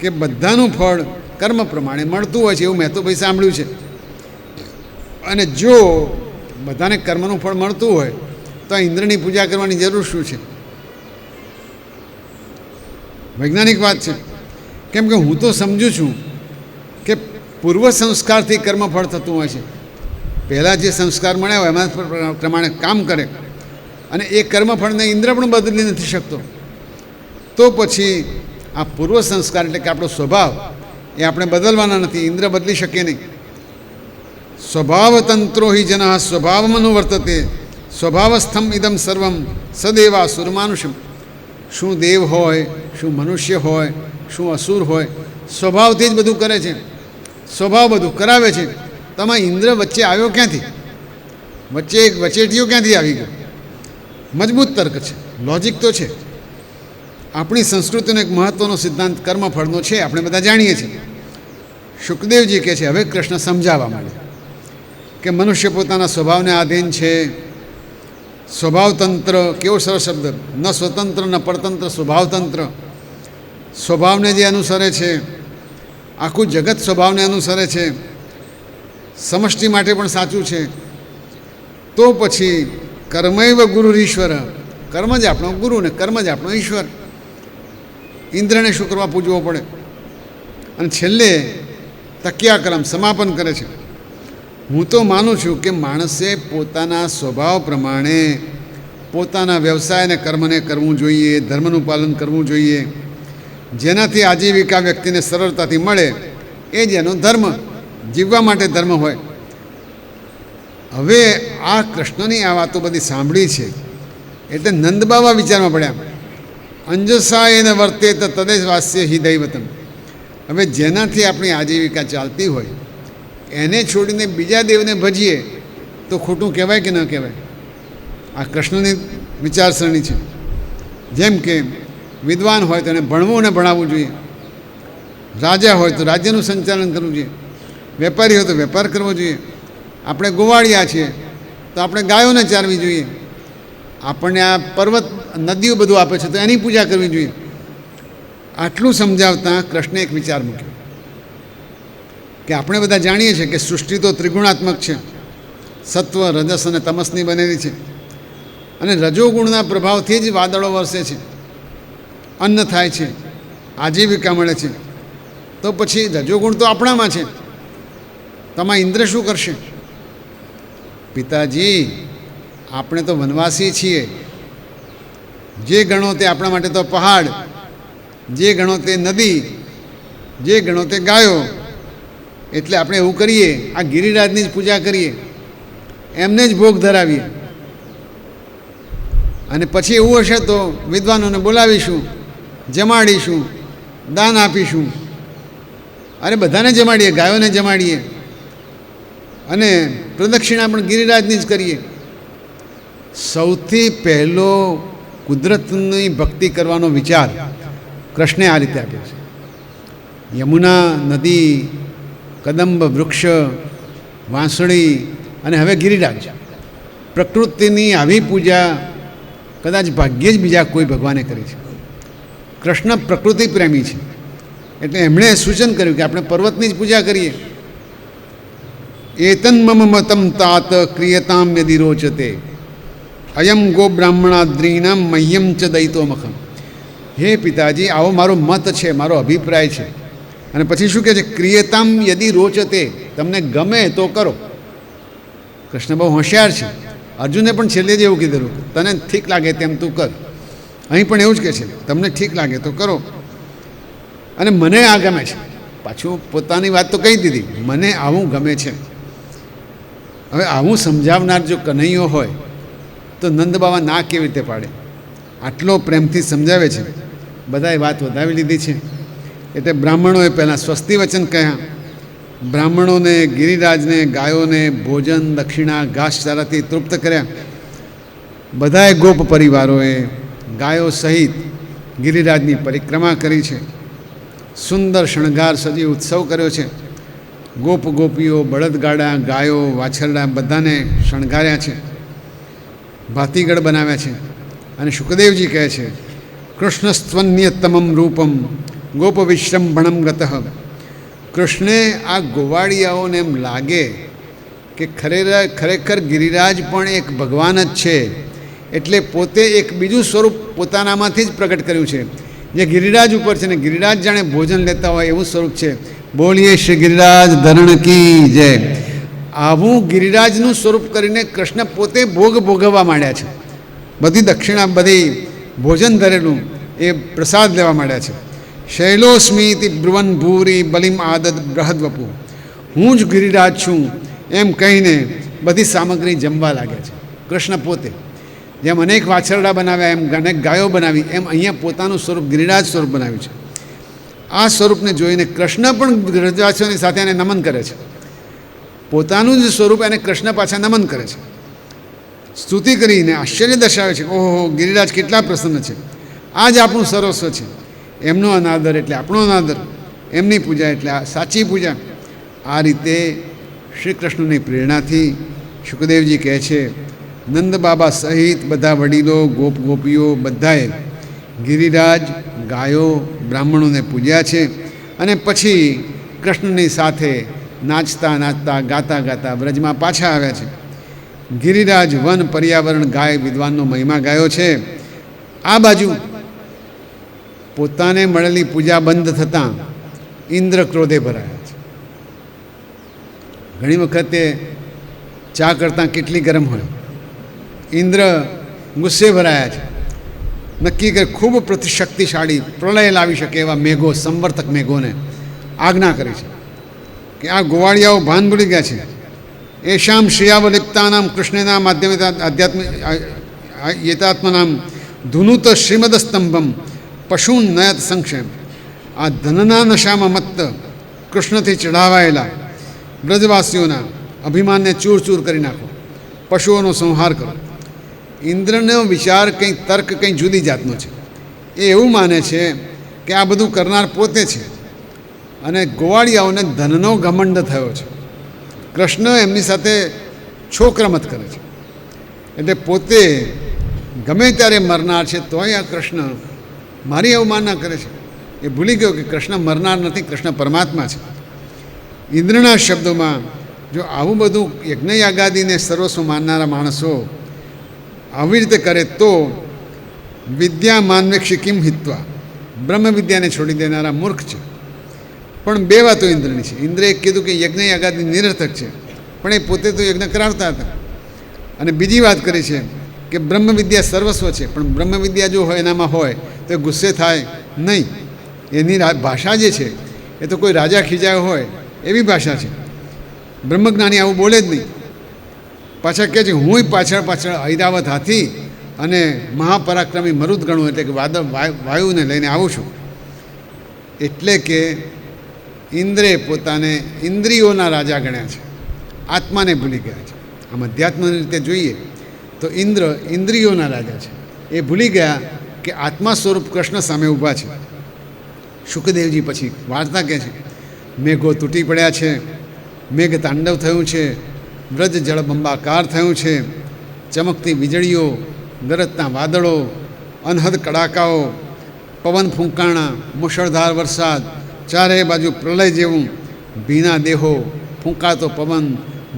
કે બધાનું ફળ કર્મ પ્રમાણે મળતું હોય છે, એવું મેં તો ભાઈ સાંભળ્યું છે. અને જો બધાને કર્મનું ફળ મળતું હોય તો આ ઇન્દ્રની પૂજા કરવાની જરૂર શું છે? વૈજ્ઞાનિક વાત છે. કેમ કે હું તો સમજું છું કે પૂર્વ સંસ્કારથી કર્મફળ થતું હોય છે. પહેલાં જે સંસ્કાર મળ્યા હોય એમાં પ્રમાણે કામ કરે અને એ કર્મફળને ઇન્દ્ર પણ બદલી નથી શકતો, તો પછી આ પૂર્વ સંસ્કાર એટલે કે આપણો સ્વભાવ એ આપણે બદલવાના નથી, ઇન્દ્ર બદલી શકે નહીં. સ્વભાવતંત્રો હિ જન સ્વભાવમનુવર્તતે સ્વભાવસ્થમ ઇદમ સર્વમ સદેવા સુરમાનુષમ. શું દેવ હોય, શું મનુષ્ય હોય, શું અસુર હોય, સ્વભાવથી જ બધું કરે છે, સ્વભાવ બધું કરાવે છે. તમે ઇન્દ્ર વચ્ચે આવ્યો ક્યાંથી? વચ્ચે એક વચેટીઓ ક્યાંથી આવી ગયો? મજબૂત તર્ક છે, લોજિક તો છે. આપણી સંસ્કૃતિનો એક મહત્ત્વનો સિદ્ધાંત કર્મફળનો છે, આપણે બધા જાણીએ છીએ. શુકદેવજી કહે છે, હવે કૃષ્ણ સમજાવવા માંડે કે મનુષ્ય પોતાના સ્વભાવને આધીન છે. સ્વભાવતંત્ર, કેવો સરસ શબ્દ, ન સ્વતંત્ર ન પરતંત્ર, સ્વભાવતંત્ર. સ્વભાવને જે અનુસરે છે, આખું જગત સ્વભાવને અનુસરે છે, સમષ્ટિ માટે પણ સાચું છે. તો પછી કર્મૈવ ગુરુ ઈશ્વર, કર્મ જ આપણો ગુરુ ને કર્મ જ આપણો ઈશ્વર. ઇન્દ્રને શું કરવા પૂજવો પડે? અને છેલ્લે તકિયાકરમ સમાપન કરે છે. હું તો માનું છું કે માણસે પોતાના સ્વભાવ પ્રમાણે પોતાના વ્યવસાય અને કર્મને કરવું જોઈએ, ધર્મનું પાલન કરવું જોઈએ. જેનાથી આજીવિકા વ્યક્તિને સરળતાથી મળે એ જ એનો ધર્મ, જીવવા માટે ધર્મ હોય. હવે આ કૃષ્ણની આ વાતો બધી સાંભળી છે એટલે નંદબાવા વિચારમાં પડ્યા. અંજસા એને વર્તે તો તદેશ વાસ્ય હિ દૈવતમ. હવે જેનાથી આપણી આજીવિકા ચાલતી હોય એને છોડીને બીજા દેવને ભજીએ તો ખોટું કહેવાય કે ન કહેવાય? આ કૃષ્ણની વિચારસરણી છે. જેમ કે વિદ્વાન હોય તો એને ભણવું અને ભણાવવું જોઈએ, રાજા હોય તો રાજ્યનું સંચાલન કરવું જોઈએ, વેપારી હોય તો વેપાર કરવો જોઈએ. આપણે ગોવાળિયા છીએ તો આપણે ગાયોને ચારવી જોઈએ. આપણને આ પર્વત નદીઓ બધું આપે છે તો એની પૂજા કરવી જોઈએ. આટલું સમજાવતા કૃષ્ણે એક વિચાર મૂક્યો કે આપણે બધા જાણીએ છીએ કે સૃષ્ટિ તો ત્રિગુણાત્મક છે, સત્વ, રજસ અને તમસની બનેલી છે. અને રજોગુણના પ્રભાવથી જ વાદળો વરસે છે, અન્ન થાય છે, આજીવિકા મળે છે. તો પછી રજોગુણ તો આપણામાં છે, તમારા ઇન્દ્ર શું કરશે? પિતાજી, આપણે તો વનવાસી છીએ. જે ગણો તે આપણા માટે તો પહાડ, જે ગણો તે નદી, જે ગણો તે ગાયો. એટલે આપણે એવું કરીએ, આ ગિરિરાજની જ પૂજા કરીએ. એમને જ ભોગ ધરાવીએ, અને પછી એવું હશે તો વિદ્વાનોને બોલાવીશું, જમાડીશું, દાન આપીશું. અરે બધાને જમાડીએ, ગાયોને જમાડીએ, અને પ્રદક્ષિણા પણ ગિરિરાજની જ કરીએ. સૌથી પહેલો કુદરતની ભક્તિ કરવાનો વિચાર કૃષ્ણે આ રીતે આપ્યો છે. યમુના નદી, કદંબ વૃક્ષ, વાંસળી અને હવે ગિરિરાજ. પ્રકૃતિની આવી પૂજા કદાચ ભાગ્યે જ બીજા કોઈ ભગવાને કરી છે. કૃષ્ણ પ્રકૃતિ પ્રેમી છે, એટલે એમણે સૂચન કર્યું કે આપણે પર્વતની જ પૂજા કરીએ. એતન મમ મતમ તાત ક્રિયતામ યદિ રોચતે અયમ ગો બ્રાહ્મણાદ્રીનામ મહ્યમ ચ દૈતોમખમ. હે પિતાજી, આવો મારો મત છે, મારો અભિપ્રાય છે. અને પછી શું કહે છે? ક્રિયતામ યદિ રોચતે, તમને ગમે તો કરો. કૃષ્ણ બહુ હોશિયાર છે. અર્જુને પણ છેલ્લે જ એવું કીધેલું, તને ઠીક લાગે તેમ તું કર. અહીં પણ એવું જ કહે છે, તમને ઠીક લાગે તો કરો, અને મને આ ગમે છે. પાછું પોતાની વાત તો કહી દીધી, મને આવું ગમે છે. હવે આવું સમજાવનાર જો કનૈયો હોય તો નંદ બાબા ના કેવી રીતે પાડે? આટલો પ્રેમથી સમજાવે છે. બધાએ વાત વધાવી લીધી છે. એટલે બ્રાહ્મણોએ પહેલાં સ્વસ્તિ વચન કહ્યા. બ્રાહ્મણોને, ગિરિરાજને, ગાયોને ભોજન, દક્ષિણા, ઘાસચારાથી તૃપ્ત કર્યા. બધાએ ગોપ પરિવારોએ ગાયો સહિત ગિરિરાજની પરિક્રમા કરી છે. સુંદર શણગાર સજી ઉત્સવ કર્યો છે. ગોપ ગોપીઓ, બળદગાડા, ગાયો, વાછરડા બધાને શણગાર્યા છે. ભાતીગળ બનાવ્યા છે. અને શુકદેવજી કહે છે, કૃષ્ણસ્ત્વન્યતમમ રૂપમ ગોપ વિશ્રંભણમ ગતઃ. કૃષ્ણે આ ગોવાળિયાઓને એમ લાગે કે ખરેખર ગિરિરાજ પણ એક ભગવાન જ છે, એટલે પોતે એક બીજું સ્વરૂપ પોતાનામાંથી જ પ્રગટ કર્યું છે, જે ગિરિરાજ ઉપર છે. ને ગિરિરાજ જાણે ભોજન લેતા હોય એવું સ્વરૂપ છે. બોલીએ શ્રી ગિરિરાજ ધરણ કી જય. આવું ગિરિરાજનું સ્વરૂપ કરીને કૃષ્ણ પોતે ભોગ ભોગવવા માંડ્યા છે. બધી દક્ષિણા, બધી ભોજન ધરેલું એ પ્રસાદ લેવા માંડ્યા છે. શૈલોસ્મીતિ બ્રુવન ભૂરી બલિમ આદત બૃહદવપુ. હું જ ગિરિરાજ છું એમ કહીને બધી સામગ્રી જમવા લાગ્યા છે. કૃષ્ણ પોતે જેમ અનેક વાછરડા બનાવ્યા, એમ અનેક ગાયો બનાવી, એમ અહીંયા પોતાનું સ્વરૂપ ગિરિરાજ સ્વરૂપ બનાવ્યું છે. આ સ્વરૂપને જોઈને કૃષ્ણ પણ વ્રજવાસીઓની સાથે એને નમન કરે છે. પોતાનું જ સ્વરૂપ એને કૃષ્ણ પાછા નમન કરે છે. સ્તુતિ કરીને આશ્ચર્ય દર્શાવે છે, ઓહો, ગિરિરાજ કેટલા પ્રસન્ન છે. આ જ આપણું સર્વસ્વ છે. એમનો અનાદર એટલે આપણો અનાદર, એમની પૂજા એટલે આ સાચી પૂજા. આ રીતે શ્રી કૃષ્ણની પ્રેરણાથી શુકદેવજી કહે છે, નંદ બાબા સહિત બધા વડીલો, ગોપ ગોપીઓ બધાએ ગિરિરાજ, ગાયો, બ્રાહ્મણોને પૂજ્યા છે. અને પછી કૃષ્ણની સાથે નાચતા નાચતા, ગાતા ગાતા વ્રજમાં પાછા આવ્યા છે. ગિરિરાજ, વન, પર્યાવરણ, ગાય, વિદ્વાનનો મહિમા ગાયો છે. આ બાજુ પોતાને મળેલી પૂજા બંધ થતાં ઇન્દ્ર ક્રોધે ભરાયા છે. ઘણી વખતે ચા કરતાં કેટલી ગરમ હોય. ઇન્દ્ર ગુસ્સે ભરાયા છે. નક્કી કે ખૂબ પ્રતિશક્તિશાળી પ્રલય લાવી શકે એવા મેઘો, સંવર્તક મેઘોને આજ્ઞા કરી છે કે આ ગોવાળિયાઓ ભાન ભૂલી ગયા છે. એશામ શ્રિયાવલિપ્તાનામ કૃષ્ણના માધ્યમે યેતાત્મનામ ધુનુત શ્રીમદસ્તંભમ પશુન નયત સંક્ષેમ. આ ધનના નશામાં મત્ત કૃષ્ણથી ચઢાવાયેલા બ્રજવાસીઓના અભિમાનને ચૂર ચૂર કરી નાખો, પશુઓનો સંહાર કરો. ઇન્દ્રનો વિચાર કંઈ તર્ક કંઈ જુદી જાતનો છે. એ એવું માને છે કે આ બધું કરનાર પોતે છે, અને ગોવાળિયાઓને ધનનો ઘમંડ થયો છે. કૃષ્ણ એમની સાથે છોકરમત કરે છે, એટલે પોતે ગમે ત્યારે મરનાર છે, તોય આ કૃષ્ણ મારી અવમાનના કરે છે. એ ભૂલી ગયો કે કૃષ્ણ મરનાર નથી, કૃષ્ણ પરમાત્મા છે. ઇન્દ્રના શબ્દોમાં જો આવું બધું યજ્ઞયાગાદીને સર્વસ્વ માનનારા માણસો આવી રીતે કરે તો વિદ્યા માન્વેક્ષી કિમ હિત્વા, બ્રહ્મ વિદ્યાને છોડી દેનારા મૂર્ખ છે. પણ બે વાતો ઇન્દ્રની છે. ઇન્દ્રે એક કીધું કે યજ્ઞયાગાદી નિરર્થક છે, પણ એ પોતે તો યજ્ઞ કરાવતા હતા. અને બીજી વાત કરી છે કે બ્રહ્મ વિદ્યા સર્વસ્વ છે, પણ બ્રહ્મ વિદ્યા જો હોય એનામાં હોય તો ગુસ્સે થાય નહીં. એની ભાષા જે છે એ તો કોઈ રાજા ખીજાયો હોય એવી ભાષા છે. બ્રહ્મજ્ઞાની આવું બોલે જ નહીં. પાછા કહે છે હુંય પાછળ પાછળ ઐરાવત હાથી અને મહાપરાક્રમી મરુદગણું એટલે કે વાયુને લઈને આવું છું. એટલે કે ઇન્દ્રે પોતાને ઇન્દ્રિયોના રાજા ગણ્યા છે, આત્માને ભૂલી ગયા છે. આમ અધ્યાત્મની રીતે જોઈએ તો ઇન્દ્ર ઇન્દ્રિયોના રાજા છે. એ ભૂલી ગયા કે આત્મા સ્વરૂપ કૃષ્ણ સામે ઊભા છે. શુકદેવજી પછી વાર્તા કહે છે, મેઘો તૂટી પડ્યા છે, મેઘ તાંડવ થયું છે, વ્રજ જળબંબાકાર થયું છે, ચમકતી વીજળીઓ, ગરજતા વાદળો, અનહદ કડાકાઓ, પવન ફૂંકાણા, મુશળધાર વરસાદ, ચારે બાજુ પ્રલય જેવું, ભીના દેહો, ફૂંકાતો પવન,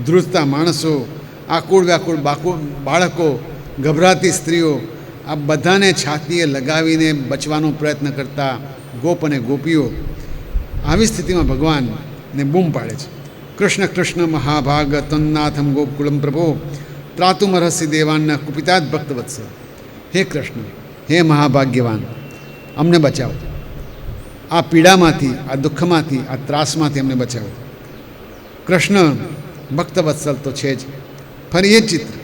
ધ્રુજતા માણસો, આકુળ વ્યાકુળ બાળકો, ગભરાતી સ્ત્રીઓ, આ બધાને છાતીએ લગાવીને બચવાનો પ્રયત્ન કરતા ગોપ અને ગોપીઓ. આવી સ્થિતિમાં ભગવાનને બૂમ પાડે છે, કૃષ્ણ કૃષ્ણ મહાભાગ તન્નાથમ ગોકુલમ પ્રભો ત્રાતુમરહસી દેવાનના કુપિતાદ ભક્તવત્સ. હે કૃષ્ણ, હે મહાભાગ્યવાન, અમને બચાવો, આ પીડામાંથી, આ દુઃખમાંથી, આ ત્રાસમાંથી અમને બચાવો. કૃષ્ણ ભક્તવત્સલ તો છે જ. ફરી એ જ ચિત્ર.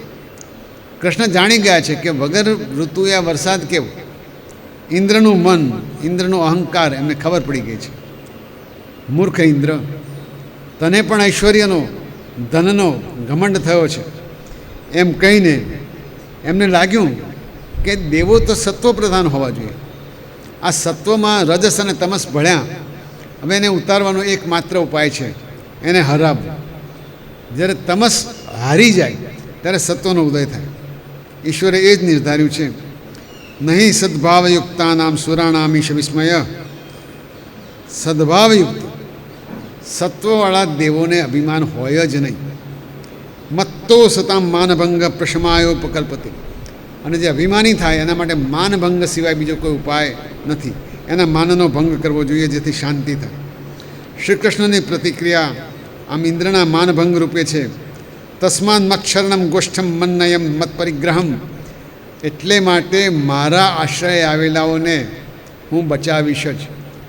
કૃષ્ણ જાણી ગયા છે કે વગર ઋતુએ વરસાદ કેવો. ઇન્દ્રનું મન, ઇન્દ્રનો અહંકાર એમને ખબર પડી ગઈ છે. મૂર્ખ ઇન્દ્ર, તને પણ ઐશ્વર્યનો, ધનનો ઘમંડ થયો છે. એમ કહીને એમને લાગ્યું કે દેવો તો સત્વ પ્રધાન હોવા જોઈએ. આ સત્વમાં રજસ અને તમસ ભળ્યા. હવે એને ઉતારવાનો એકમાત્ર ઉપાય છે, એને હરાવવું. જ્યારે તમસ હારી જાય ત્યારે સત્વનો ઉદય થાય. ઈશ્વરે એ જ નિર્ધાર્યું છે, નહીં સદ્ભાવયુક્તાનામ સુરાણામીશ વિસ્મય. સદ્ભાવયુક્ત સત્વવાળા દેવોને અભિમાન હોય જ નહીં. મત્તો સતામ માનભંગ પ્રશમાયોપકલ્પતિ. અને જે અભિમાની થાય એના માટે માનભંગ સિવાય બીજો કોઈ ઉપાય નથી. એના માનનો ભંગ કરવો જોઈએ જેથી શાંતિ થાય. શ્રી કૃષ્ણની પ્રતિક્રિયા આમ ઇન્દ્રના માનભંગ રૂપે છે. તસ્માન મક્ષરણમ ગોષ્ઠમ મન્નયમ મત પરિગ્રહમ. એટલે માટે મારા આશ્રય આવેલાઓને હું બચાવીશ જ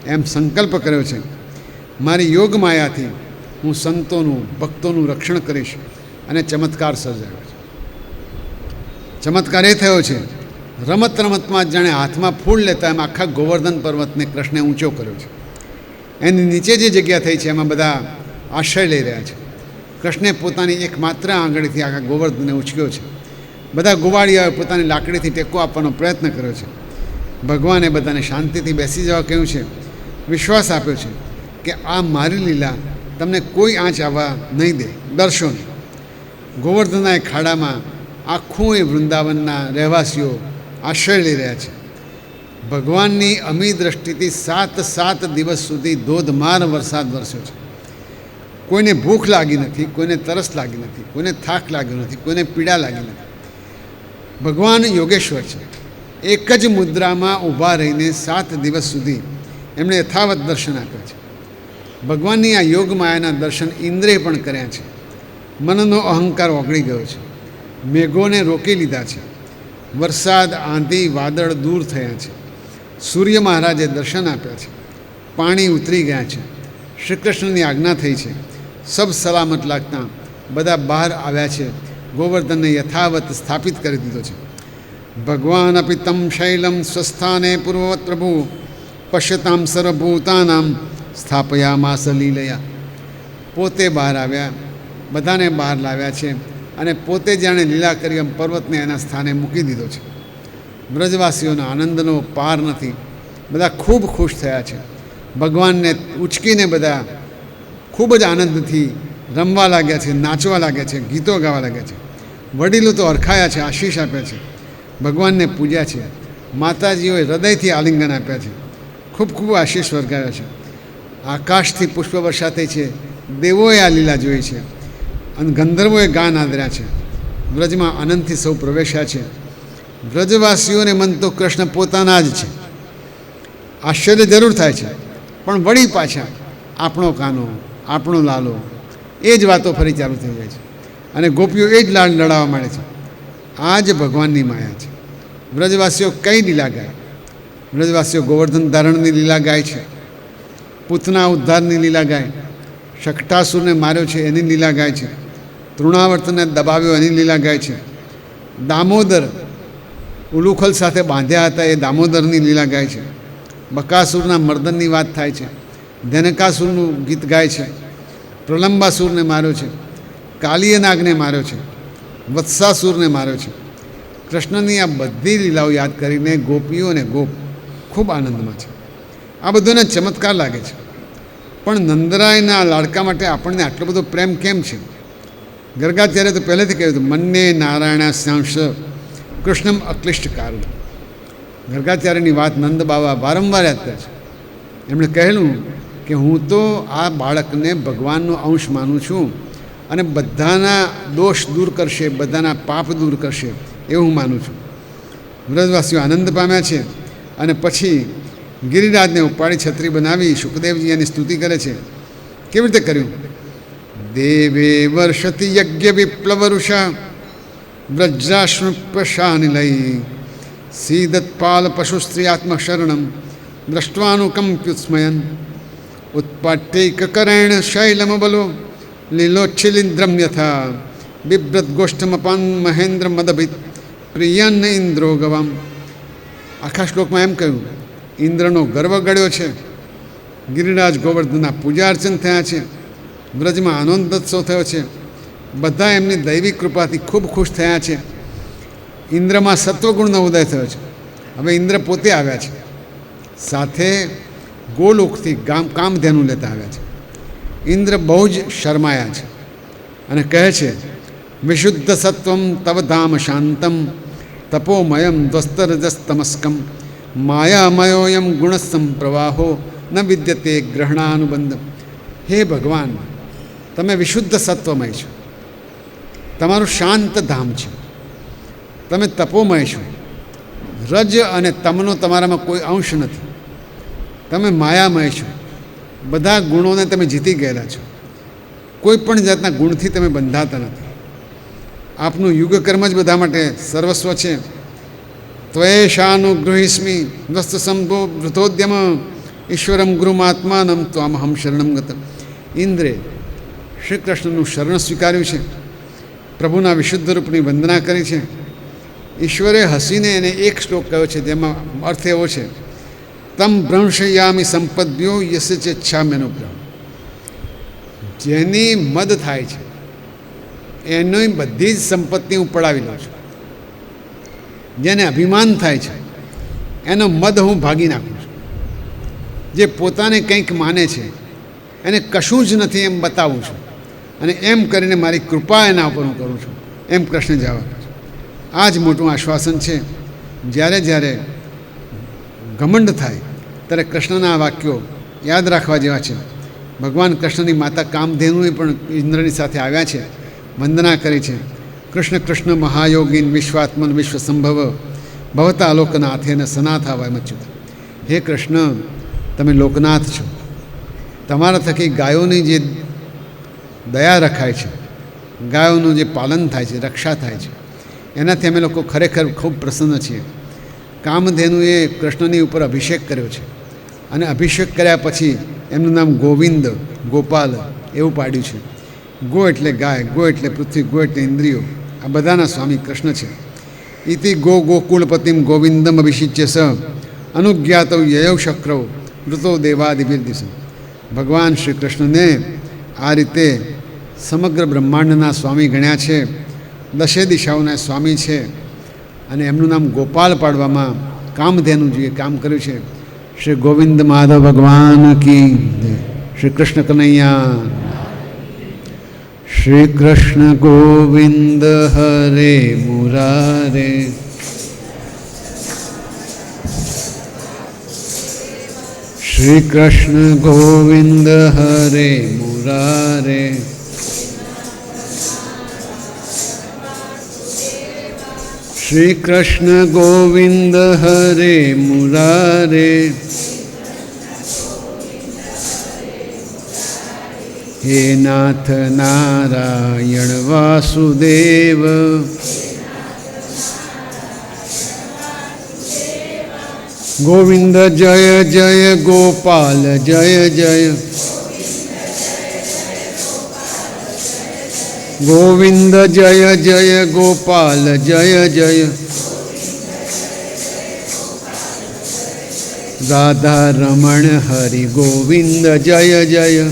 એમ સંકલ્પ કર્યો છે. મારી યોગ માયાથી હું સંતોનું, ભક્તોનું રક્ષણ કરીશ. અને ચમત્કાર સર્જાયો છે. ચમત્કાર એ થયો છે, રમત રમતમાં જાણે હાથમાં ફૂલ લેતા એમ આખા ગોવર્ધન પર્વતને કૃષ્ણે ઊંચો કર્યો છે. એની નીચે જે જગ્યા થઈ છે એમાં બધા આશ્રય લઈ રહ્યા છે. કૃષ્ણે પોતાની એકમાત્ર આંગળીથી આખા ગોવર્ધનને ઉંચક્યો છે. બધા ગોવાળિયાઓએ પોતાની લાકડીથી ટેકો આપવાનો પ્રયત્ન કર્યો છે. ભગવાને બધાને શાંતિથી બેસી જવા કહ્યું છે. વિશ્વાસ આપ્યો છે કે આ મારી લીલા તમને કોઈ આંચ આવવા નહીં દે, ડરશો નહીં. ગોવર્ધનના એ ખાડામાં આખું એ વૃંદાવનના રહેવાસીઓ આશ્રય લઈ રહ્યા છે. ભગવાનની અમી દ્રષ્ટિથી 7 દિવસ સુધી ધોધમાર વરસાદ વરસ્યો છે. કોઈને ભૂખ લાગી નથી, કોઈને તરસ લાગી નથી, કોઈને થાક લાગ્યો નથી, કોઈને પીડા લાગી નથી. ભગવાન યોગેશ્વર છે. એક જ મુદ્રામાં ઊભા રહીને 7 દિવસ સુધી એમણે યથાવત દર્શન આપ્યા છે. ભગવાનની આ યોગ માયાના દર્શન ઇન્દ્રે પણ કર્યા છે. મનનો અહંકાર ઓગળી ગયો છે. મેઘોને રોકી લીધા છે. વરસાદ, આંધી, વાદળ દૂર થયા છે. સૂર્ય મહારાજે દર્શન આપ્યા છે. પાણી ઉતરી ગયા છે. શ્રી કૃષ્ણની આજ્ઞા થઈ છે. સબ સલામત લાગતા બધા બહાર આવ્યા છે. ગોવર્ધનને યથાવત સ્થાપિત કરી દીધો છે. ભગવાન અપિ તમ શૈલમ સ્વસ્થાને પૂર્વવત પ્રભુ પશ્યતામ સર્વભૂતાનામ સ્થાપયામાસ લીલયા. પોતે બહાર આવ્યા, બધાને બહાર લાવ્યા છે અને પોતે જાણે લીલા કરી એમ પર્વતને એના સ્થાને મૂકી દીધો છે. બ્રજવાસીઓનો આનંદનો પાર નથી. બધા ખૂબ ખુશ થયા છે. ભગવાનને ઉચકીને બધા ખૂબ જ આનંદથી રમવા લાગ્યા છે, નાચવા લાગ્યા છે, ગીતો ગાવા લાગ્યા છે. વડીલો તો હરખાયા છે, આશીષ આપ્યા છે, ભગવાનને પૂજ્યા છે. માતાજીઓએ હૃદયથી આલિંગન આપ્યા છે, ખૂબ ખૂબ આશીષ વર્ગાવ્યા છે. આકાશથી પુષ્પવર્ષા થઈ છે. દેવોએ આ લીલા જોઈ છે અને ગંધર્વોએ ગાન આદર્યા છે. વ્રજમાં આનંદથી સૌ પ્રવેશ્યા છે. વ્રજવાસીઓને મન તો કૃષ્ણ પોતાના જ છે. આશ્ચર્ય જરૂર થાય છે, પણ વળી પાછા આપણો કાનો, આપણો લાલો, એ જ વાતો ફરી ચાલુ થઈ જાય છે અને ગોપીઓ એ જ લાડ લડાવવા માંડે છે. આ જ ભગવાનની માયા છે. વ્રજવાસીઓ કઈ લીલા ગાય? વ્રજવાસીઓ ગોવર્ધન ધારણની લીલા ગાય છે, પૂતના ઉદ્ધારની લીલા ગાય, શકટાસુરને માર્યો છે એની લીલા ગાય છે, તૃણાવર્તને દબાવ્યો એની લીલા ગાય છે. દામોદર ઉલુખલ સાથે બાંધ્યા હતા એ દામોદરની લીલા ગાય છે. બકાસુરના મર્દનની વાત થાય છે. ધનકાસુરનું ગીત ગાય છે. પ્રલંબાસુરને માર્યો છે. કાલિયનાગને માર્યો છે. વત્સાસુરને માર્યો છે. કૃષ્ણની આ બધી લીલાઓ યાદ કરીને ગોપીઓ અને ગોપ ખૂબ આનંદમાં છે. આ બધોને ચમત્કાર લાગે છે. પણ નંદરાયના લાડકા માટે આપણને આટલો બધો પ્રેમ કેમ છે? ગર્ગાચાર્ય તો પહેલેથી કહ્યું હતું, મન્ને નારાયણ શ્યાંશ કૃષ્ણમ અક્લિષ્ટ કારણ. ગર્ગાચાર્યની વાત નંદ બાબા વારંવાર યાદ કરે છે. એમણે કહેલું કે હું તો આ બાળકને ભગવાનનો અંશ માનું છું અને બધાના દોષ દૂર કરશે, બધાના પાપ દૂર કરશે એવું હું માનું છું. વ્રજવાસીઓ આનંદ પામ્યા છે અને પછી ગિરિરાજને ઉપાડી છત્રી બનાવી શુકદેવજી એની સ્તુતિ કરે છે. કેવી રીતે કર્યું? દેવે વર્ષતિ યજ્ઞ વિપ્લવરુષા વ્રજાશ્મ પ્રશાનિલય સીદત્પાલ પશુસ્ત્રીયાત્મ શરણમ દ્રષ્ટવાનુકંપ્યુસ્મયન ઉત્પાટ્યૈકકરેણ શૈલમ બલો લીલોચ્છિલિન્દ્રમ યથા બિભ્રત ગોષ્ઠમપાન મહેન્દ્ર મદભિત પ્રિયન ઇન્દ્રો ગવામ. આખા શ્લોકમાં એમ કહ્યું, ઇન્દ્રનો ગર્વ ગળ્યો છે, ગિરિરાજ ગોવર્ધનના પૂજા અર્ચન થયા છે, વ્રજમાં આનંદોત્સવ થયો છે, બધા એમની દૈવિક કૃપાથી ખૂબ ખુશ થયા છે. ઇન્દ્રમાં સત્વગુણનો ઉદય થયો છે. હવે ઇન્દ્ર પોતે આવ્યા છે, સાથે ગોલોકથી કામધેનુ લેતા આવ્યા છે. ઇન્દ્ર બહુ જ શરમાયા છે અને કહે છે, વિશુદ્ધ સત્વમ તવ ધામ શાંતમ તપોમયમ દ્વસ્તરજસ્તમસ્કમ માયામયોયમ ગુણસ્સમ પ્રવાહો ન વિદ્યતે ગ્રહણાનુબંધ. હે ભગવાન, તમે વિશુદ્ધ સત્વમય છો, તમારું શાંત ધામ છે, તમે તપોમય છો, રજ અને તમનો તમારામાં કોઈ અંશ નથી, તમે માયામય છો, બધા ગુણોને તમે જીતી ગયેલા છો, કોઈ પણ જાતના ગુણથી તમે બંધાતા નથી. આપનું યુગકર્મ જ બધા માટે સર્વસ્વ છે. ત્વેષાનુગૃહિસ્મી વસ્તુસંભો વૃતોદ્યમ ઈશ્વરમ ગુરુમાત્માનમ ત્વામહમ શરણમ ગત. ઇન્દ્રે શ્રી કૃષ્ણનું શરણ સ્વીકાર્યું છે, પ્રભુના વિશુદ્ધ રૂપની વંદના કરી છે. ઈશ્વરે હસીને એને એક શ્લોક કહ્યો છે, જેમાં અર્થ એવો છે, તમ ભ્રંશયામી સંપદ્યો યસ્ય ચેચ્છામ્યનુગ્રહ. જેની મદ થાય છે એની બધી જ સંપત્તિ હું પડાવી લઉં છું. જેને અભિમાન થાય છે એનો મદ હું ભાગી નાખું છું. જે પોતાને કંઈક માને છે એને કશું જ નથી એમ બતાવું છું અને એમ કરીને મારી કૃપા એના ઉપર હું કરું છું, એમ કૃષ્ણ જવાબ આપે છે. આ જ મોટું આશ્વાસન છે. જ્યારે જ્યારે ઘમંડ થાય ત્યારે કૃષ્ણના વાક્યો યાદ રાખવા જેવા છે. ભગવાન કૃષ્ણની માતા કામધેનુએ પણ ઇન્દ્રની સાથે આવ્યા છે, વંદના કરી છે. કૃષ્ણ કૃષ્ણ મહાયોગીન વિશ્વાત્મન વિશ્વસંભવ ભવતા લોકનાથેન સનાથા વયમચ્યુત. હે કૃષ્ણ, તમે લોકનાથ છો. તમારા થકી ગાયોની જે દયા રખાય છે, ગાયોનું જે પાલન થાય છે, રક્ષા થાય છે, એનાથી અમે લોકો ખરેખર ખૂબ પ્રસન્ન છીએ. કામધેનુએ કૃષ્ણની ઉપર અભિષેક કર્યો છે અને અભિષેક કર્યા પછી એમનું નામ ગોવિંદ, ગોપાલ એવું પાડ્યું છે. ગો એટલે ગાય, ગો એટલે પૃથ્વી, ગો એટલે ઇન્દ્રિયો. આ બધાના સ્વામી કૃષ્ણ છે. ઇતિ ગો ગોકુળપતિમ ગોવિંદમ અભિષિચ્ય સ અનુજ્ઞાતો યયૌ શક્રવ ઋતો દેવાદિભિર્દિશ. ભગવાન શ્રી કૃષ્ણને આ રીતે સમગ્ર બ્રહ્માંડના સ્વામી ગણ્યા છે, દશે દિશાઓના સ્વામી છે અને એમનું નામ ગોપાલ પાડવામાં કામધેનુજીએ કામ કર્યું છે. શ્રી ગોવિંદ માધવ ભગવાન કી જય. શ્રી કૃષ્ણ કનૈયા. શ્રી કૃષ્ણ ગોવિંદ હરે મુરારે. શ્રી કૃષ્ણ ગોવિંદ હરે મુરારે. શ્રી કૃષ્ણ ગોવિંદ હરે મુરારે. હે નાથ નારાયણ વાસુદેવ. ગોવિંદ જય જય ગોપાલ જય જય. गोविंद जय जय गोपाल जय जय राधा रमण हरि गोविंद जय जय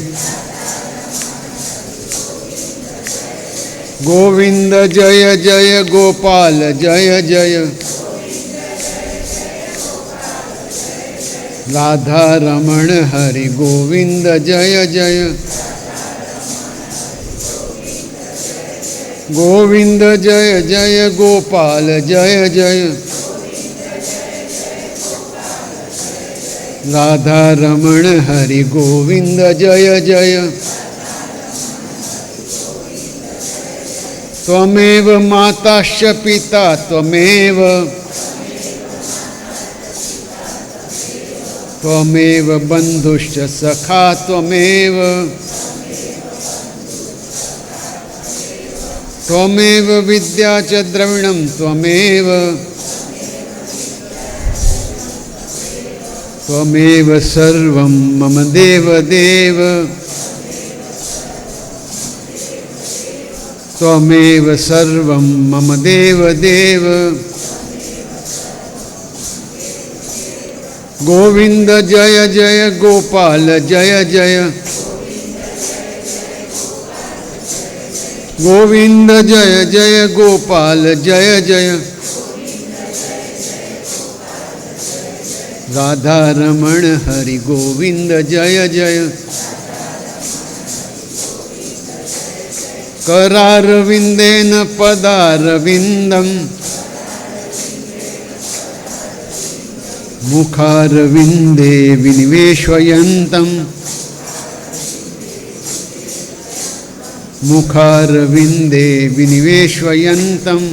गोविंद जय जय गोपाल जय जय राधा रमण हरि गोविंद जय जय गोविंद जय जय गोपाल जय जय राधा रमण हरि गोविंद जय जय त्वमेव माताश्च पिता त्वमेव त्वमेव बन्धुश्च सखा त्वमेव त्वमेव विद्या च द्रविणं त्वमेव त्वमेव सर्वं मम देव देव त्वमेव सर्वं मम देव देव गोविंद जय जय गोपाल जय जय गोविंद जय जय गोपाल जय जय राधा रमण हरि गोविंद जय जय करारविंदेन पदारविंदम मुखारविंदे विनिवेशयन्तं मुखारविंदे विनिवेशयन्तं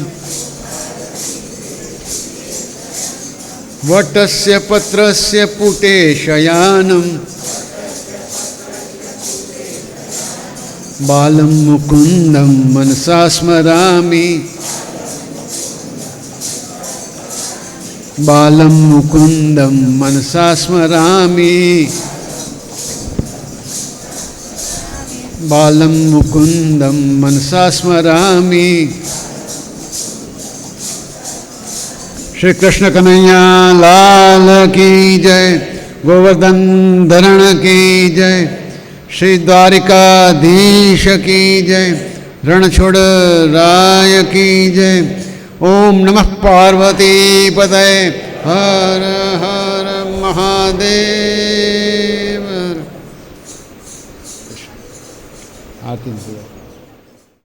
वटस्य पत्रस्य पुटे शयानं बालं मुकुन्दं मनसा स्मरामि बालं मुकुन्दं मनसा स्मरामि बालं मुकुन्दं मनसा स्मरामि श्री कृष्ण कन्हैया लाल की जय गोवर्धन धरण की जय श्री द्वारिकाधीश की जय रणछोड़ राय की जय ओम नमः पार्वती पतये हर हर महादेव आरती